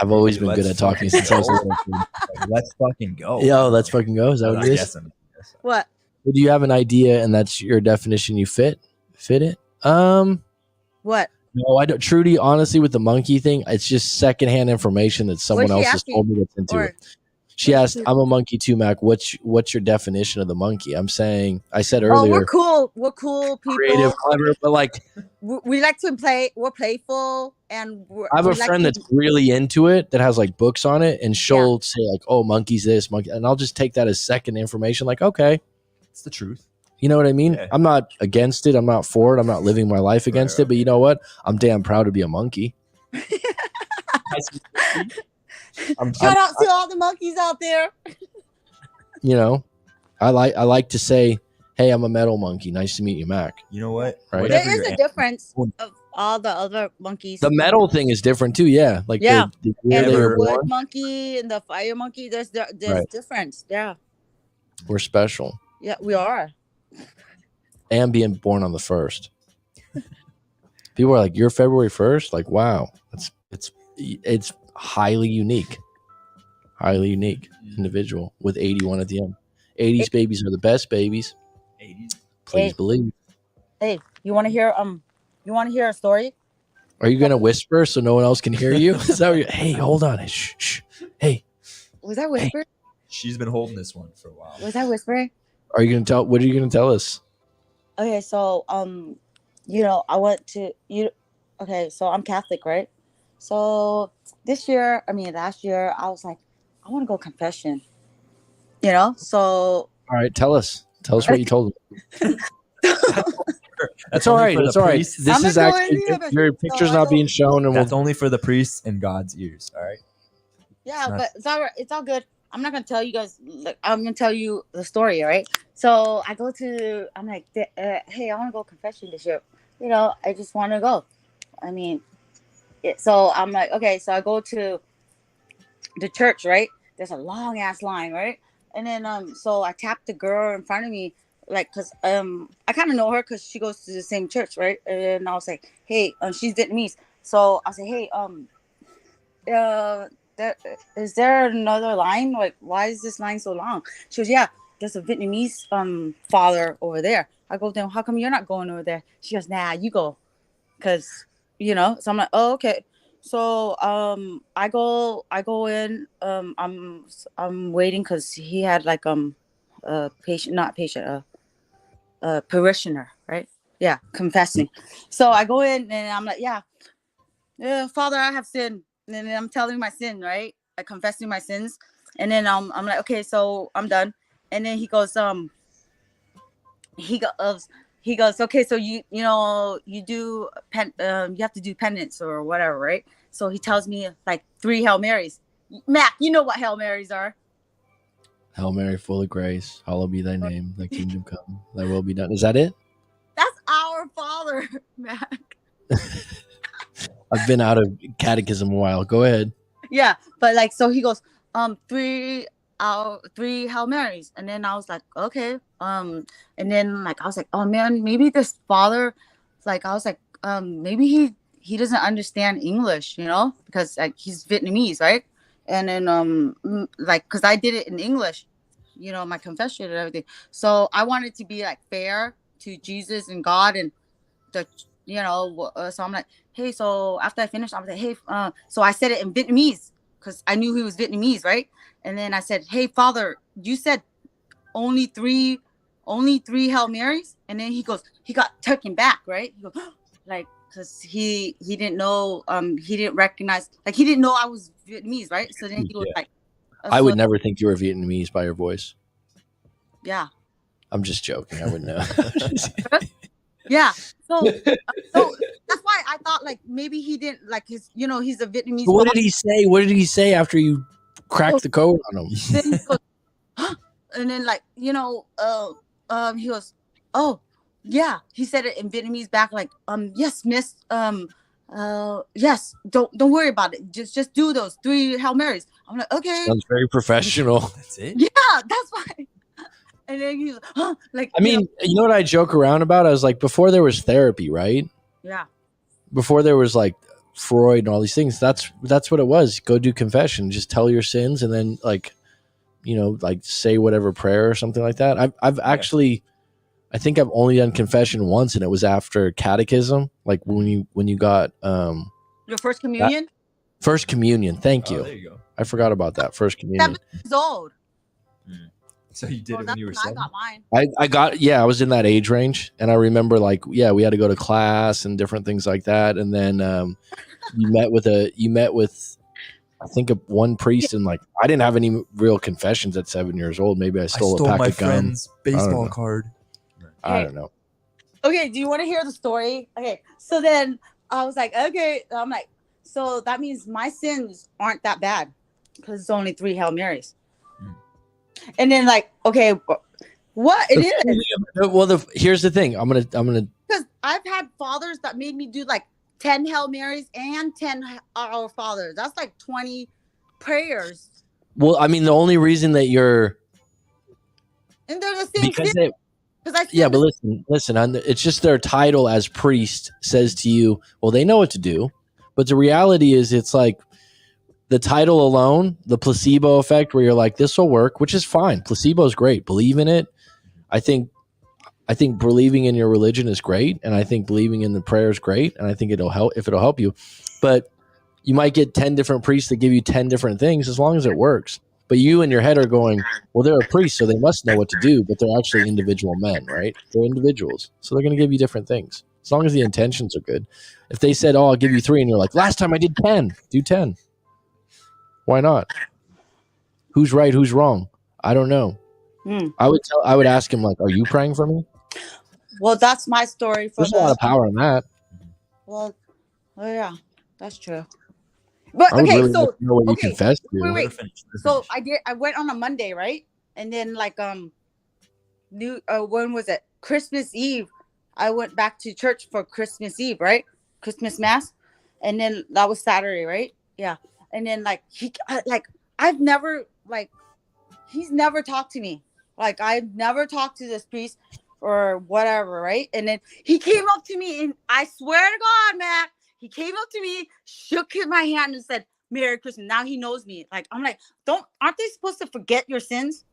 I've always been good at talking since I was a little kid. Let's fucking go. Yo, let's fucking go. Is that what it is? What? Do you have an idea and that's your definition? You fit it? What? No, I don't. Trudy, honestly, with the monkey thing, it's just secondhand information that someone else has told me that's into it. She asked, I'm a monkey too, Mac. What's your definition of the monkey? I said earlier. We're cool people. Creative, clever, but like. We like to play. We're playful. And I have a friend that's really into it that has like books on it. And she'll say like, oh, monkey's this, monkey. And I'll just take that as second information. Like, okay. It's the truth. You know what I mean? Yeah. I'm not against it. I'm not for it. I'm not living my life against it. But you know what? I'm damn proud to be a monkey. Shout out to all the monkeys out there. I like to say, hey, I'm a metal monkey. Nice to meet you, Mac. You know what? Right? There is a difference of all the other monkeys. The metal thing is different too. Yeah. Like and the wood monkey and the fire monkey, there's difference. Yeah. We're special. Yeah, we are. And being born on the 1st. People are like, you're February 1st? Like, wow. It's highly unique individual with 81 at the end. 80s babies are the best babies. 80s. Please believe. Hey, you want to hear a story? Are you gonna whisper so no one else can hear you? Is that what hey, hold on. Shh. Hey. Was that whisper? Hey. She's been holding this one for a while. Was that whispering? What are you gonna tell us? Okay, so I went to okay, so I'm Catholic, right? So last year, I was like, I want to go confession. You know, so All right, tell us what you told them. That's all right. It's all right. This I'm is gonna go actually in the your picture's so I not go- being shown, and That's we'll. only for the priests and God's ears. All right. Yeah, not- but it's all right. It's all good. I'm not gonna tell you guys. Like, I'm gonna tell you the story, all right? So I go to. I'm like, hey, I want to go confession this year. You know, I just want to go. I mean, so I'm like, okay. So I go to the church, right? There's a long ass line, right? And then so I tapped the girl in front of me, like, cause I kind of know her because she goes to the same church, right? And I was like, hey, she's Vietnamese, so I said, hey, there, is there another line? Like, why is this line so long? She goes, yeah, there's a Vietnamese father over there. I go, then how come you're not going over there? She goes, nah, you go, cause you know. So I'm like, oh, okay. So I go in. I'm waiting because he had like a patient, not patient, a parishioner, right? Yeah, confessing. So I go in and I'm like, yeah, Father, I have sinned. And then I'm telling my sin, right? I confessing my sins. And then I'm like, okay, so I'm done. And then he goes, he goes, okay, so you know, you do you have to do penance or whatever, right? So he tells me like 3 Hail Marys. Mac, you know what Hail Marys are? Hail Mary, full of grace, hallowed be thy name, thy kingdom come, thy will be done. Is that it? That's our Father, Mac. I've been out of catechism a while. Go ahead. Yeah, but like, so he goes, 3 Hail Marys, and then I was like, okay, and then like I was like, oh man, maybe this father, like I was like, maybe he doesn't understand English, you know, because like he's Vietnamese, right? And then like, cause I did it in English, you know, my confession and everything. So I wanted to be like fair to Jesus and God and the, you know, so I'm like, hey, so after I finished, I was like, hey, so I said it in Vietnamese because I knew he was Vietnamese, right? And then I said, hey, Father, you said only three Hail Marys? And then he got taken back, right? He goes, like, because he didn't know, he didn't recognize, like, he didn't know I was Vietnamese, right? So then he was like, I would never think you were Vietnamese by your voice. Yeah. I'm just joking. I wouldn't know. Yeah. So that's why I thought like maybe he didn't like his, you know, he's a Vietnamese. What did he say? What did he say after you cracked the code on him? Then he goes, huh? And then like, you know, he goes, oh yeah, he said it in Vietnamese back, like, yes, miss, yes, don't worry about it. Just do those 3 Hail Marys. I'm like, okay. Sounds very professional. That's it. Yeah, that's why. And then he's huh? Like, I mean, you know what I joke around about? I was like, before there was therapy, right? Yeah. Before there was like Freud and all these things, that's what it was. Go do confession, just tell your sins, and then like, you know, like say whatever prayer or something like that. I've actually, I think I've only done confession once, and it was after catechism, like when you got your first communion. First communion. Thank Oh, you. there you go. I forgot about that. First communion. 7 years old. So you did it when you were I 7? got mine. I got, I was in that age range, and I remember like, we had to go to class and different things like that. And then you met with I think one priest, and like, I didn't have any real confessions at 7 years old. Maybe I stole a pack my of gum. friend's baseball card. I don't know. Okay, do you want to hear the story? Okay, so then I was like, okay, I'm like, so that means my sins aren't that bad because it's only 3 Hail Marys. And then like, okay, what it is? Well, here's the thing. I'm gonna because I've had fathers that made me do like 10 Hail Marys and 10 Our Fathers. That's like 20 prayers. Well, I mean, the only reason that you're and they're the same because sin. But listen. It's just their title as priest says to you, well, they know what to do, but the reality is, it's like the title alone, the placebo effect, where you're like, this will work, which is fine. Placebo is great. Believe in it. I think believing in your religion is great, and I think believing in the prayer is great, and I think it'll help you. But you might get 10 different priests that give you 10 different things, as long as it works. But you in your head are going, well, they're a priest, so they must know what to do, but they're actually individual men, right? They're individuals, so they're going to give you different things, as long as the intentions are good. If they said, oh, I'll give you 3, and you're like, last time I did 10, do 10. Why not? Who's right? Who's wrong? I don't know. Hmm. I would ask him like, "Are you praying for me?" Well, that's my story for There's a lot of power in that. Well, oh yeah, that's true. But I would okay, really like so to know what you okay, confessed to. wait. So I went on a Monday, right? And then like when was it? Christmas Eve. I went back to church for Christmas Eve, right? Christmas mass. And then that was Saturday, right? Yeah. And then like I've never like he's never talked to me. Like I've never talked to this priest or whatever, right? And then he came up to me and I swear to God, man, he came up to me, shook my hand and said, "Merry Christmas." Now he knows me. Like I'm like, aren't they supposed to forget your sins?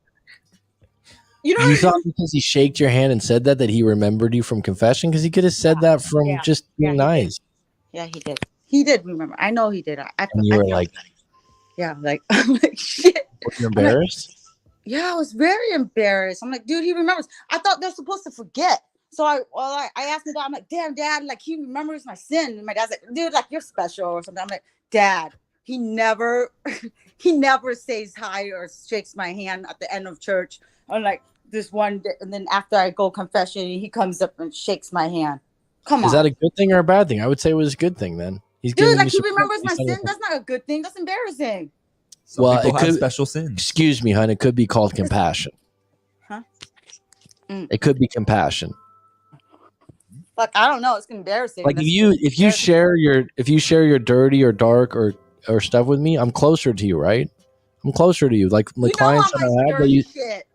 You know, You thought because he shaked your hand and said that he remembered you from confession? Because he could have said that from just being nice. Yeah, he did. He did remember. I know he did. And you were like, yeah, like I'm like shit. Were you embarrassed? Yeah, I was very embarrassed. I'm like, dude, he remembers. I thought they're supposed to forget. So I asked my dad, I'm like, damn, Dad, like he remembers my sin. And my dad's like, dude, like you're special or something. I'm like, Dad, he never says hi or shakes my hand at the end of church. I'm like, this one day, and then after I go confession, he comes up and shakes my hand. Come on. Is that a good thing or a bad thing? I would say it was a good thing then. He's dude, like you he remembers my sin. That's not a good thing. That's embarrassing. Some people have special sins. Excuse me, hon. It could be called compassion. Huh? It could be compassion. Like I don't know. It's embarrassing. Like if you share your dirty or dark or stuff with me, I'm closer to you, right? I'm closer to you. Like the clients that I have that you. Shit,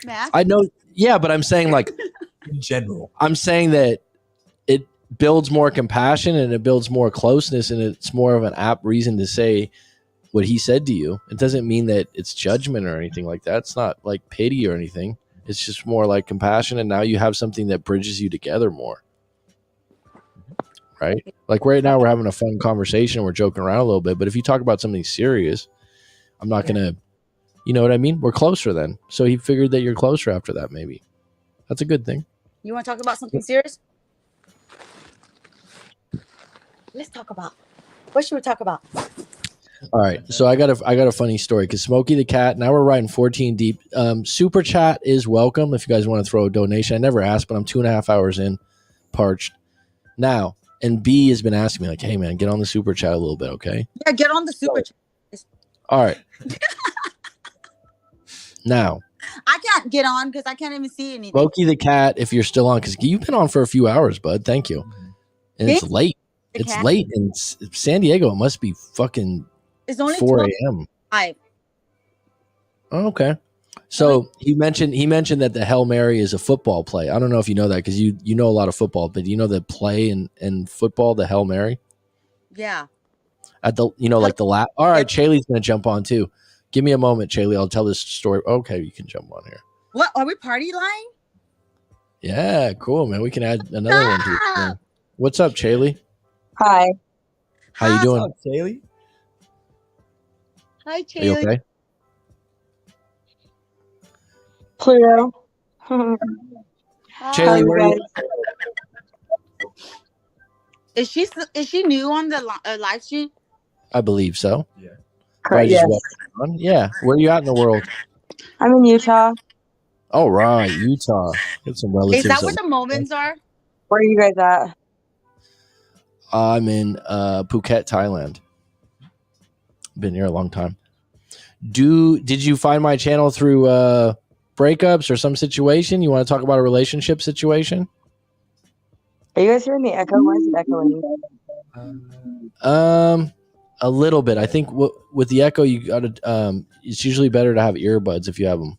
Matt. I know. Yeah, but I'm saying like in general. I'm saying that it builds more compassion and it builds more closeness and it's more of an apt reason to say what he said to you. It doesn't mean that it's judgment or anything like that. It's not like pity or anything. It's just more like compassion. And now you have something that bridges you together more. Right? Like right now we're having a fun conversation. We're joking around a little bit. But if you talk about something serious, I'm not going to, you know what I mean? We're closer then. So he figured that you're closer after that, maybe. That's a good thing. You want to talk about something serious? Let's talk about. What should we talk about? All right, so I got a funny story because Smokey the cat. Now we're riding 14 deep. Super chat is welcome if you guys want to throw a donation. I never asked, but I'm 2.5 hours in, parched now. And B has been asking me like, "Hey man, get on the super chat a little bit, okay?" Yeah, get on the super chat. All right. Now I can't get on because I can't even see anything. Smokey the cat, if you're still on, because you've been on for a few hours, bud. Thank you. And it's late. It's late in San Diego. It must be fucking. It's only 4 a.m. Oh, okay. So he mentioned that the Hail Mary is a football play. I don't know if you know that because you know a lot of football, but do you know the play in football, the Hail Mary? Yeah. At the like the lap. All right, Chaley's gonna jump on too. Give me a moment, Chaley. I'll tell this story. Okay, you can jump on here. What are we party line? Yeah, cool, man. We can add another one to it. What's up, Chaley? Hi. How you doing, Chaley? Hi, Are Chaley. you okay? Pluto. Chaley, where are you? Is she new on the live stream? I believe so. Yeah. Correct. Yes. Yes. Yeah. Where are you at in the world? I'm in Utah. All right, Utah. Got some relatives. Is that where the Moments are? Where are you guys at? I'm in Phuket, Thailand. Been here a long time. Did you find my channel through breakups or some situation? You want to talk about a relationship situation? Are you guys hearing the echo? Why is it echoing? A little bit. I think with the echo, you got to. It's usually better to have earbuds if you have them.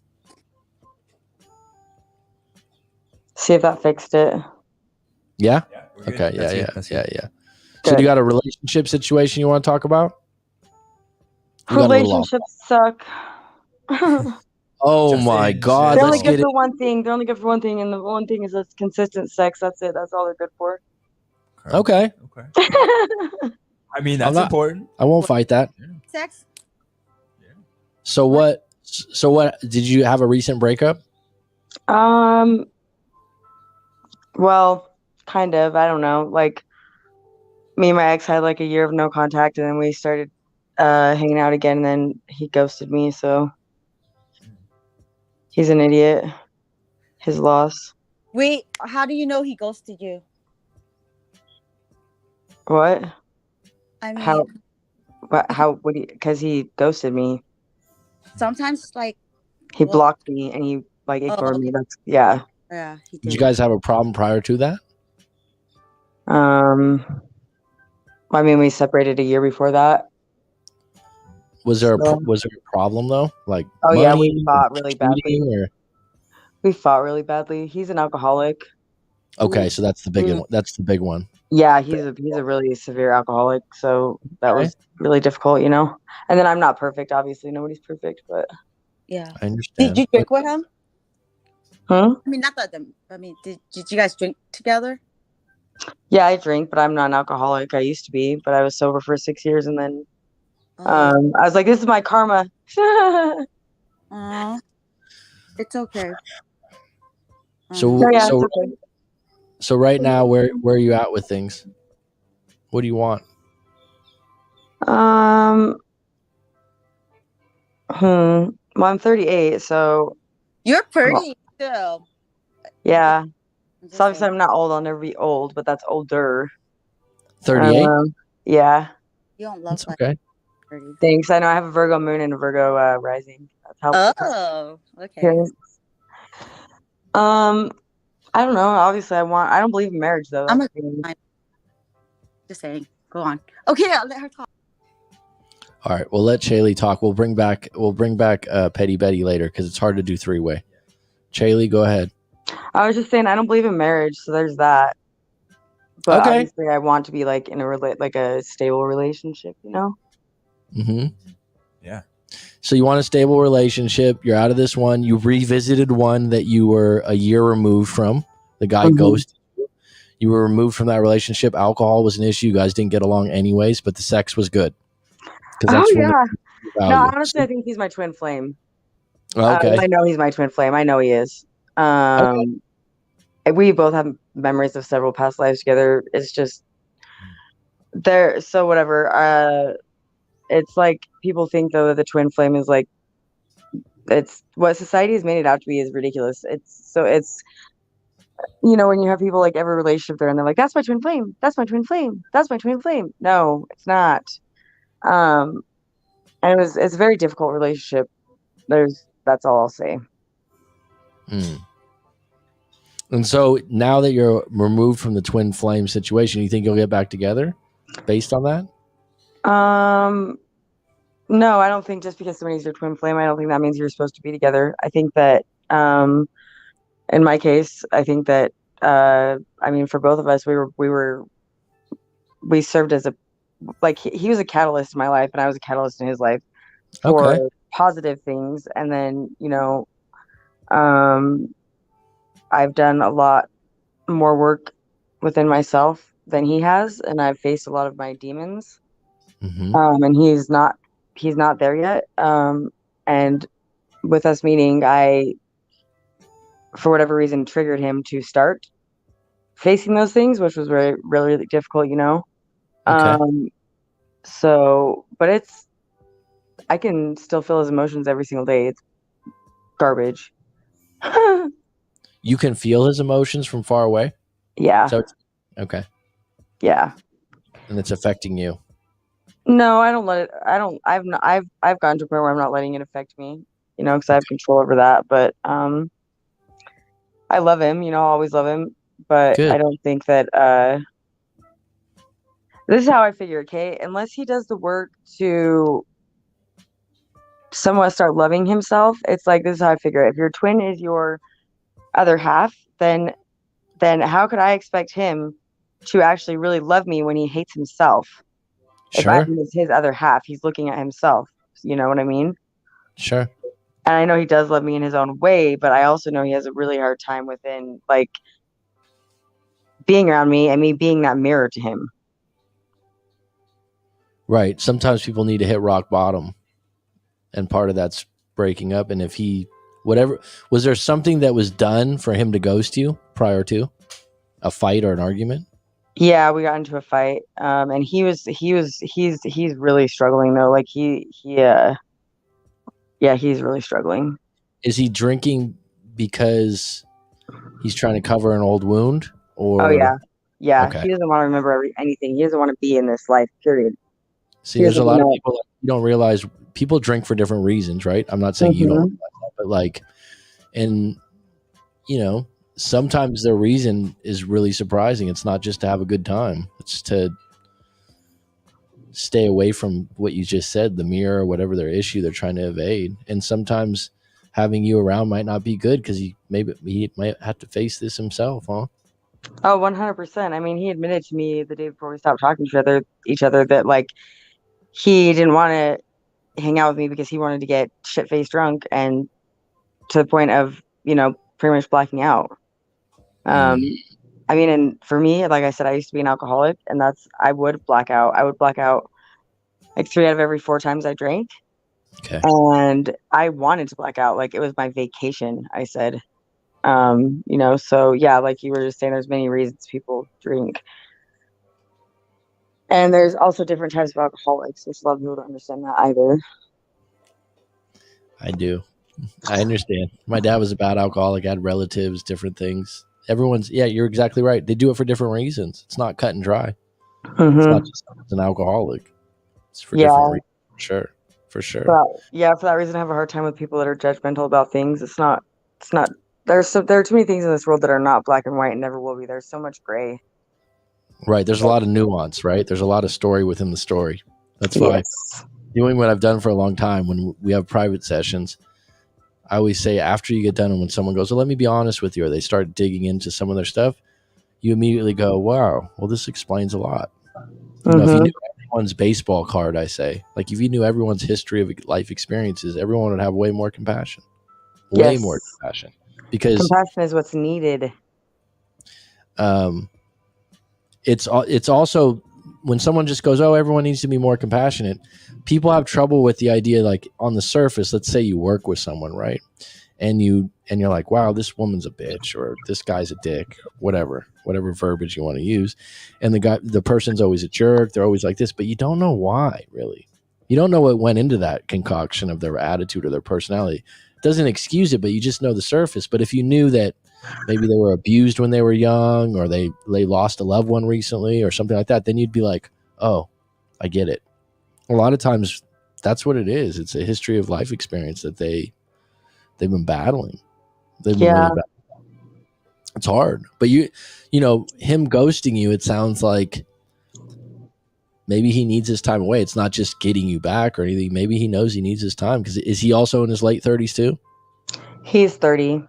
See if that fixed it. Yeah. We're good. Okay. That's Yeah. good. Yeah. So you got a relationship situation you want to talk about? Relationships suck. Oh Just my in God! They're only Let's good get for it. one thing. They're only good for one thing, and the one thing is that's consistent sex. That's it. That's all they're good for. Okay. I mean, that's important. I won't fight that. Sex? So what? Did you have a recent breakup? Well, kind of. I don't know. Like, me and my ex had like a year of no contact, and then we started hanging out again, and then he ghosted me. So He's an idiot. His loss. Wait, how do you know he ghosted you? What? I mean, How? What? How? What? Because he ghosted me. sometimes like, He well, blocked me and he like ignored oh, me. That's yeah. yeah, he Did you did. guys have a problem prior to that? I mean, we separated a year before that. Was there So, was there a problem though, like oh yeah, we money, fought really badly. cheating, or We fought really badly. He's an alcoholic. okay, so that's the big one. That's the big one. Yeah, he's a really severe alcoholic. So that Okay. was really difficult, you know. And then I'm not perfect, obviously. Nobody's perfect, but Yeah. I Did understand. you drink with him? hmm? I mean, not that them. I mean, did you guys drink together? Yeah, I drink, but I'm not an alcoholic. I used to be, but I was sober for 6 years, and then Oh, I was like, "This is my karma." it's okay. So So yeah, so it's okay. so right now, where are you at with things? What do you want? Um, Well, I'm 38, so You're well, pretty still. yeah. I'm So just obviously, saying. I'm not old. I'll never be old, but that's older. 38. Yeah. You don't look That's like okay. 30. Thanks. I know I have a Virgo moon and a Virgo rising. That helps with that. Oh, okay. Okay. Um, I don't know. Obviously, I don't believe in marriage though. I'm That's a the thing. just saying. Go on. Okay, I'll let her talk. All right, we'll let Chaylee talk. We'll bring back Petty Betty later because it's hard to do three-way. Chaylee, go ahead. I was just saying I don't believe in marriage, so there's that. But Okay. obviously, I want to be like in like a stable relationship, you know? Mm-hmm. Yeah. So you want a stable relationship. You're out of this one. You revisited one that you were a year removed from. The guy Mhm. ghosted you. You were removed from that relationship. Alcohol was an issue. You guys didn't get along anyways, but the sex was good because Oh that's one of yeah. the No, value. honestly, I think he's my twin flame. Okay. I know he's my twin flame. I know he is. Okay. We both have memories of several past lives together. It's just there. So whatever. It's like people think though that the twin flame is like it's what society has made it out to be is ridiculous. It's when you have people like every relationship there and they're like, that's my twin flame, that's my twin flame, that's my twin flame. No, it's not. Um, and it's a very difficult relationship. That's all I'll say. Mm. And so now that you're removed from the twin flame situation, you think you'll get back together based on that? No, I don't think just because somebody's your twin flame, I don't think that means you're supposed to be together. I think that in my case, I think that I mean for both of us, we served as a like he was a catalyst in my life and I was a catalyst in his life for Okay. positive things. And then, um, I've done a lot more work within myself than he has, and I've faced a lot of my demons. Mm-hmm. And he's not there yet. And with us meeting, I, for whatever reason, triggered him to start facing those things, which was really, really, really difficult, you know. Okay. So, but I can still feel his emotions every single day. It's garbage. You can feel his emotions from far away. Yeah, So okay, yeah. and it's affecting you. No, I don't let it. I don't. I've not. I've gotten to a point where I'm not letting it affect me. Because I have control over that. But I love him. I'll always love him. But I Good. don't think that. This is how I figure. Okay, unless he does the work to somewhat start loving himself, it's like this is how I figure it. If your twin is your other half, then how could I expect him to actually really love me when he hates himself? If Sure. I'm his other half, he's looking at himself. You know what I mean? Sure. And I know he does love me in his own way, but I also know he has a really hard time within like being around me and me being that mirror to him. Right. Sometimes people need to hit rock bottom, and part of that's breaking up. And if he, whatever, was there something that was done for him to ghost you prior to a fight or an argument? Yeah, we got into a fight. And he's really struggling though. Like yeah, he's really struggling. Is he drinking because he's trying to cover an old wound? Or Oh yeah, yeah. okay. He doesn't want to remember anything. He doesn't want to be in this life. Period. See, there's a lot of people that you don't realize. People drink for different reasons, right? I'm not saying you don't realize that, but like, and you know, sometimes their reason is really surprising. It's not just to have a good time. It's to stay away from what you just said, the mirror, or whatever their issue they're trying to evade. And sometimes having you around might not be good because he might have to face this himself, huh? Oh, 100%. I mean, he admitted to me the day before we stopped talking to each other that like he didn't want to hang out with me because he wanted to get shit-faced drunk and to the point of, pretty much blacking out. I mean, and for me, like I said, I used to be an alcoholic, and I would black out. I would black out like 3 out of every 4 times I drank. Okay. And I wanted to black out. Like it was my vacation, I said. So yeah, like you were just saying, there's many reasons people drink. And there's also different types of alcoholics, which a lot of people don't understand that either. I do. I understand. My dad was a bad alcoholic, had relatives, different things. You're exactly right. They do it for different reasons. It's not cut and dry. It's not just an alcoholic. It's for different reasons. For sure. For that reason, I have a hard time with people that are judgmental about things. It's not, there are too many things in this world that are not black and white and never will be. There's so much gray. Right. There's a lot of nuance, right? There's a lot of story within the story. That's why doing what I've done for a long time, when we have private sessions, I always say after you get done and when someone goes, well, let me be honest with you, or they start digging into some of their stuff, you immediately go, wow, well, this explains a lot. You know, if you knew everyone's baseball card, I say, like if you knew everyone's history of life experiences, everyone would have way more compassion. Way more compassion. Because compassion is what's needed. It's also when someone just goes, oh, everyone needs to be more compassionate. People have trouble with the idea, like on the surface, let's say you work with someone, right? And you're like, wow, this woman's a bitch, or this guy's a dick, whatever verbiage you want to use. And the person's always a jerk. They're always like this, but you don't know why, really. You don't know what went into that concoction of their attitude or their personality. It doesn't excuse it, but you just know the surface. But if you knew that maybe they were abused when they were young, or they lost a loved one recently or something like that, then you'd be like, oh, I get it. A lot of times that's what it is. It's a history of life experience that they've been battling. They've been really battling. It's hard. But you know, him ghosting you, it sounds like maybe he needs his time away. It's not just getting you back or anything. Maybe he knows he needs his time. Because is he also in his late 30s too? He's 30.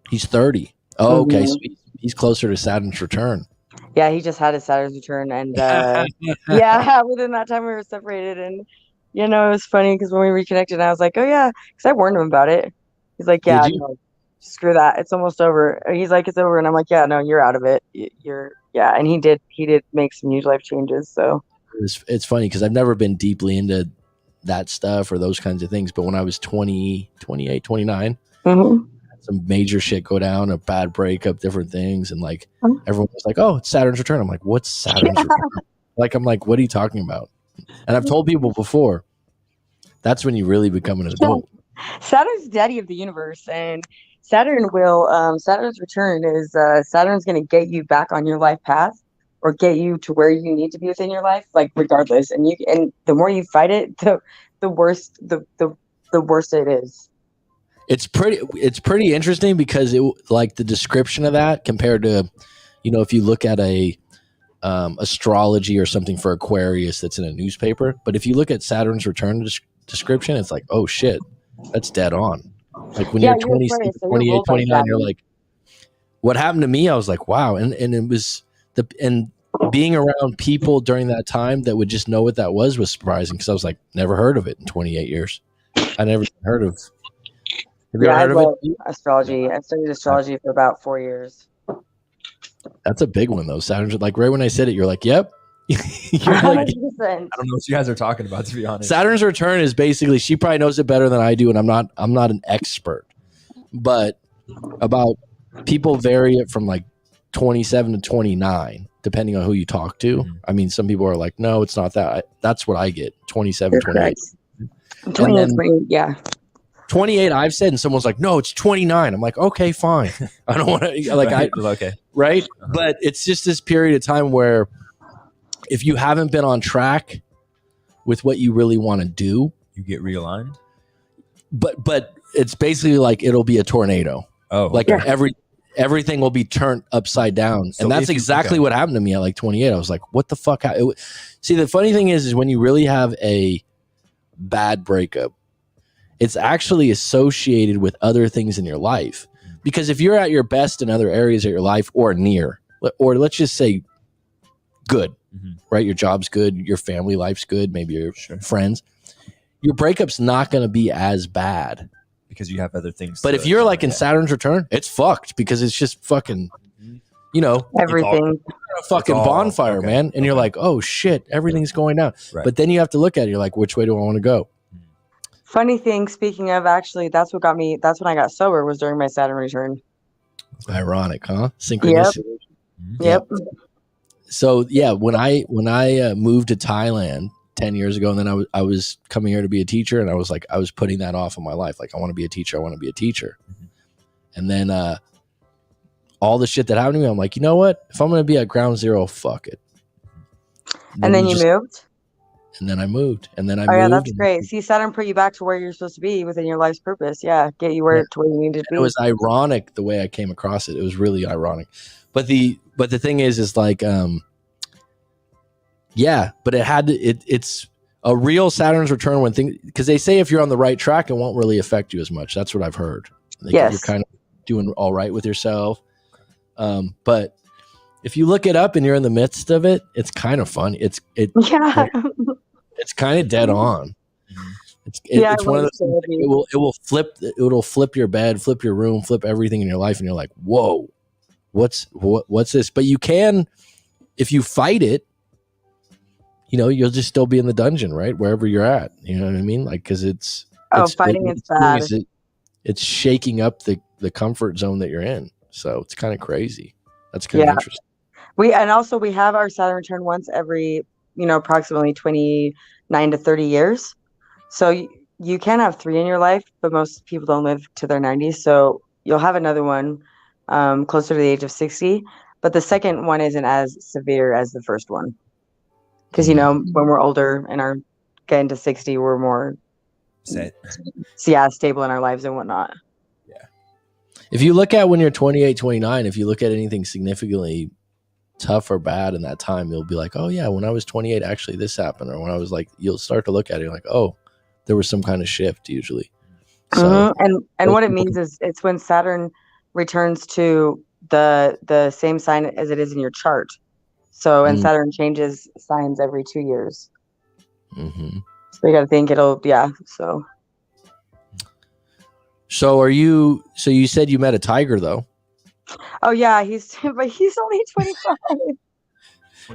He's 30. Oh, okay. So he's closer to Saturn's return. Yeah, he just had his Saturn's return, and within that time we were separated, and it was funny because when we reconnected, I was like, oh yeah, because I warned him about it. He's like, yeah, no, screw that, it's almost over. He's like, it's over, and I'm like, yeah, no, you're out of it. And he did make some huge life changes. So it's funny because I've never been deeply into that stuff or those kinds of things, but when I was 20, 28, 29. Some major shit go down, a bad breakup, different things, and like everyone was like, "Oh, it's Saturn's return." I'm like, "What's Saturn's return?" I'm like, "What are you talking about?" And I've told people before, that's when you really become an adult. Saturn's daddy of the universe, and Saturn's return is Saturn's going to get you back on your life path, or get you to where you need to be within your life, like regardless. And the more you fight it, the worse the worse it is. It's pretty interesting because like the description of that compared to, if you look at a astrology or something for Aquarius that's in a newspaper, but if you look at Saturn's return description, it's like, oh shit, that's dead on. Like when you're 26, 28, 29, you're like, what happened to me? I was like, wow. And it was and being around people during that time that would just know what that was surprising, because I was like, never heard of it in 28 years. I never heard of. Have you ever heard of it? Astrology. I studied astrology for about 4 years. That's a big one though. Saturn's, like right when I said it, you're like, yep. You're like, I don't know what you guys are talking about, to be honest. Saturn's return is basically, she probably knows it better than I do, and I'm not an expert, but about people vary it from like 27 to 29 depending on who you talk to. I mean, some people are like, no, it's not that. That's what I get. 27, 28. 28, yeah. 28 I've said, and someone's like, no, it's 29. I'm like, okay, fine. I don't want to like okay. Right. Uh-huh. But it's just this period of time where if you haven't been on track with what you really want to do, You get realigned. but it's basically like it'll be a tornado. Oh, Like everything will be turned upside down. So and that's exactly what happened to me at like 28. I was like, what the fuck? See, the funny thing is when you really have a bad breakup, it's actually associated with other things in your life. Because if you're at your best in other areas of your life or near, or let's just say good, right? Your job's good, your family life's good, maybe your friends, your breakup's not going to be as bad. Because you have other things. But if you're like in Saturn's return, it's fucked because it's just fucking, everything. a fucking bonfire, man. And you're like, oh shit, everything's going down. Right. But then you have to look at it. You're like, which way do I want to go? Funny thing, speaking of, actually, that's when I got sober, was during my Saturn return. Ironic, huh? Synchronicity. Yep. So yeah, when I moved to Thailand 10 years ago, and then I was coming here to be a teacher, and I was like, I was putting that off in my life. Like, I want to be a teacher. I want to be a teacher. And then all the shit that happened to me, I'm like, you know what? If I'm going to be at ground zero, fuck it. And then you moved? And then I moved. And then I moved. Yeah, that's great. See, Saturn put you back to where you're supposed to be within your life's purpose. Yeah, get you to where you needed to be. It was ironic the way I came across it. It was really ironic. But the thing is like, yeah, but it's a real Saturn's return when things, because they say if you're on the right track, it won't really affect you as much. That's what I've heard. Like, yes. You're kind of doing all right with yourself. But if you look it up and you're in the midst of it, it's kind of fun. It's kind of dead on. It's one of those things, it'll flip your bed, flip your room, flip everything in your life, and you're like, whoa, what's this? But you can, if you fight it, you'll just still be in the dungeon, right? Wherever you're at. You know what I mean? Like, because fighting is bad. It's shaking up the comfort zone that you're in. So it's kind of crazy. That's kind of interesting. We have our Saturn return once every, approximately 29 to 30 years. So you can have 3 in your life, but most people don't live to their 90s. So you'll have another one closer to the age of 60. But the second one isn't as severe as the first one. Because, when we're older and are getting to 60, we're more stable in our lives and whatnot. Yeah. If you look at when you're 28, 29, if you look at anything significantly tough or bad in that time, you'll be like, oh yeah, when I was 28, actually this happened. Or when I was like, you'll start to look at it, you're like, oh, there was some kind of shift usually. So, and what it means is it's when Saturn returns to the same sign as it is in your chart. So, and Saturn changes signs every 2 years. Mm-hmm. So you got to think So you said you met a tiger though. Oh yeah, he's only 25.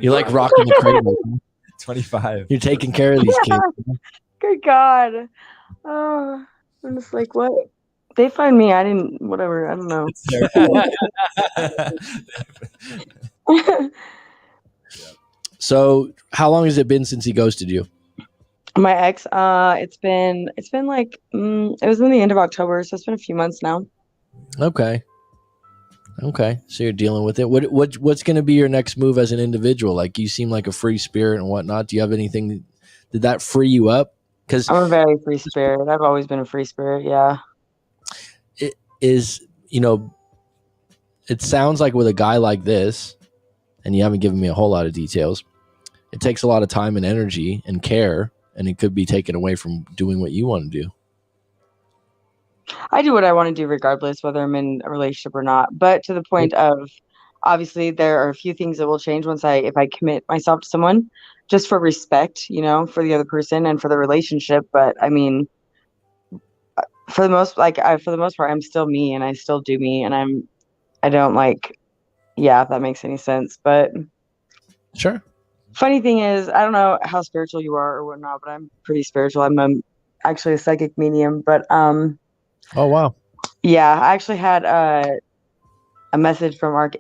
You like rocking the cradle. 25. You're taking care of these kids. Good God. Oh, I'm just like, what? They find me. I didn't, whatever. I don't know. So how long has it been since he ghosted you? My ex, it's been like, it was in the end of October. So it's been a few months now. Okay. So you're dealing with it. What's going to be your next move as an individual? Like, you seem like a free spirit and whatnot. Do you have anything? Did that free you up? Because I'm a very free spirit. I've always been a free spirit. Yeah. It is, it sounds like with a guy like this, and you haven't given me a whole lot of details, it takes a lot of time and energy and care, and it could be taken away from doing what you want to do. I do what I want to do regardless whether I'm in a relationship or not. But to the point of, obviously, there are a few things that will change if I commit myself to someone, just for respect, for the other person and for the relationship. But I mean, for the most part, I'm still me and I still do me, and I don't like, if that makes any sense. But sure. Funny thing is, I don't know how spiritual you are or whatnot, but I'm pretty spiritual. I'm actually a psychic medium, but oh wow. Yeah, I actually had a message from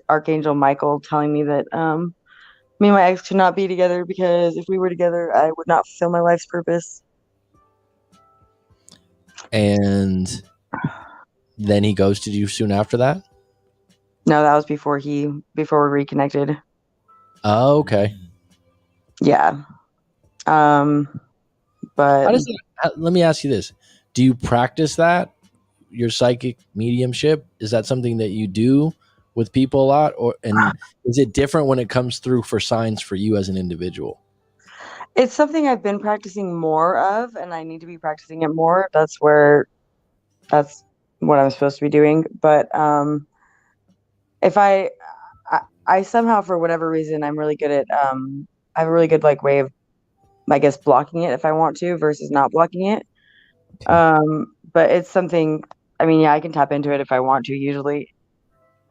Archangel Michael telling me that me and my ex could not be together because if we were together, I would not fulfill my life's purpose. And then he ghosted you soon after that? No, that was before we reconnected. Oh, okay. Yeah. But How does that, let me ask you this. Do you practice that? Your psychic mediumship? Is that something that you do with people a lot? And is it different when it comes through for signs for you as an individual? it's something I've been practicing more of, and I need to be practicing it more. That's what I'm supposed to be doing. But if I somehow, for whatever reason, I'm really good at I have a really good like way of, I guess, blocking it if I want to versus not blocking it. But it's something, I mean, yeah, I can tap into it if I want to, usually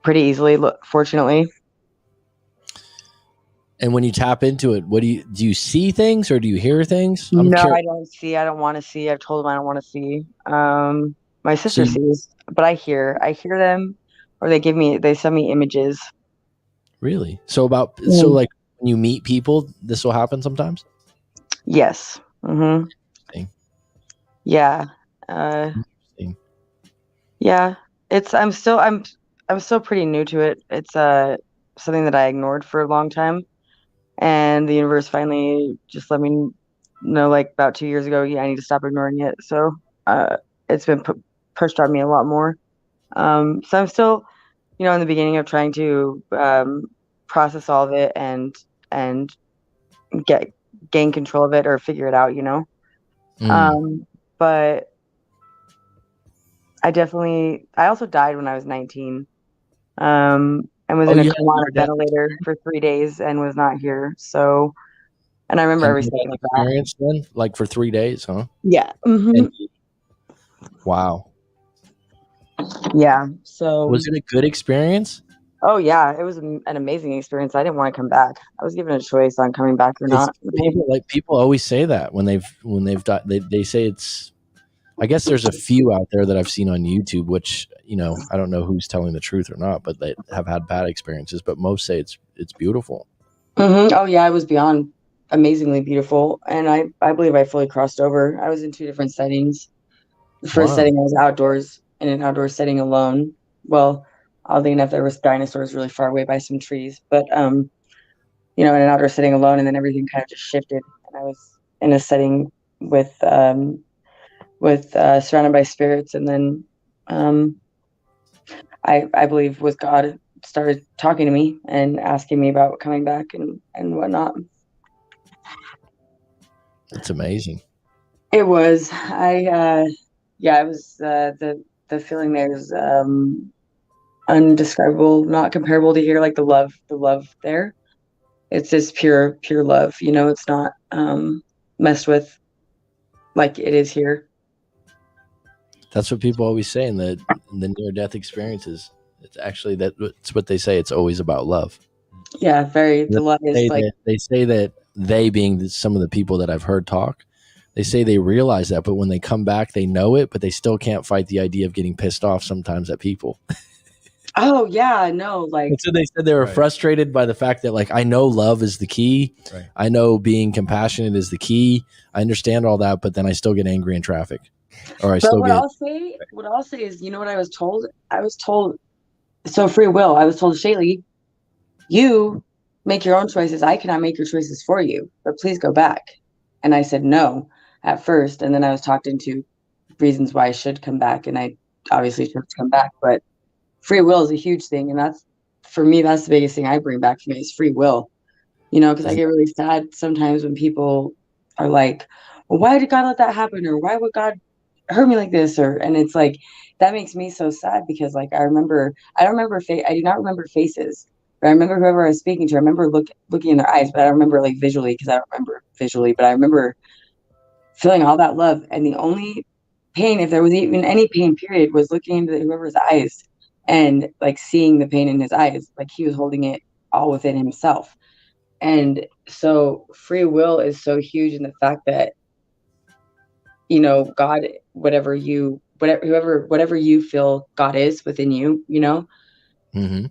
pretty easily, fortunately. And when you tap into it, what do you see things or do you hear things? I'm No, curious. I don't see. I don't want to see. I've told them I don't want to see. My So sister sees, but I hear. I hear them, or they send me images. really? So Mm. like when you meet people, this will happen sometimes? Yes. Mm-hmm. Interesting. Yeah. Uh, Interesting. yeah. I'm still pretty new to it. It's something that I ignored for a long time, and the universe finally just let me know, like about 2 years ago. Yeah, I need to stop ignoring it. So it's been pushed on me a lot more. So I'm still, in the beginning of trying to process all of it and get gain control of it or figure it out. Mm. But I also died when I was 19. And was Oh, in a you had coma a on a near-death ventilator for 3 days and was not here. So, and I remember every second of that. experience then? Like for 3 days, huh? Yeah. And wow. Yeah. So, Was it a good experience? oh yeah, it was an amazing experience. I didn't want to come back. I was given a choice on coming back or It's not. people always say that when they've died, they say it's, I guess there's a few out there that I've seen on YouTube, which, I don't know who's telling the truth or not, but they have had bad experiences, but most say it's beautiful. Oh yeah, it was beyond amazingly beautiful, and I believe I fully crossed over. I was in two different settings. The first Wow. setting I was outdoors in an outdoor setting alone. Well, oddly enough, there was dinosaurs really far away by some trees, but in an outdoor setting alone, and then everything kind of just shifted, and I was in a setting with surrounded by spirits, and then um, I believe with God started talking to me and asking me about coming back and whatnot. That's amazing. It was. Yeah, it was the feeling there is undescribable, not comparable to here, like the love there. It's just pure love, it's not messed with like it is here. That's what people always say in the near death experiences. It's actually it's what they say. It's always about love. Yeah, the love is like, They say that they being some of the people that I've heard talk, they say they realize that, but when they come back, they know it, but they still can't fight the idea of getting pissed off sometimes at people. oh yeah, no, like, And so they said they were Right. frustrated by the fact that, like, I know love is the key. Right. I know being compassionate is the key. I understand all that, but then I still get angry in traffic, or I but still get. what I'll say is, what I was told? I was told, so free will. I was told, Shaylee, you make your own choices. I cannot make your choices for you, but please go back. And I said no at first, and then I was talked into reasons why I should come back, and I obviously should come back. But free will is a huge thing, and for me, that's the biggest thing I bring back from it is free will. Because I get really sad sometimes when people are like, well, why did God let that happen? Or why would God hurt me like this? And it's like, that makes me so sad because, like, I don't remember, I do not remember faces, but I remember whoever I was speaking to. I remember looking in their eyes, but I don't remember like visually because I don't remember visually, but I remember feeling all that love. And the only pain, if there was even any pain, period, was looking into whoever's eyes and like seeing the pain in his eyes, like he was holding it all within himself. And so free will is so huge in the fact that, God, whatever you feel God is within you, Mm-hmm.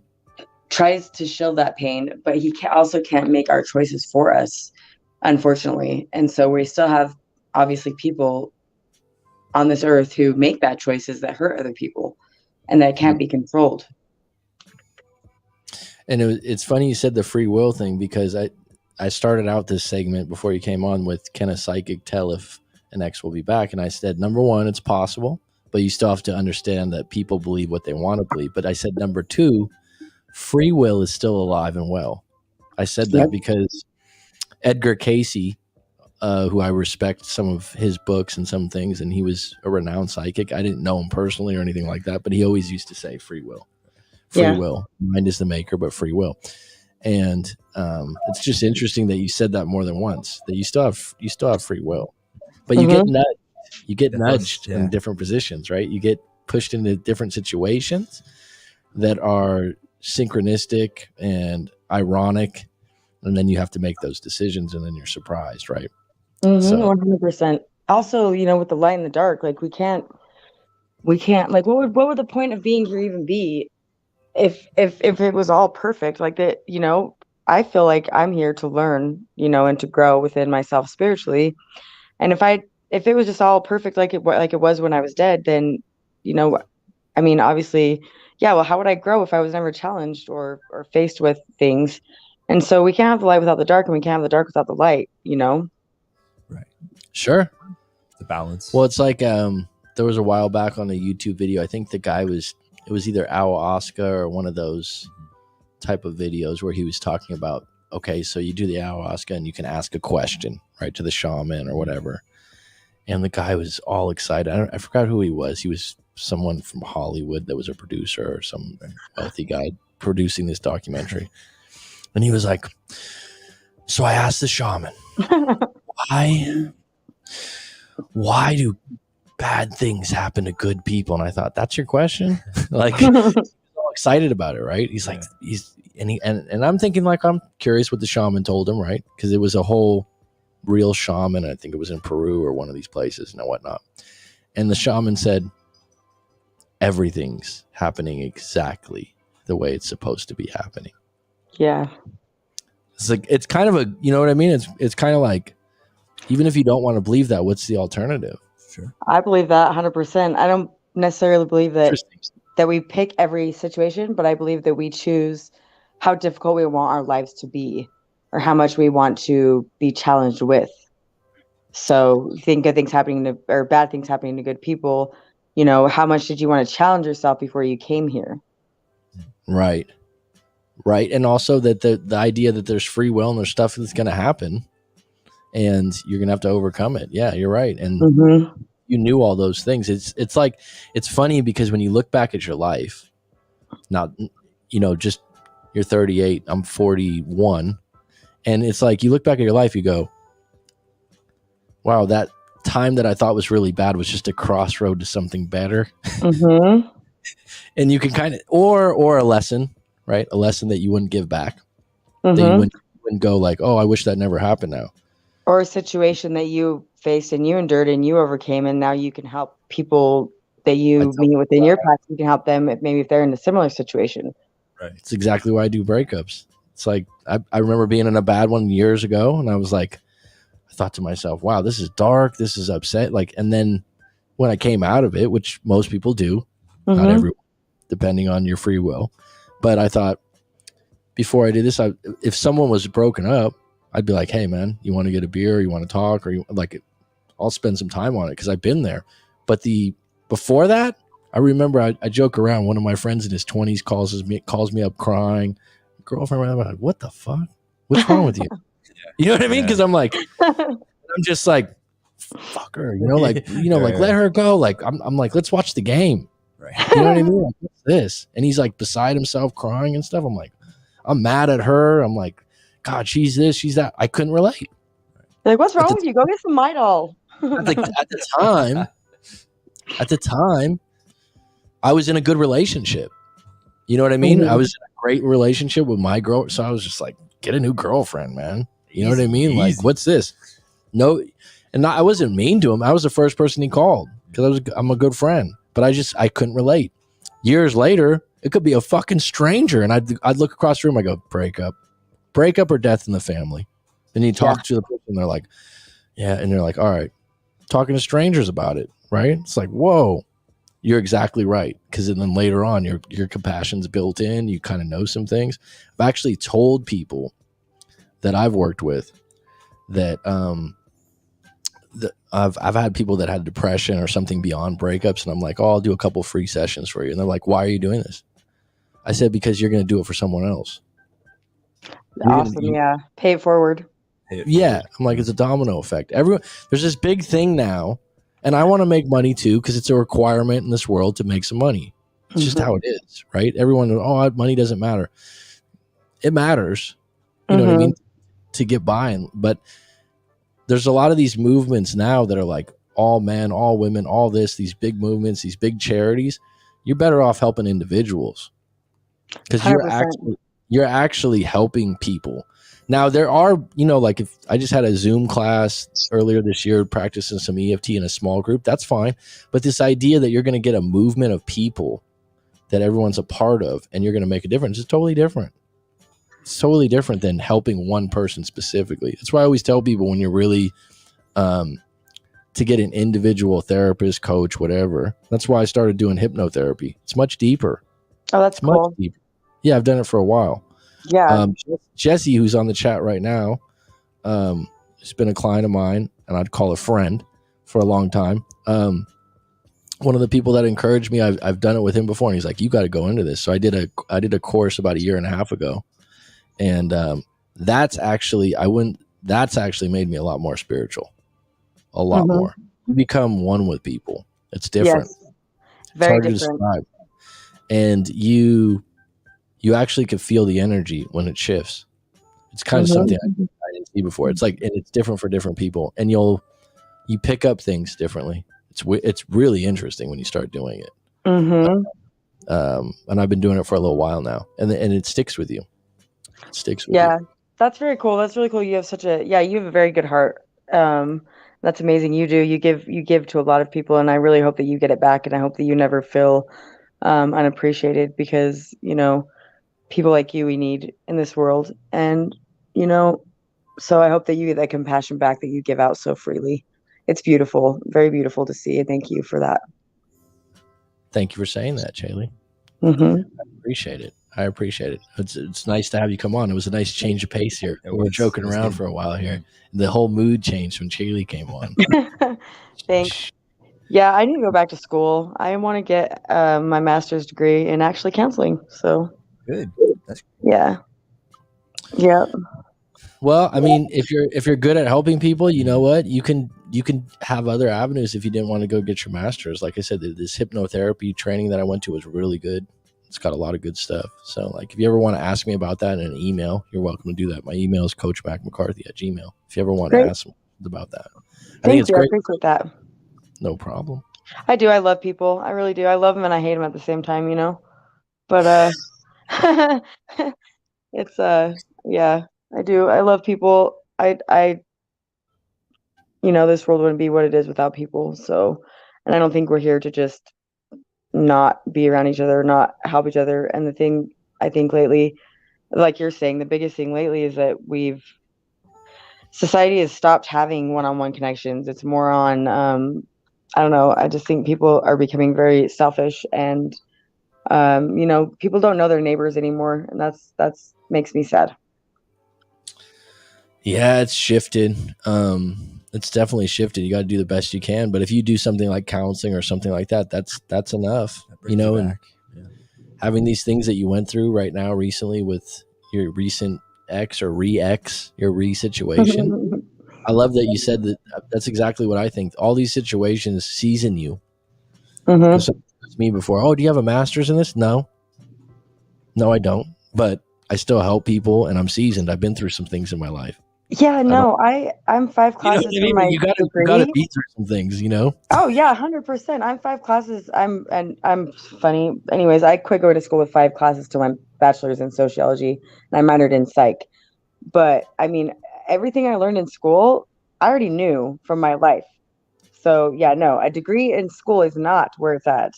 tries to shield that pain, but he also can't make our choices for us, unfortunately. And so we still have obviously people on this earth who make bad choices that hurt other people and that can't be controlled. And it's funny you said the free will thing, because I started out this segment before you came on with, can a psychic tell if an ex will be back? And I said, number one, it's possible, but you still have to understand that people believe what they want to believe. But I said, number two, free will is still alive and well. I said that because Edgar Cayce, who I respect some of his books and some things, and he was a renowned psychic. I didn't know him personally or anything like that, but he always used to say free will. Free will. Mind is the maker, but free will. And it's just interesting that you said that more than once, that you still have free will, but you get nudged. You get nudged in different positions, right? You get pushed into different situations that are synchronistic and ironic, and then you have to make those decisions, and then you're surprised, right? 100%. Also, with the light and the dark, like we can't like what would the point of being here even be if it was all perfect like that? I feel like I'm here to learn, and to grow within myself spiritually. And if it was just all perfect like it was when I was dead, then obviously, well, how would I grow if I was never challenged or faced with things? And so we can't have the light without the dark, and we can't have the dark without the light, Right. Sure. The balance. Well, it's like there was a while back on a YouTube video. I think the guy it was either ayahuasca or one of those type of videos where he was talking about, okay, so you do the ayahuasca and you can ask a question, right, to the shaman or whatever. And the guy was all excited. I forgot who he was. He was someone from Hollywood that was a producer or some wealthy guy producing this documentary. And he was like, so I asked the shaman, why do bad things happen to good people? And I thought, that's your question? Like, he's all excited about it, right? He's like, and I'm thinking, like, I'm curious what the shaman told him, right? Because it was a whole real shaman. I think it was in Peru or one of these places and whatnot. And the shaman said, everything's happening exactly the way it's supposed to be happening. Yeah. It's like, it's kind of a, you know what I mean? It's kind of like, even if you don't want to believe that, what's the alternative? Sure. I believe that 100%. I don't necessarily believe that we pick every situation, but I believe that we choose how difficult we want our lives to be or how much we want to be challenged with. So you think good things happening or bad things happening to good people, how much did you want to challenge yourself before you came here? Right. Right. And also that the idea that there's free will and there's stuff that's going to happen and you're going to have to overcome it. Yeah, you're right. And you knew all those things. It's like, it's funny because when you look back at your life, not, just you're 38, I'm 41. And it's like, you look back at your life, you go, wow, that time that I thought was really bad was just a crossroad to something better. And you can kind of, or a lesson, right? A lesson that you wouldn't give back. That you wouldn't go like, oh, I wish that never happened now. Or a situation that you faced and you endured and you overcame, and now you can help people that you meet within your past. You can help them if they're in a similar situation. Right. It's exactly why I do breakups. It's like, I remember being in a bad one years ago, and I was like, I thought to myself, wow, this is dark. This is upset. Like, and then when I came out of it, which most people do, not everyone, depending on your free will. But I thought, before I did this, if someone was broken up, I'd be like, hey, man, you want to get a beer? You want to talk? Or I'll spend some time on it because I've been there. But before that, I remember I joke around. One of my friends in his 20s calls me up crying. Girlfriend, I'm like, what the fuck? What's wrong with you? You know what I mean? Because I'm like, I'm just like, fuck her. Like let her go. Like I'm like, let's watch the game. Right. You know what I mean? Like, what's this? And he's like beside himself crying and stuff. I'm like, I'm mad at her. I'm like, God, she's this, she's that. I couldn't relate. Like, what's wrong with you? Go get some Midol. At the time, I was in a good relationship. You know what I mean? I was in a great relationship with my girl. So I was just like, get a new girlfriend, man. You know what I mean? Easy. Like, what's this? No. And I wasn't mean to him. I was the first person he called because I'm a good friend. But I couldn't relate. Years later, it could be a fucking stranger. And I'd look across the room. I go, breakup or death in the family. Then you talk to the person, they're like, yeah. And they're like, all right, talking to strangers about it. right? It's like, whoa, you're exactly right. Because then later on, your compassion's built in. You kind of know some things. I've actually told people that I've worked with that I've had people that had depression or something beyond breakups, and I'm like, oh, I'll do a couple free sessions for you. And they're like, why are you doing this? I said, because you're going to do it for someone else. Awesome. Yeah. Pay it forward. Yeah. I'm like, it's a domino effect. Everyone, there's this big thing now, and I want to make money too, because it's a requirement in this world to make some money. It's just how it is, right? Everyone, oh, money doesn't matter. It matters. You know what I mean? To get by. But there's a lot of these movements now that are like all men, all women, all this, these big movements, these big charities. You're better off helping individuals because you're actually helping people. Now there are, like if I just had a Zoom class earlier this year practicing some EFT in a small group, that's fine. But this idea that you're going to get a movement of people that everyone's a part of and you're going to make a difference is totally different. It's totally different than helping one person specifically. That's why I always tell people when you're really to get an individual therapist, coach, whatever. That's why I started doing hypnotherapy. It's much deeper. Oh, that's cool. Much deeper. Yeah, I've done it for a while. Yeah. Jesse, who's on the chat right now, has been a client of mine, and I'd call a friend for a long time. One of the people that encouraged me, I've done it with him before, and he's like, "You got to go into this." So I did a course about a year and a half ago, and that's actually made me a lot more spiritual, a lot more. You become one with people. It's different. Yes. Very it's hard different. to describe, and you actually can feel the energy when it shifts. It's kind of something I didn't see before. It's like, and it's different for different people, and you pick up things differently. It's really interesting when you start doing it. And I've been doing it for a little while now, and it sticks with you. It sticks with you. That's very cool. That's really cool. You have you have a very good heart. That's amazing. You give to a lot of people, and I really hope that you get it back, and I hope that you never feel unappreciated, because people like you we need in this world. And so I hope that you get that compassion back that you give out so freely. It's beautiful, very beautiful to see, and thank you for that. Thank you for saying that, Chaylee. I appreciate it. It's nice to have you come on. It was a nice change of pace here. We were joking around for a while here. The whole mood changed when Chaylee came on. Thanks. Yeah, I need to go back to school. I want to get my master's degree in actually counseling. So good. That's yeah. Well, I mean, if you're good at helping people, you know what? You can have other avenues if you didn't want to go get your master's. Like I said, this hypnotherapy training that I went to was really good. It's got a lot of good stuff. So, like, if you ever want to ask me about that in an email, you're welcome to do that. My email is coachmacmccarthy@gmail.com. If you ever want to ask me about that. I think it's great. I appreciate that. No problem. I do. I love people. I really do. I love them and I hate them at the same time, But it's yeah, I do. I love people. This world wouldn't be what it is without people. So, and I don't think we're here to just not be around each other, not help each other. And the thing I think lately, like you're saying, the biggest thing lately is that society has stopped having one-on-one connections. It's more on, I don't know. I just think people are becoming very selfish, and people don't know their neighbors anymore, and that's makes me sad. Yeah, it's shifted. It's definitely shifted. You got to do the best you can, but if you do something like counseling or something like that, that's enough. And having these things that you went through right now recently with your recent ex or your situation. I love that you said that. That's exactly what I think. All these situations season you. It's me before. Oh, do you have a master's in this? No, I don't. But I still help people, and I'm seasoned. I've been through some things in my life. Yeah, no, I'm 5 classes from my You got to be through some things, Oh yeah, 100%. I'm 5 classes. I'm funny. Anyways, I quit going to school with 5 classes to my bachelor's in sociology, and I minored in psych. But I mean, everything I learned in school, I already knew from my life. So yeah, no, a degree in school is not where it's at.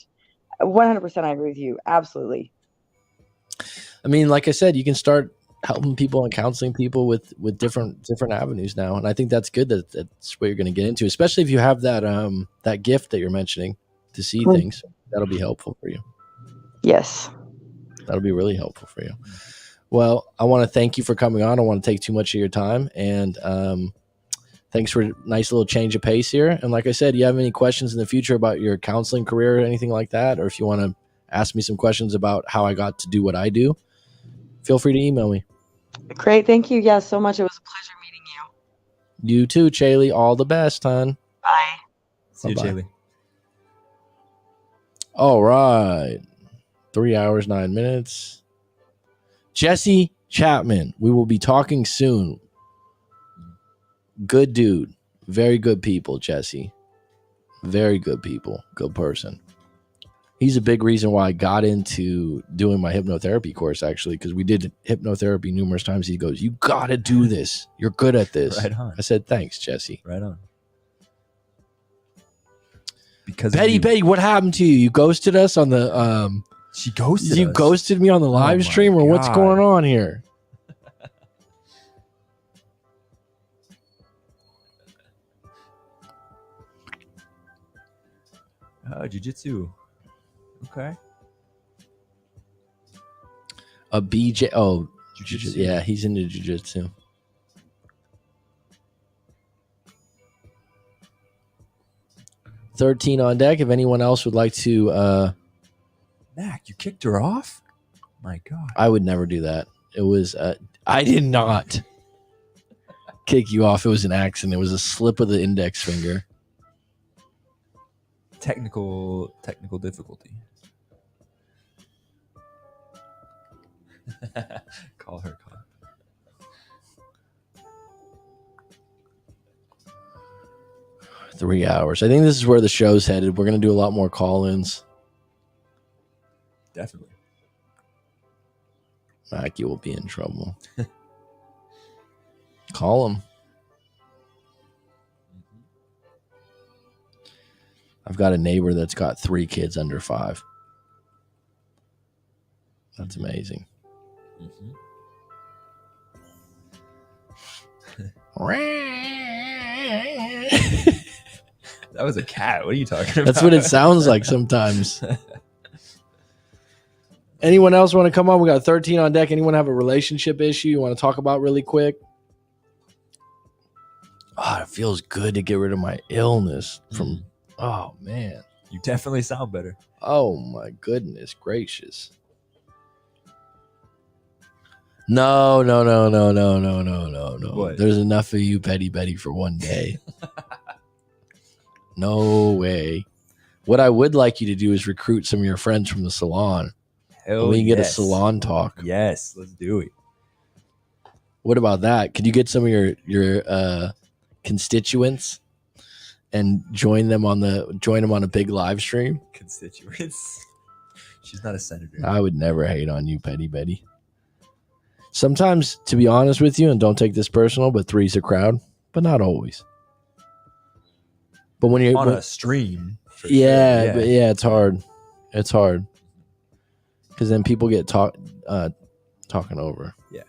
100%, I agree with you. Absolutely. I mean, like I said, you can start helping people and counseling people with different avenues now, and I think that's good that that's what you're going to get into, especially if you have that that gift that you're mentioning to see things. That'll be helpful for you. Yes. That'll be really helpful for you. Well, I want to thank you for coming on. I don't want to take too much of your time, and thanks for a nice little change of pace here. And like I said, you have any questions in the future about your counseling career or anything like that, or if you want to ask me some questions about how I got to do what I do, feel free to email me. Great. Thank you. Yeah, so much. It was a pleasure meeting you. You too, Chaley. All the best, hon. Bye. See you, Bye-bye. Chaley. All right. 3 hours, 9 minutes. Jesse Chapman. We will be talking soon. Good dude. Very good people, Jesse. Very good people. Good person. He's a big reason why I got into doing my hypnotherapy course, actually, because we did hypnotherapy numerous times. He goes, "You got to do this. You're good at this." Right on. I said, "Thanks, Jesse." Right on. Because Betty, what happened to you? You ghosted us on the she ghosted you us. ghosted me on the live my stream, or what's God. going on here? Jiu-jitsu. Okay. A BJ. Oh, Jiu-jitsu. yeah, he's into jiu-jitsu. "13 on deck. If anyone else would like to, Mac, you kicked her off? My God. I would never do that. It was, I did not kick you off. It was an accident. It was a slip of the index finger. Technical difficulty. Call her. 3 hours. I think this is where the show's headed. We're going to do a lot more call-ins. Definitely. Mac, you will be in trouble. Call him. I've got a neighbor that's got 3 kids under 5. That's amazing. Mm-hmm. That was a cat. What are you talking about? That's what it sounds like sometimes. Anyone else want to come on? We got 13 on deck. Anyone have a relationship issue you want to talk about really quick? Oh, it feels good to get rid of my illness from. Oh man, You definitely sound better. oh my goodness gracious. No. What? There's enough of you, Betty, for one day. No way. What I would like you to do is recruit some of your friends from the salon. Hell We can get a yes. salon talk. Yes, let's do it. What about that? Could you get some of your constituents and join them on a big live stream? Constituents. She's not a senator. I would never hate on you, Betty. Sometimes, to be honest with you, and don't take this personal, but 3's a crowd, but not always. But when you're on a stream. for yeah, sure. but yeah, it's hard. It's hard because then people get talking over. Yeah.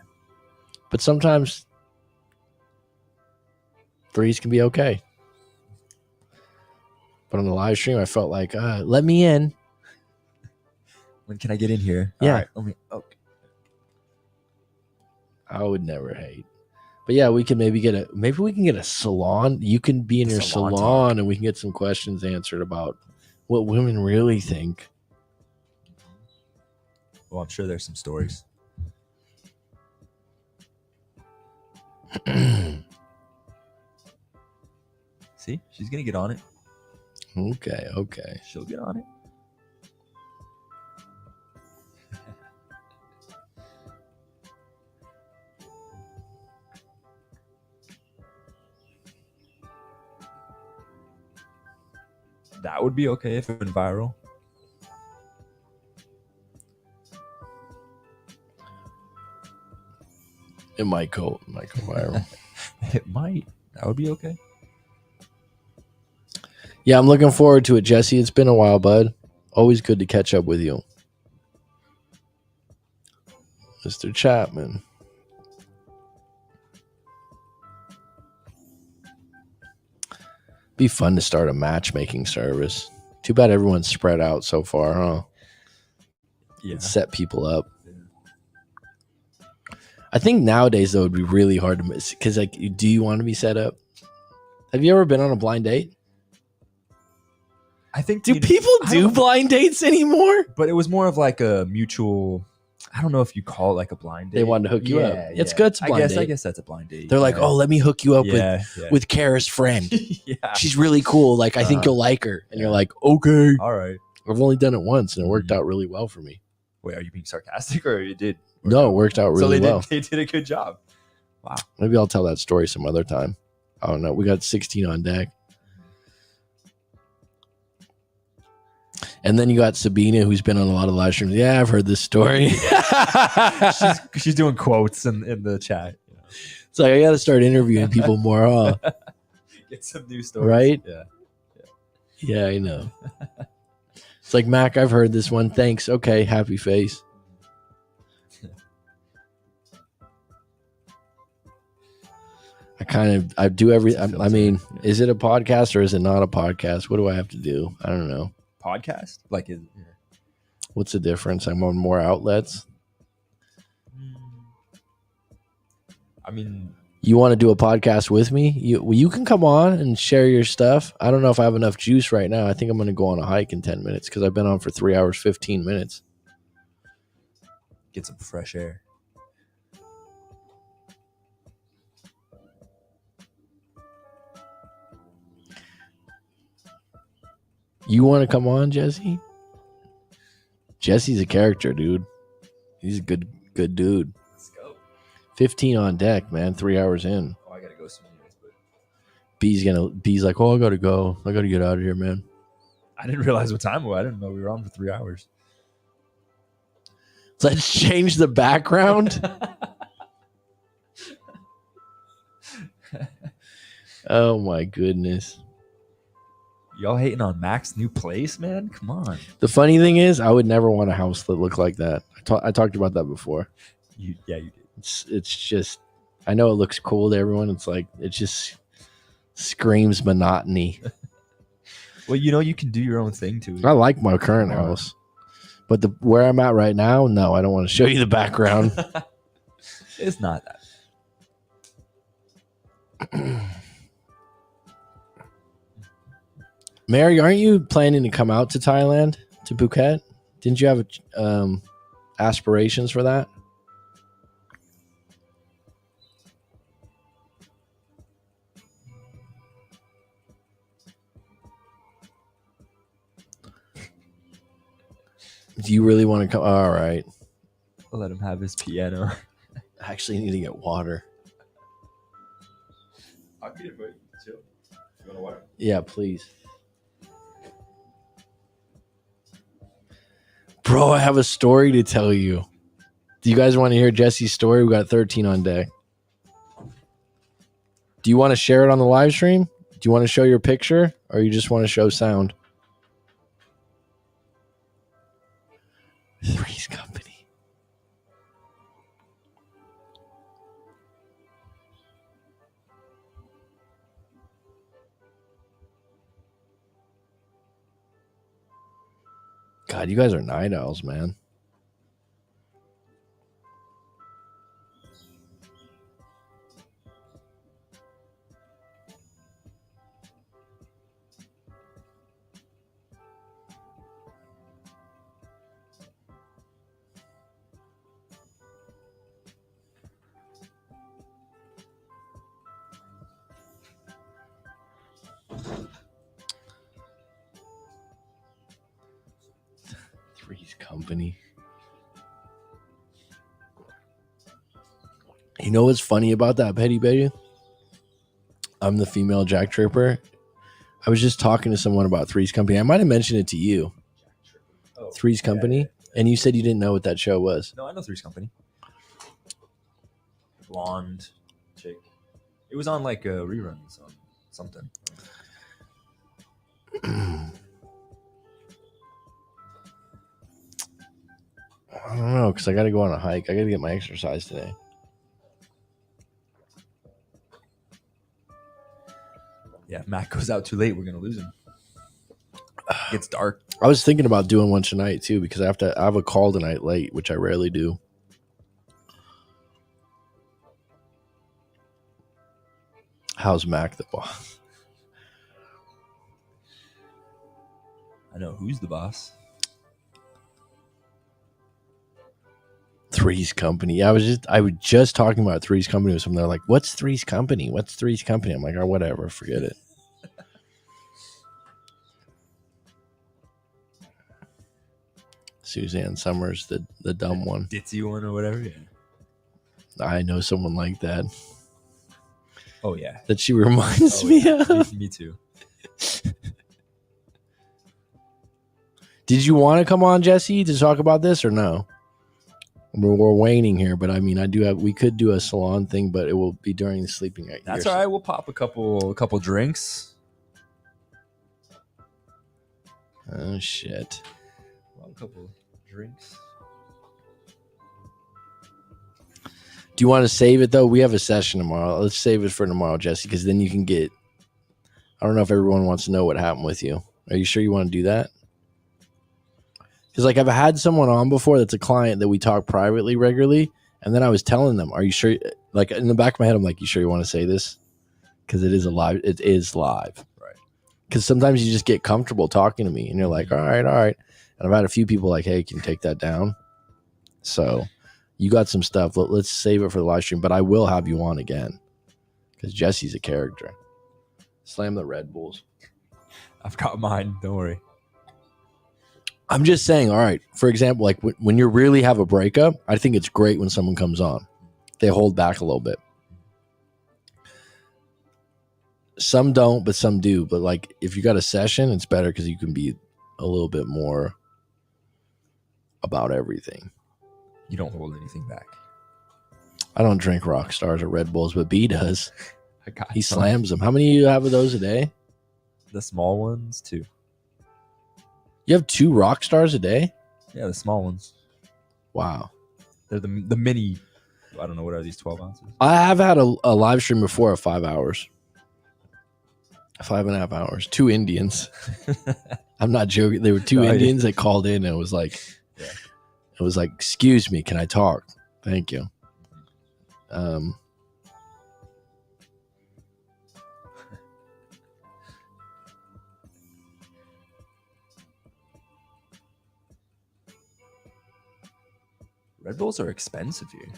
But sometimes 3's can be okay. But on the live stream, I felt like, let me in. When can I get in here? Yeah. All right, let me. Okay. I would never hate. But yeah, we can maybe get a salon. You can be in your Salon salon talk. and we can get some questions answered about what women really think. Well, I'm sure there's some stories. See, she's gonna get on it. Okay. She'll get on it. That would be okay if it went viral. It might go viral. It might. That would be okay. Yeah, I'm looking forward to it, Jesse. It's been a while, bud. Always good to catch up with you. Mr. Chapman. Be fun to start a matchmaking service. Too bad everyone's spread out so far, huh? Yeah. It'd set people up. I think nowadays though, it would be really hard to miss because, like, do you want to be set up? Have you ever been on a blind date? I think Do people do blind dates anymore? But it was more of like a mutual. I don't know if you call it like a blind date. They wanted to hook you up. It's good. It's a blind date. I guess that's a blind date. They're like, oh, let me hook you up yeah. with Kara's friend. Yeah. She's really cool. Like, I think you'll like her. And you're like, okay. All right. I've only done it once and it worked out really well for me. Wait, are you being sarcastic or you did? No, it worked out really well. They did a good job. Wow. Maybe I'll tell that story some other time. I don't know. We got 16 on deck. And then you got Sabina, who's been on a lot of live streams. Yeah, I've heard this story. she's doing quotes in the chat. You know. It's like, I got to start interviewing people more, huh? Get some new stories. Right? Yeah. Yeah, I know. It's like, Mac, I've heard this one. Thanks. Okay, happy face. I do everything. I mean, is it a podcast or is it not a podcast? What do I have to do? I don't know. Podcast? Like, what's the difference? I'm on more outlets. I mean, you want to do a podcast with me? You can come on and share your stuff. I don't know if I have enough juice right now. I think I'm going to go on a hike in 10 minutes because I've been on for 3 hours, 15 minutes. Get some fresh air. You want to come on, Jesse? Jesse's a character, dude. He's a good dude. Let's go. 15 on deck, man. 3 hours in. Oh, I gotta go some minutes, but B's like, oh, I gotta go. I gotta get out of here, man. I didn't realize what time it was. I didn't know we were on for 3 hours. Let's change the background. Oh my goodness. Y'all hating on Mac's new place, man? Come on. The funny thing is, I would never want a house that looked like that. I talked about that before. You did. It's just, I know it looks cool to everyone. It's like, it just screams monotony. Well, you can do your own thing too. I like my current house, but where I'm at right now, no, I don't want to show you the background. It's not that. Mary, aren't you planning to come out to Thailand, to Phuket? Didn't you have aspirations for that? Do you really want to come? All right. I'll let him have his piano. I actually need to get water. I'll get it for you. Chill. You want water? Yeah, please. Bro, I have a story to tell you. Do you guys want to hear Jesse's story? We got 13 on deck. Do you want to share it on the live stream? Do you want to show your picture or you just want to show sound? Three's Company. God, you guys are night owls, man. Three's Company. You know what's funny about that, Petty Betty? I'm the female Jack Tripper. I was just talking to someone about Three's Company. I might have mentioned it to you. Oh, Three's Company. Yeah. And you said you didn't know what that show was. No, I know Three's Company. Blonde chick. It was on like reruns on something. I don't know, because I got to go on a hike. I got to get my exercise today. Yeah, if Mac goes out too late, we're gonna lose him. It gets dark. I was thinking about doing one tonight too because I have a call tonight late, which I rarely do. How's Mac the boss? I know who's the boss. Three's Company. Yeah, I was just talking about Three's Company with someone. They're like, "What's Three's Company? What's Three's Company?" I'm like, "Oh, whatever, forget it." Suzanne Summers, the dumb one. Ditzy one or whatever. Yeah. I know someone like that. Oh yeah. That she reminds me of. Me too. Did you want to come on, Jesse, to talk about this or no? We're waning here, but I mean, we could do a salon thing, but it will be during the sleeping night. That's all right. We'll pop a couple drinks. Oh shit. Well, a couple drinks. Do you want to save it though? We have a session tomorrow. Let's save it for tomorrow, Jesse, because then you can get. I don't know if everyone wants to know what happened with you. Are you sure you want to do that? Because like I've had someone on before that's a client that we talk privately regularly, and then I was telling them, "Are you sure?" Like in the back of my head, I'm like, "You sure you want to say this?" Because it is live. It is live, right? Because sometimes you just get comfortable talking to me, and you're like, "All right." And I've had a few people like, "Hey, can you take that down?" So you got some stuff. Let's save it for the live stream, but I will have you on again because Jesse's a character. Slam the Red Bulls. I've got mine. Don't worry. I'm just saying, all right, for example, like when you really have a breakup, I think it's great when someone comes on. They hold back a little bit. Some don't, but some do. But like if you got a session, it's better because you can be a little bit more about everything. You don't hold anything back. I don't drink Rock Stars or Red Bulls, but B does. He some. slams them. How many do you have of those a day? The small ones, 2. You have 2 Rock Stars a day? Yeah, the small ones. Wow. They're the mini. I don't know, what are these, 12 ounces? I have had a live stream before of 5 hours. 5.5 hours. 2 Indians. I'm not joking. There were 2 Indians that called in and it was like, excuse me, can I talk? Thank you. Red Bulls are expensive here.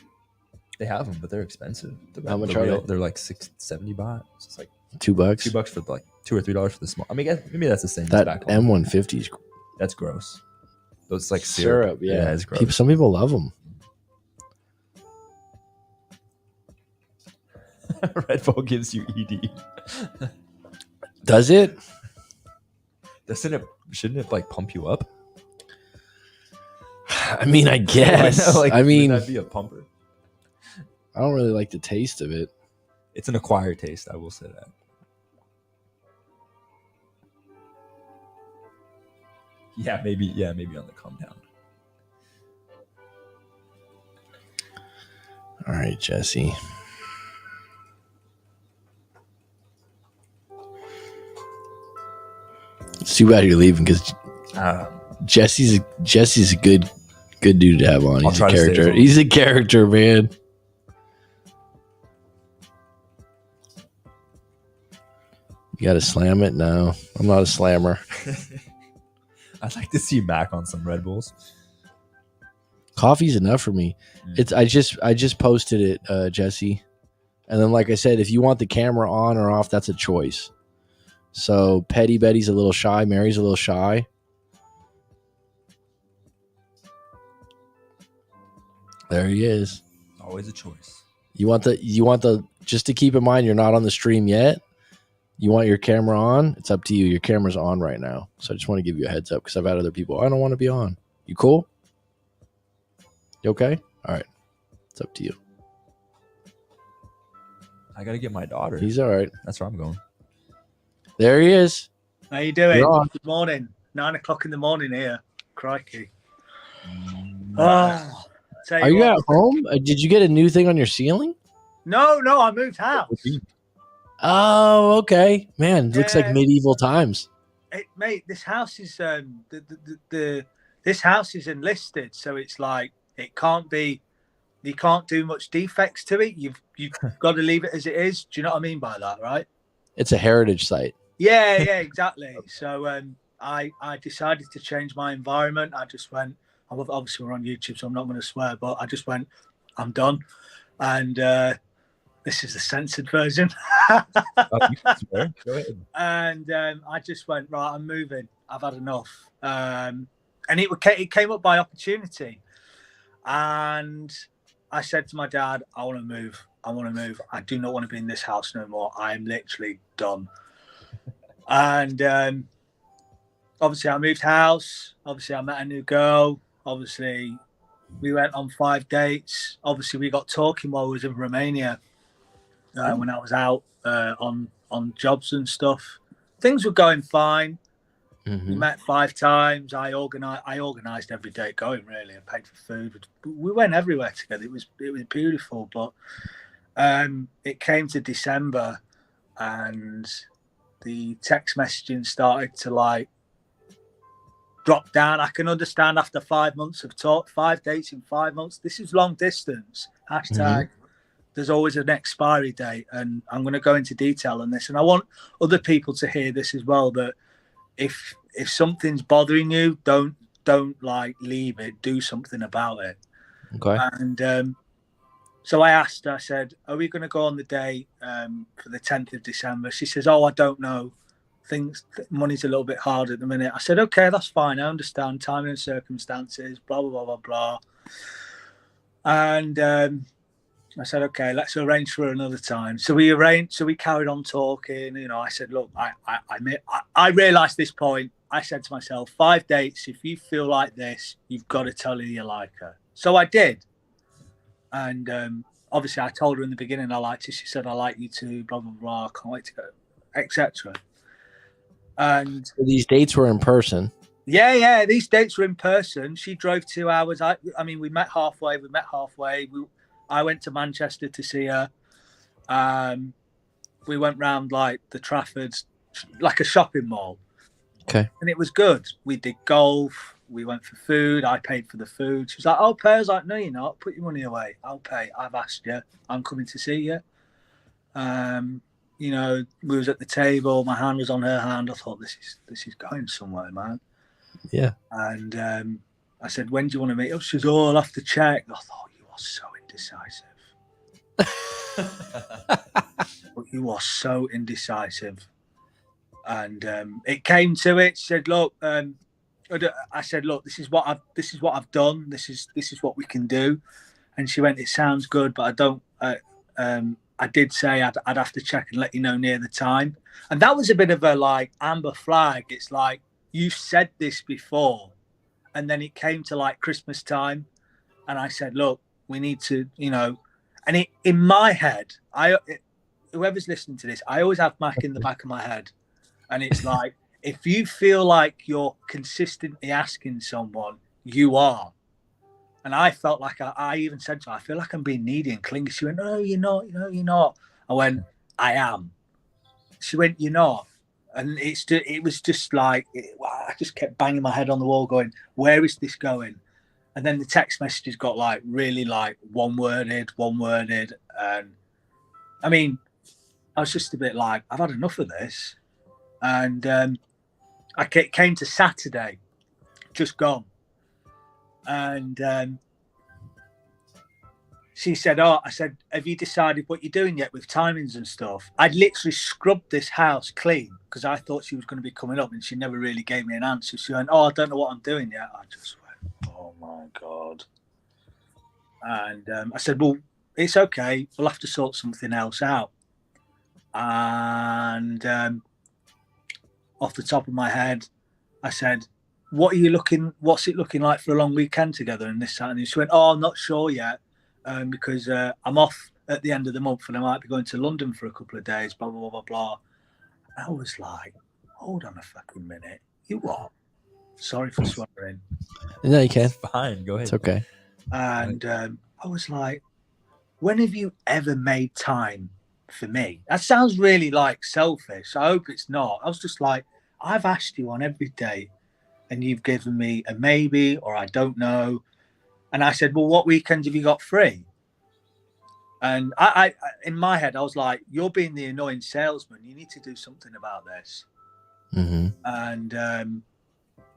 They have them, but they're expensive. How much are they? They're like $70 baht. So it's like $2. $2 for like $2 or $3 for the small. I mean, maybe that's the same. That M150 is that's gross. Those like syrup. Yeah, it's gross. Some people love them. Red Bull gives you ED. Does it? Shouldn't it like pump you up? I mean, I guess. I mean, would that be a pumper? I don't really like the taste of it. It's an acquired taste, I will say that. Yeah, maybe on the calm down. All right, Jesse. It's too bad you're leaving because Jesse's a good dude to have on. He's a character. He's a character, man. You got to slam it? No, I'm not a slammer. I'd like to see Mac on some Red Bulls. Coffee's enough for me. I just posted it, Jesse. And then, like I said, if you want the camera on or off, that's a choice. So Petty Betty's a little shy. Mary's a little shy. There he is. Always a choice. You want the just to keep in mind you're not on the stream yet. You want your camera on? It's up to you. Your camera's on right now. So I just want to give you a heads up because I've had other people. I don't want to be on. You cool? You okay? All right. It's up to you. I got to get my daughter. He's all right. That's where I'm going. There he is. How you doing? Good morning. 9 o'clock in the morning here. Crikey. Oh, are you at home? Did you get a new thing on your ceiling? No, I moved house. Oh, okay. Man, looks like Yeah. medieval times. Mate, this house is this house is enlisted, so it's like it can't be. You can't do much defects to it. You've got to leave it as it is. Do you know what I mean by that, right? It's a heritage site. Yeah, exactly. So I decided to change my environment. I just went. Obviously, we're on YouTube, so I'm not going to swear, but I just went. I'm done, and this is the censored version. You can swear. Go ahead. And I just went, right, I'm moving. I've had enough. And it came up by opportunity. And I said to my dad, I want to move. I want to move. I do not want to be in this house no more. I am literally done. And obviously I moved house. Obviously I met a new girl. Obviously we went on 5 dates. Obviously we got talking while we was in Romania when I was out on jobs and stuff. Things were going fine. We met 5 times. I organized every date going, really. I paid for food. We went everywhere together. It was beautiful. But it came to December and the text messaging started to like drop down. I can understand after 5 months of talk, 5 dates in 5 months. This is long distance. Hashtag there's always an expiry date. And I'm going to go into detail on this. And I want other people to hear this as well, that if something's bothering you, don't like leave it. Do something about it. Okay. And so I asked her, I said, are we going to go on the date for the 10th of December? She says, oh, I don't know. Money's a little bit hard at the minute. I said, okay, that's fine. I understand timing and circumstances, blah, blah, blah, blah, blah. And I said, okay, let's arrange for another time. So we carried on talking. You know, I said, look, I realized this point. I said to myself, 5 dates. If you feel like this, you've got to tell her you like her. So I did. And obviously I told her in the beginning I liked her. She said, I like you too, blah, blah, blah. I can't wait to go, etc. And so these dates were in person. Yeah. These dates were in person. She drove 2 hours. I mean, we met halfway. I went to Manchester to see her. We went round like the Traffords, like a shopping mall. Okay. And it was good. We did golf. We went for food. I paid for the food. She was like, I'll pay. I was like, no, you're not. Put your money away. I'll pay. I've asked you. I'm coming to see you. You know, we was at the table. My hand was on her hand. I thought, this is going somewhere, man. Yeah. And I said, when do you want to meet up? She says, oh, I'll have to check. I thought, you are so indecisive. But you are so indecisive. And it came to it. She said, look, I said, look, this is what I've done. This is what we can do. And she went, it sounds good, but I don't. I did say I'd have to check and let you know near the time. And that was a bit of a like amber flag. It's like, you've said this before. And then it came to like Christmas time. And I said, look, we need to, you know, and in my head, whoever's listening to this, I always have Mac in the back of my head. And it's like, if you feel like you're consistently asking someone, you are. And I felt like I even said to her, I feel like I'm being needy and clingy. She went, no, you're not. No, you're not. I went, I am. She went, you're not. And it was just like, I just kept banging my head on the wall going, where is this going? And then the text messages got like really like one-worded. And I mean, I was just a bit like, I've had enough of this. And I came to Saturday, just gone. And she said, I said, have you decided what you're doing yet with timings and stuff? I'd literally scrubbed this house clean because I thought she was going to be coming up and she never really gave me an answer. She went, I don't know what I'm doing yet. I just went, oh my God. And I said, well, it's okay. We'll have to sort something else out. And off the top of my head, I said, what's it looking like for a long weekend together and this, that, and she went, I'm not sure yet because I'm off at the end of the month and I might be going to London for a couple of days, blah, blah, blah, blah, blah. I was like, hold on a fucking minute. You what? Sorry for swearing. No, you can. Fine, go ahead. It's okay. And I was like, when have you ever made time for me. That sounds really like selfish. I hope it's not. I was just like, I've asked you on every date and you've given me a maybe or I don't know. And I said, well, what weekend have you got free? And I in my head, I was like, you're being the annoying salesman. You need to do something about this. Mm-hmm. And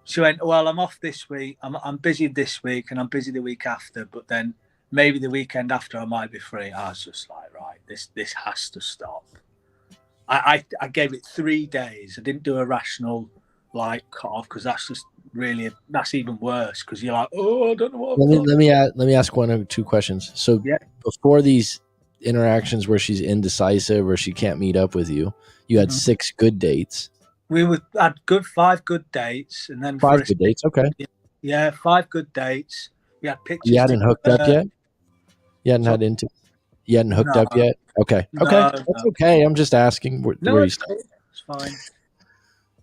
she went, well, I'm off this week. I'm busy this week and I'm busy the week after. But then maybe the weekend after I might be free. I was just like, right, this has to stop. I gave it 3 days. I didn't do a rational like cut off because that's just really that's even worse because you're like, oh, I don't know what. Let me ask one or two questions. So Yeah. Before these interactions where she's indecisive or she can't meet up with you, you had 6 good dates. We had 5 good dates, and then 5 good dates. Okay. Yeah, 5 good dates. We had pictures. You hadn't hooked up yet. You hadn't You hadn't hooked up yet. Okay. That's okay. I'm just asking where you stand. It's fine.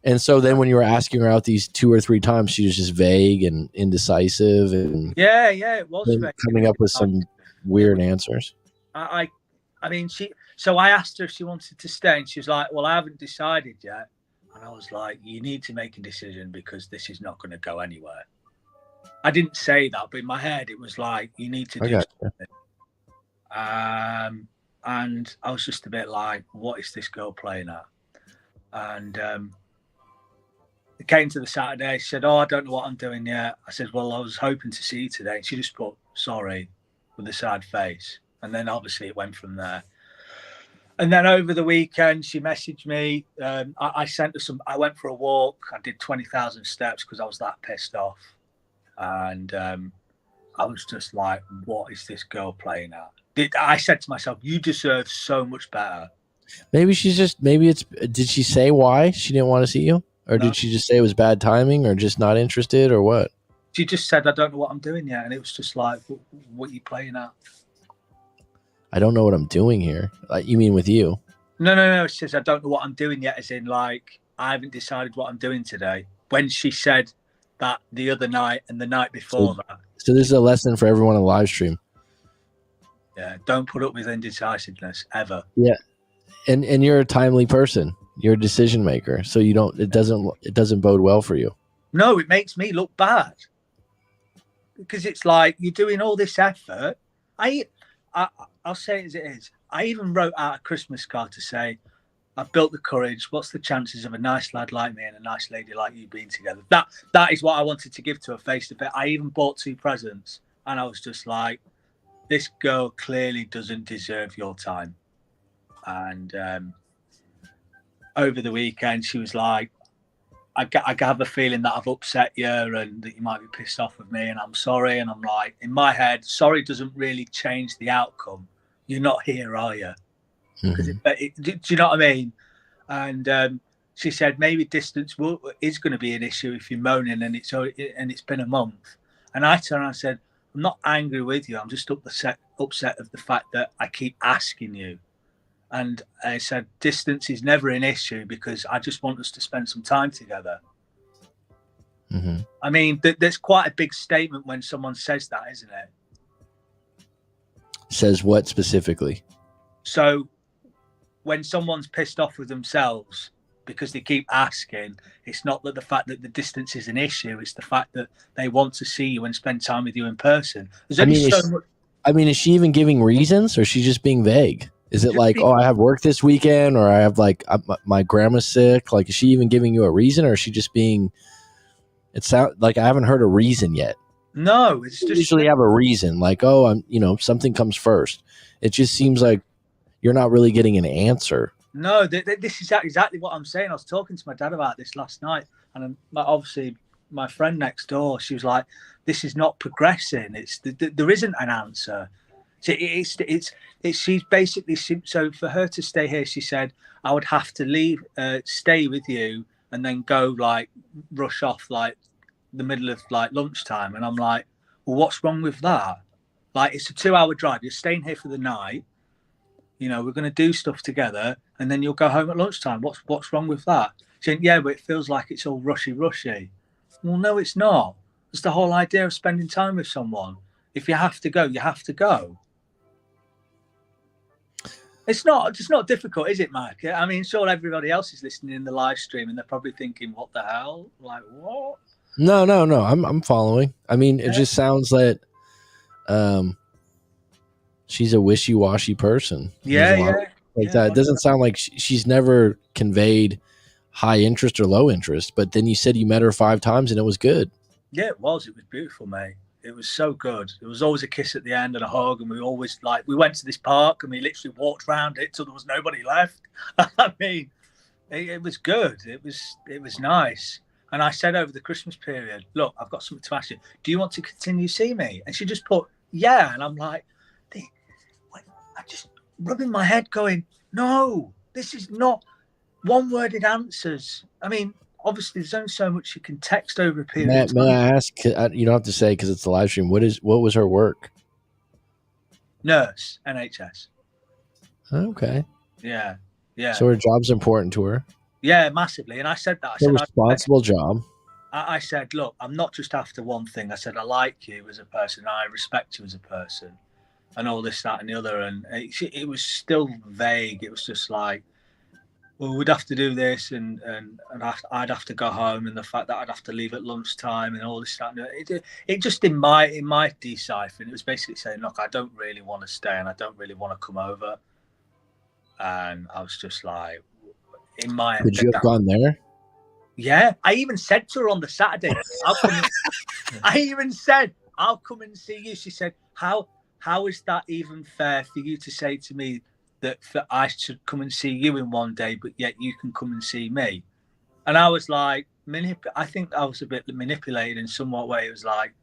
And so then when you were asking her out these 2 or 3 times, she was just vague and indecisive and yeah, it was coming up with some weird answers. I mean, so I asked her if she wanted to stay and she was like, well, I haven't decided yet. And I was like, you need to make a decision because this is not going to go anywhere. I didn't say that, but in my head, it was like, you need to do something. And I was just a bit like, what is this girl playing at? And it came to the Saturday. She said, oh, I don't know what I'm doing yet. I said, well, I was hoping to see you today. And she just put, sorry, with a sad face. And then obviously it went from there. And then over the weekend, she messaged me. I sent her some. I went for a walk. I did 20,000 steps because I was that pissed off. And I was just like, what is this girl playing at? I said to myself, you deserve so much better. Maybe did she say why she didn't want to see you? Or did she just say it was bad timing or just not interested or what? She just said, I don't know what I'm doing yet. And it was just like, what are you playing at? I don't know what I'm doing here. Like, you mean with you? No. She says, I don't know what I'm doing yet. As in, like, I haven't decided what I'm doing today. When she said that the other night and the night before that. So this is a lesson for everyone on the live stream. Yeah, don't put up with indecisiveness ever. Yeah. And you're a timely person. You're a decision maker. So it doesn't bode well for you. No, it makes me look bad. Because it's like you're doing all this effort. I'll say it as it is. I even wrote out a Christmas card to say, I've built the courage. What's the chances of a nice lad like me and a nice lady like you being together? That is what I wanted to give to her face to face. I even bought 2 presents. And I was just like, this girl clearly doesn't deserve your time. And over the weekend, she was like, I have a feeling that I've upset you and that you might be pissed off with me and I'm sorry. And I'm like, in my head, sorry doesn't really change the outcome. You're not here, are you? Mm-hmm. Do you know what I mean? And she said, maybe distance is going to be an issue if you're moaning and it's been a month. And I turned around and said, I'm not angry with you. I'm just upset of the fact that I keep asking you. And I said, distance is never an issue because I just want us to spend some time together. Mm-hmm. I mean, there's quite a big statement when someone says that, isn't it? Says what specifically? So when someone's pissed off with themselves because they keep asking, it's not that the fact that the distance is an issue. It's the fact that they want to see you and spend time with you in person. Is she even giving reasons or is she just being vague? Is it like, I have work this weekend or I have my grandma's sick? Like, is she even giving you a reason or is she just being, it sounds like I haven't heard a reason yet. No, it's just. Usually have a reason like, something comes first. It just seems like you're not really getting an answer. No, this is exactly what I'm saying. I was talking to my dad about this last night and obviously my friend next door, she was like, this is not progressing. There isn't an answer. So she's basically, so for her to stay here, she said, I would have to leave, stay with you and then go rush off the middle of lunchtime. And I'm like, well, what's wrong with that? It's a 2-hour drive. You're staying here for the night. We're going to do stuff together and then you'll go home at lunchtime. What's wrong with that? She said, yeah, but it feels like it's all rushy. Well, no, it's not. It's the whole idea of spending time with someone. If you have to go, you have to go. It's not difficult, is it, Mike? I mean, sure, everybody else is listening in the live stream and they're probably thinking, what the hell? Like, what? No. I'm following. I mean, it just sounds that she's a wishy-washy person. Yeah, that. It doesn't sound like she's never conveyed high interest or low interest. But then you said you met her 5 times and it was good. Yeah, it was. It was beautiful, mate. It was so good. There was always a kiss at the end and a hug, and we always we went to this park and we literally walked around it till there was nobody left. I mean, it was good. It was nice. And I said over the Christmas period, look, I've got something to ask you. Do you want to continue to see me? And she just put, yeah. And I'm like, I just rubbing my head going, no, this is not one-worded answers. I mean, obviously there's only so much you can text over a period of time. May I ask, you don't have to say because it's a live stream, what was her work? Nurse, NHS. Okay. Yeah. So her job's important to her. Yeah, massively. And I said that. It's a responsible job. I said, look, I'm not just after one thing. I said, I like you as a person. I respect you as a person. And all this, that, and the other. And it was still vague. It was just like, well, we'd have to do this, and I'd have to go home, and the fact that I'd have to leave at lunchtime, and all this, that, and it just in my deciphering, it was basically saying, look, I don't really want to stay, and I don't really want to come over. And I was just like, in my could you have gone there? Yeah, I even said to her on the Saturday, I even said, I'll come and see you. She said, how is that even fair for you to say to me that I should come and see you in one day, but yet you can come and see me? And I was like, I think I was a bit manipulated in somewhat way. It was like,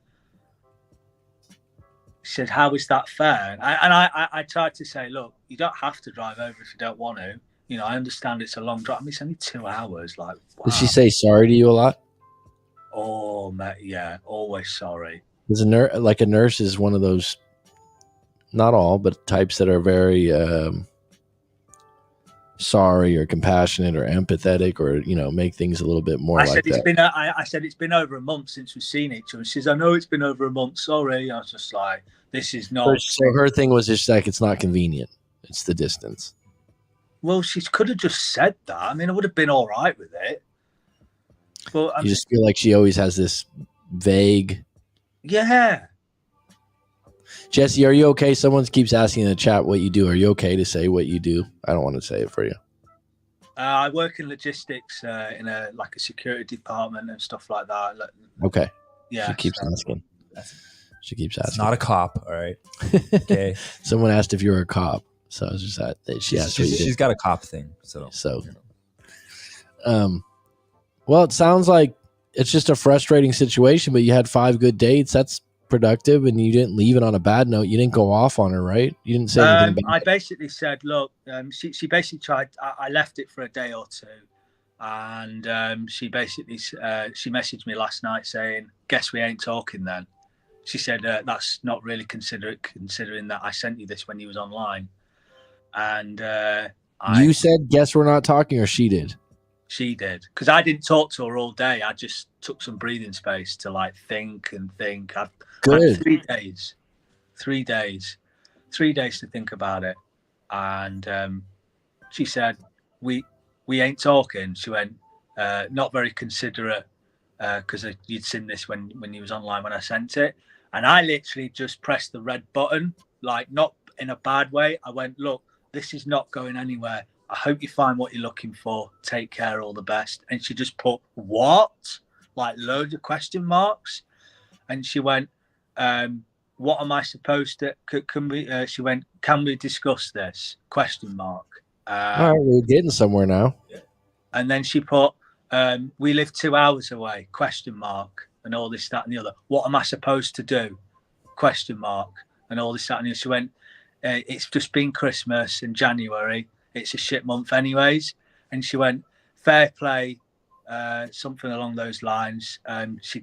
she said, how is that fair? And I tried to say, look, you don't have to drive over if you don't want to. You know, I understand it's a long drive. I mean, it's only 2 hours. Like, wow. Did she say sorry to you a lot? Oh, mate, yeah, always sorry. Because a nurse is one of those, not all, but types that are very sorry or compassionate or empathetic, or make things a little bit more like that. I said it's been over a month since we've seen each other. She says, I know it's been over a month. Sorry. I was just like, this is not. So her thing was just like, it's not convenient. It's the distance. Well, she could have just said that. I mean, I would have been all right with it. But you just feel like she always has this vague. Yeah. Jesse, are you okay? Someone keeps asking in the chat what you do. Are you okay to say what you do? I don't want to say it for you. I work in logistics in a security department and stuff like that. Okay. Yeah. She keeps asking. She keeps asking. It's not a cop, all right? Okay. Someone asked if you were a cop, so I was just at. She asked. She's got a cop thing, so. Well, it sounds like it's just a frustrating situation, but you had 5 good dates. That's productive, and you didn't leave it on a bad note. You didn't go off on her, right? You didn't say anything bad. I basically said, look, she basically tried. I left it for a day or two, and she basically she messaged me last night saying, "Guess we ain't talking then." She said, "That's not really considering that I sent you this when you was online." And you said, "Guess we're not talking," or she did. She did, because I didn't talk to her all day. I just took some breathing space to think. I've had 3 days. 3 days. 3 days to think about it. And she said, we ain't talking. She went, not very considerate, because you'd seen this when you was online when I sent it. And I literally just pressed the red button, not in a bad way. I went, look, this is not going anywhere. I hope you find what you're looking for. Take care, all the best. And she just put, what? Loads of question marks. And she went, what am I supposed to, can we, she went, can we discuss this? Question mark. All right, we're getting somewhere now. And then she put, we live 2 hours away, question mark, and all this, that, and the other. What am I supposed to do? Question mark, and all this, that, and the other. She went, it's just been Christmas in January. It's a shit month anyways. And she went, fair play, something along those lines. She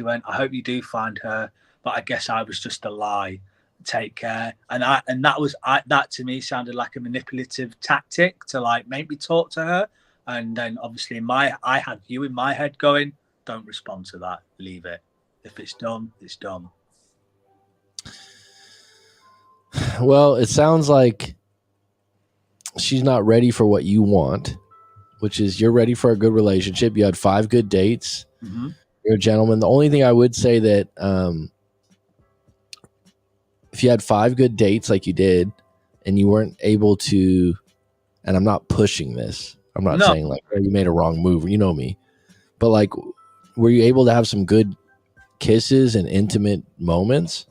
went, I hope you do find her, but I guess I was just a lie. Take care. And that to me sounded like a manipulative tactic to make me talk to her. And then obviously I had you in my head going, don't respond to that. Leave it. If it's done, it's done. Well, it sounds like she's not ready for what you want, which is you're ready for a good relationship. You had 5 good dates. Mhm. You're a gentleman. The only thing I would say that if you had 5 good dates like you did and you weren't able to, and I'm not pushing this, I'm not No. saying like, oh, you made a wrong move, you know me, but like, were you able to have some good kisses and intimate moments?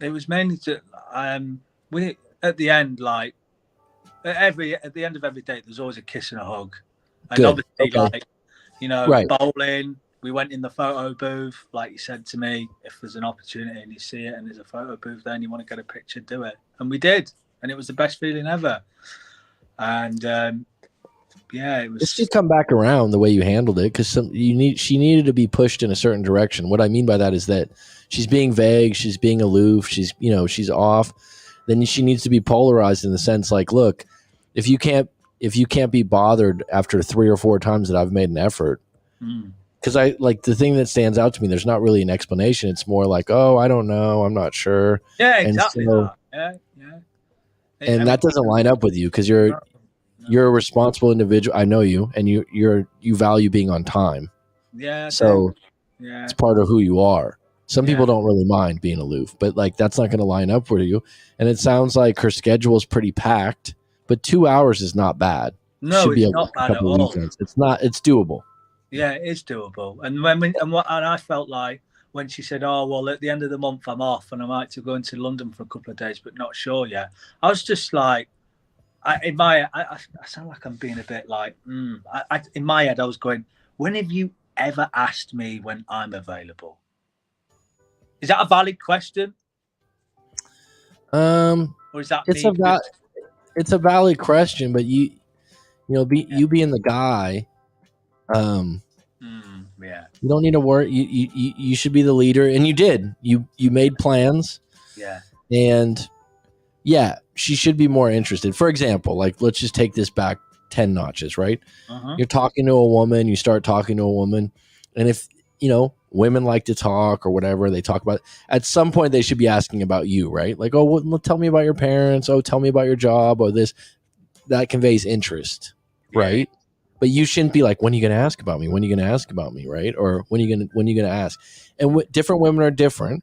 It was mainly to we at the end, like at the end of every date, there's always a kiss and a hug, and Good. obviously, Okay. like, you know, Right. bowling. We went in the photo booth, like you said to me. If there's an opportunity and you see it, and there's a photo booth there, and you want to get a picture, do it. And we did, and it was the best feeling ever. And yeah, it was. This should come back around the way you handled it, because she needed to be pushed in a certain direction. What I mean by that is that she's being vague, she's being aloof, she's off. Then she needs to be polarized in the sense like, look, if you can't be bothered after 3 or 4 times that I've made an effort, because I like the thing that stands out to me, there's not really an explanation. It's more like, oh, I don't know, I'm not sure. Yeah, exactly. And so, yeah. And that doesn't line up with you because you're a responsible individual. I know you, and you value being on time. Yeah. So yeah, it's part of who you are. Some Yeah. people don't really mind being aloof, but like that's not going to line up with you. And it sounds like her schedule is pretty packed, but 2 hours is not bad. no, Should be it's a not bad at couple of all. weekends. It's doable. Yeah, it is doable. And and I felt like when she said, "Oh well, at the end of the month I'm off, and I might to go into London for a couple of days, but not sure yet." I was just like, I sound like I'm being a bit like, in my head I was going, "When have you ever asked me when I'm available?" Is that a valid question? Or is that it's a valid question, but you being the guy, yeah, you don't need to worry. You should be the leader, and you did. You made plans. Yeah. And yeah, she should be more interested. For example, like let's just take this back 10 notches, right? You're talking to a woman, you start talking to a woman, and if women like to talk or whatever, they talk about, at some point they should be asking about you, right? Like, oh, well, tell me about your parents. Oh, tell me about your job or this. That conveys interest, right? But you shouldn't be like, when are you going to ask about me? When are you going to ask about me, right? Or when are you going to ask? And different women are different.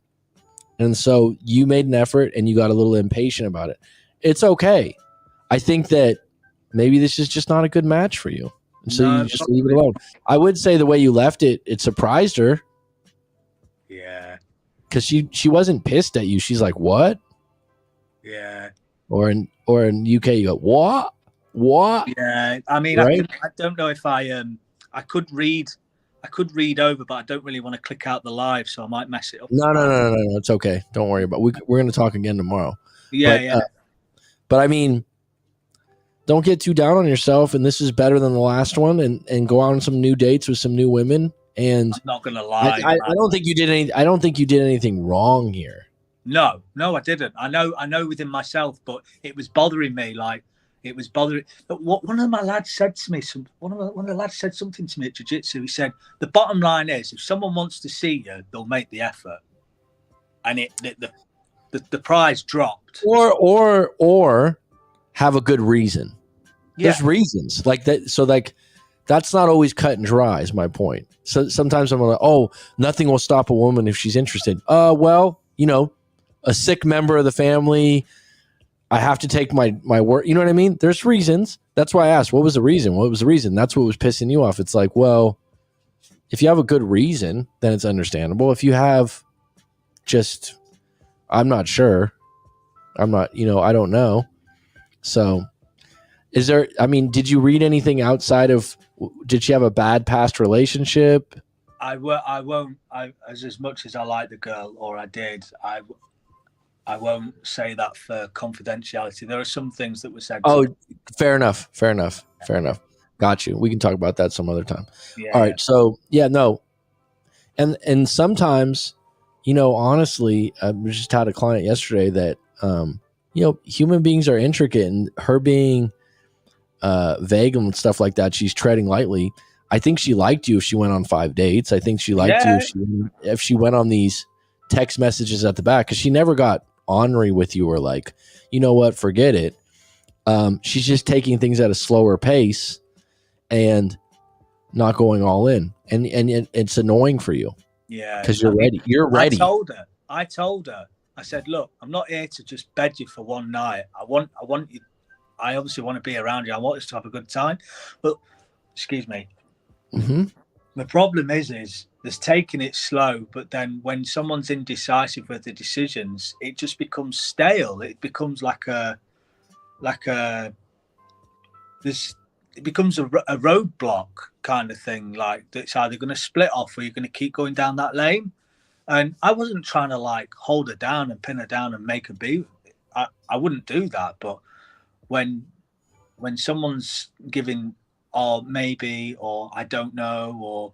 And so you made an effort and you got a little impatient about it. It's okay. I think that maybe this is just not a good match for you. And so you just leave it alone. I would say the way you left it, it surprised her. Yeah. Because she wasn't pissed at you. She's like, what? Yeah. Or in UK, you go, what? Yeah. I mean, right? I don't know if I could read over, but I don't really want to click out the live, so I might mess it up. No. It's okay. Don't worry about it. We're going to talk again tomorrow. Yeah. But I mean, don't get too down on yourself. And this is better than the last one. And go on some new dates with some new women. And I'm not going to lie. I don't think you did I don't think you did anything wrong here. No, I didn't. I know within myself, but it was bothering me. Like, it was bothering. But one of my lads said to me, one of the lads said something to me at jiu-jitsu. He said, the bottom line is, if someone wants to see you, they'll make the effort. And the prize dropped. Or have a good reason. Yeah. There's reasons like that. So like, that's not always cut and dry is my point. So sometimes I'm like, oh, nothing will stop a woman if she's interested. Well, a sick member of the family, I have to take my work. You know what I mean? There's reasons. That's why I asked, what was the reason? What was the reason? That's what was pissing you off. It's like, well, if you have a good reason, then it's understandable. If you have just, I'm not sure. I'm not, I don't know. So did you read anything outside of, did she have a bad past relationship? I won't, as much as I like the girl, or I did, I won't say that for confidentiality. There are some things that were said. Oh, fair enough. Got you. We can talk about that some other time. Yeah. All right. So yeah, no. And sometimes, honestly, I just had a client yesterday that, human beings are intricate, and her being vague and stuff like that, she's treading lightly. I think she liked you if she went on 5 dates. I think she liked you if she went on these text messages at the back, because she never got ornery with you or like, you know what, forget it. She's just taking things at a slower pace and not going all in, and it's annoying for you. Yeah, because you're ready. You're ready. I told her. I said, look, I'm not here to just bed you for one night. I want you. I obviously want to be around you. I want us to have a good time. But excuse me. Mm-hmm. The problem is there's taking it slow, but then when someone's indecisive with the decisions, it just becomes stale. It becomes it becomes a roadblock kind of thing. Like it's either going to split off or you're going to keep going down that lane. And I wasn't trying to like hold her down and pin her down and make her be. I wouldn't do that. But when someone's giving or maybe or I don't know or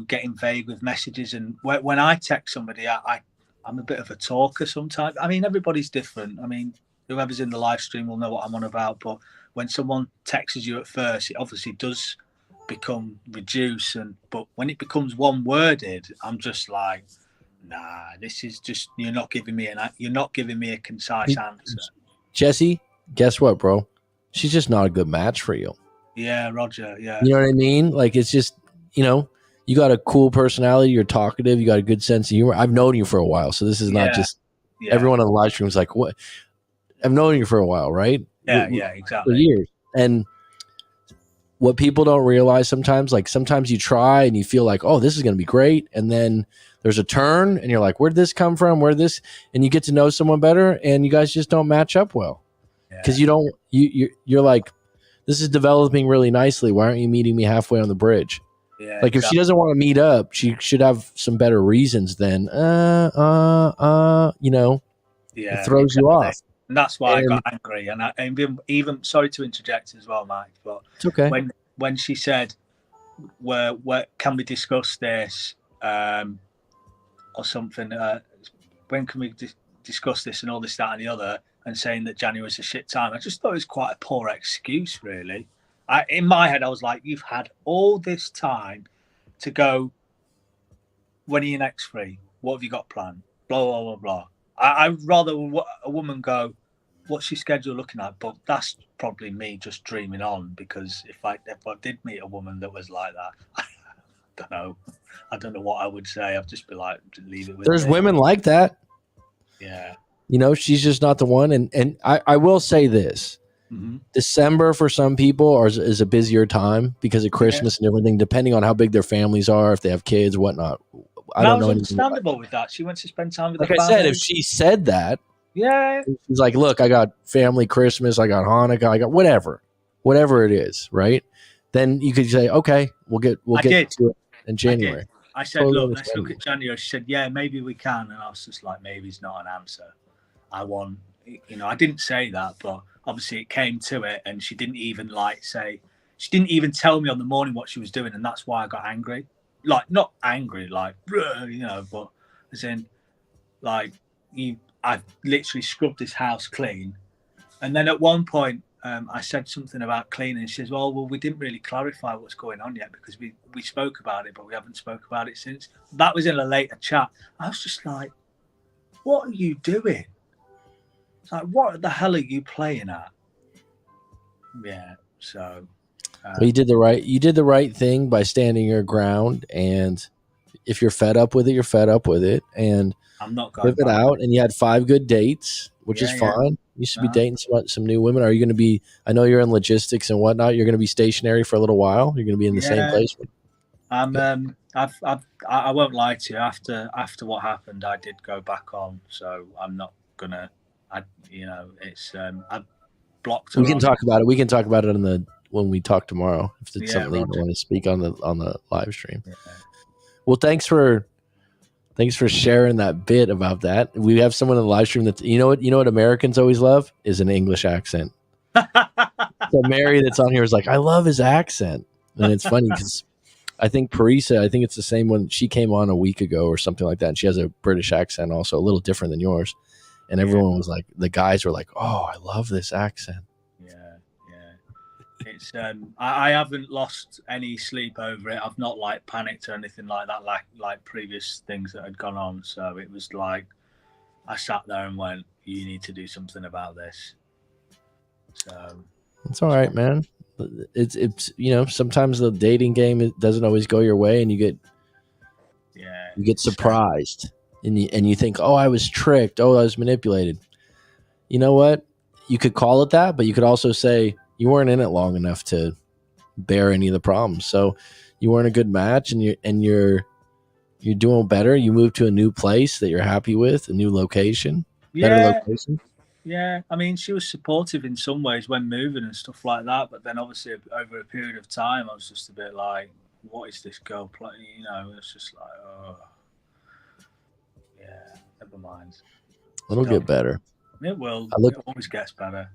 getting vague with messages, and when I text somebody, I'm a bit of a talker sometimes. I mean, everybody's different. I mean, whoever's in the live stream will know what I'm on about. But when someone texts you at first, it obviously does become reduced, but when it becomes one worded, I'm just like, nah, this is just you're not giving me a concise answer. Jesse, guess what, bro? She's just not a good match for you. Yeah, Roger. Yeah, you know what I mean. Like it's just you got a cool personality. You're talkative. You got a good sense of humor. I've known you for a while, so this is not just everyone on the live stream is like, what? I've known you for a while, right? Yeah, exactly. For years, and what people don't realize sometimes you try and you feel like, oh, this is going to be great. And then there's a turn and you're like, where'd this come from? And you get to know someone better and you guys just don't match up well. Because you're like, this is developing really nicely. Why aren't you meeting me halfway on the bridge? Yeah, like if she doesn't want to meet up, she should have some better reasons than, Yeah, it throws you off. And that's why I got angry. And even sorry to interject as well, Mike, but it's okay. When she said, "Where can we discuss this?" or something. When can we discuss this and all this, that, and the other? And saying that January's a shit time. I just thought it was quite a poor excuse, really. In my head, I was like, "You've had all this time to go. When are you next free? What have you got planned? Blah blah blah blah." I'd rather a woman go, what's your schedule looking at? But that's probably me just dreaming on, because if I did meet a woman that was like that, I don't know what I would say. I'd just be like, leave it with There's me. women like that. Yeah. She's just not the one. And I will say this. Mm-hmm. December for some people is a busier time because of Christmas and everything, depending on how big their families are, if they have kids, whatnot. I don't know. Understandable with that. She went to spend time with like her I family. said, if she said that, yeah, she's like, look, I got family Christmas, I got Hanukkah, I got whatever it is, right? Then you could say, okay, we'll get to it in January. I said, look, let's look at January. She said, yeah, maybe we can. And I was just like, maybe's not an answer. I didn't say that, but obviously it came to it, and she didn't even she didn't even tell me on the morning what she was doing, and that's why I got angry. Like, not angry, like, but as in, like, I've literally scrubbed this house clean. And then at one point, I said something about cleaning. She says, well, we didn't really clarify what's going on yet, because we spoke about it, but we haven't spoke about it since. That was in a later chat. I was just like, what are you doing? It's like, what the hell are you playing at? Yeah, so... well, you did the right thing by standing your ground, and if you're fed up with it, you're fed up with it, and I'm not going live it out. And you had 5 good dates, which is fine. You should be dating some new women. Are you going to be? I know you're in logistics and whatnot. You're going to be stationary for a little while. You're going to be in the same place. I won't lie to you. After what happened, I did go back on. So I'm not gonna. It's I've blocked. We can talk about it. We can talk about it when we talk tomorrow, if it's something you want to speak on the live stream. Yeah. Well, thanks for sharing that bit about that. We have someone in the live stream that you know what Americans always love is an English accent. So Mary that's on here is like, I love his accent. And it's funny because I think Parisa, I think it's the same one. She came on a week ago or something like that, and she has a British accent also, a little different than yours. And everyone was like, the guys were like, oh, I love this accent. It's I haven't lost any sleep over it. I've not panicked or anything like that, like previous things that had gone on. So it was like I sat there and went, you need to do something about this. So It's all right, man. It's sometimes the dating game, it doesn't always go your way, and you get surprised, and you think, oh, I was tricked, oh, I was manipulated. You know what? You could call it that, but you could also say you weren't in it long enough to bear any of the problems. So you weren't a good match, and you're doing better. You moved to a new place that you're happy with, a new location, better location. Yeah, I mean, she was supportive in some ways when moving and stuff like that, but then obviously over a period of time, I was just a bit like, what is this girl playing? You know, it's just like, oh, yeah, never mind. It'll get better. It will. It always gets better.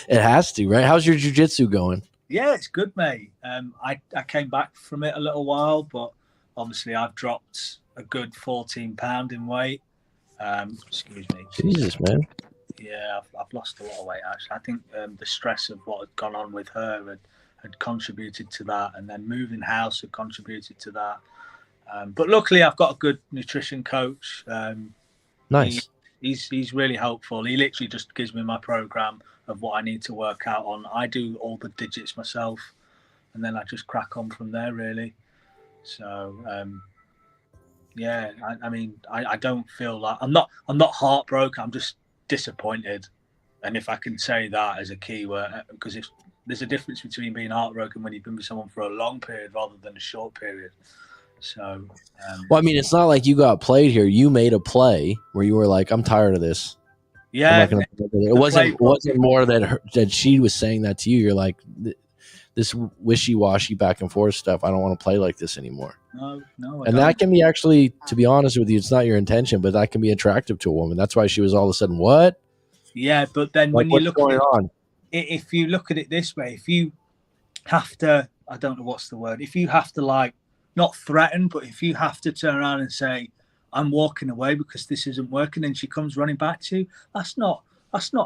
It has to, right? How's your jiu-jitsu going? Yeah, it's good, mate. I came back from it a little while, but obviously I've dropped a good 14 pound in weight. Excuse me. Jesus, man. Yeah, I've lost a lot of weight, actually. I think the stress of what had gone on with her had contributed to that, and then moving house had contributed to that. But luckily, I've got a good nutrition coach. Nice. He's really helpful. He literally just gives me my program of what I need to work out on. I do all the digits myself, and then I just crack on from there, really. So, yeah, I mean, I don't feel like I'm not heartbroken. I'm just disappointed, and if I can say that as a key word, because there's a difference between being heartbroken when you've been with someone for a long period rather than a short period. So, well, I mean, it's not like you got played here. You made a play where you were like, "I'm tired of this." Yeah, it wasn't more that she was saying that to you. You're like, this wishy-washy back and forth stuff. I don't want to play like this anymore. No. And that can be actually, to be honest with you, it's not your intention, but that can be attractive to a woman. That's why she was all of a sudden, what? Yeah, but then when you look at it, if you look at it this way, if you have to, I don't know what's the word, if you have to like not threaten, but if you have to turn around and say, I'm walking away because this isn't working, and she comes running back to you, that's not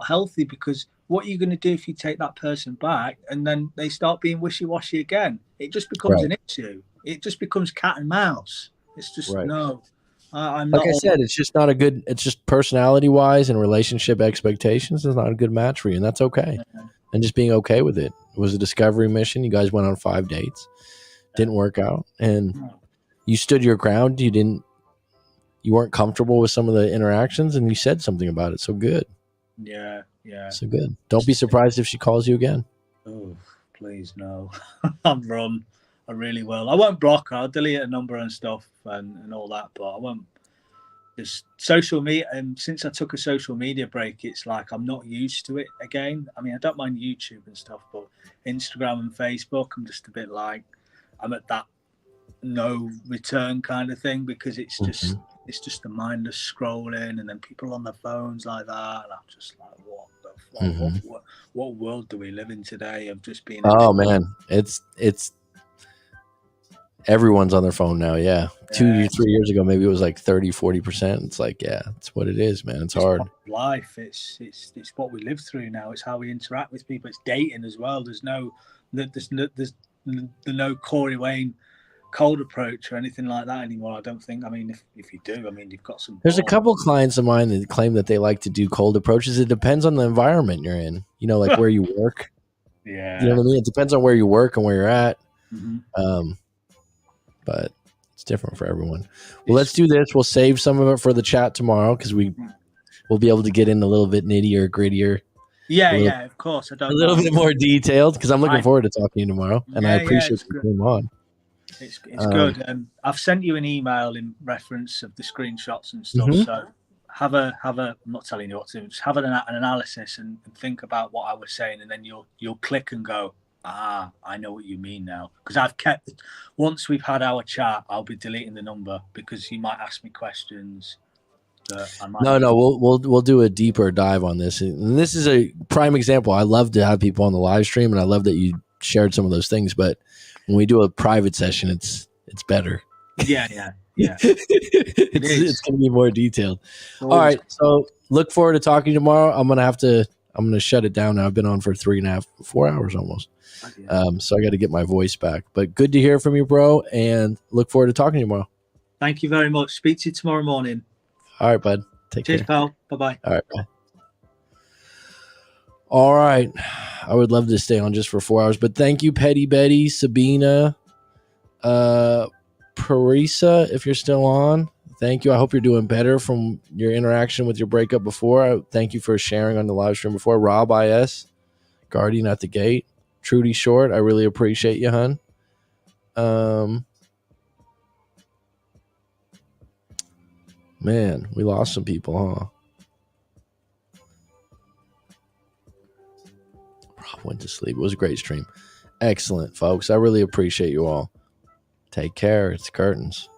healthy, because what are you going to do if you take that person back and then they start being wishy-washy again? It just becomes an issue. It just becomes cat and mouse. It's just no. I'm like not. I said, it's just not a good. It's just personality-wise and relationship expectations is not a good match for you, and that's okay. Yeah. And just being okay with it. It was a discovery mission. You guys went on 5 dates, didn't work out, and you stood your ground. You weren't comfortable with some of the interactions, and you said something about it. So good. Yeah. So good. Don't be surprised if she calls you again. Oh, please no. I'm rum. I really will. I won't block her. I'll delete her number and stuff and all that, but I won't. Just social media. And since I took a social media break, it's like I'm not used to it again. I mean, I don't mind YouTube and stuff, but Instagram and Facebook, I'm just a bit like, I'm at that no return kind of thing, because it's just it's just the mindless scrolling, and then people on their phones like that, and I'm just like, what the fuck? What world do we live in today of just being? Oh man, it's everyone's on their phone now. Yeah. 2 3 years ago, maybe it was like 30-40%. It's like, yeah, it's what it is, man. It's hard. Life. It's what we live through now. It's how we interact with people. It's dating as well. There's no Corey Wayne cold approach or anything like that anymore. I don't think. I mean, if you do, I mean, you've got some. There's a couple clients of mine that claim that they like to do cold approaches. It depends on the environment you're in. You know, like where you work. Yeah. You know what I mean? It depends on where you work and where you're at. But it's different for everyone. Well, let's do this. We'll save some of it for the chat tomorrow, because we'll be able to get in a little bit nittier, grittier. Yeah, of course. A little bit more detailed, because I'm looking forward to talking to you tomorrow, and I appreciate you coming on. It's good. I've sent you an email in reference of the screenshots and stuff. So have a. I'm not telling you what to do. Just have an analysis and think about what I was saying, and then you'll click and go, I know what you mean now. Because I've kept. Once we've had our chat, I'll be deleting the number, because you might ask me questions. We'll do a deeper dive on this, and this is a prime example. I love to have people on the live stream, and I love that you shared some of those things, but when we do a private session, it's better. Yeah. It's going to be more detailed. All right, so look forward to talking tomorrow. I'm going to shut it down now. I've been on for 4 hours almost. So I got to get my voice back. But good to hear from you, bro, and look forward to talking to you tomorrow. Thank you very much. Speak to you tomorrow morning. All right, bud. Take care. Cheers, pal. Bye-bye. All right, bye. All right. I would love to stay on just for 4 hours, but thank you, Petty Betty, Sabina, Parisa, if you're still on. Thank you. I hope you're doing better from your interaction with your breakup before. Thank you for sharing on the live stream before. Rob IS, Guardian at the Gate, Trudy Short. I really appreciate you, hun. Man, we lost some people, huh? Rob went to sleep. It was a great stream. Excellent, folks. I really appreciate you all. Take care. It's curtains.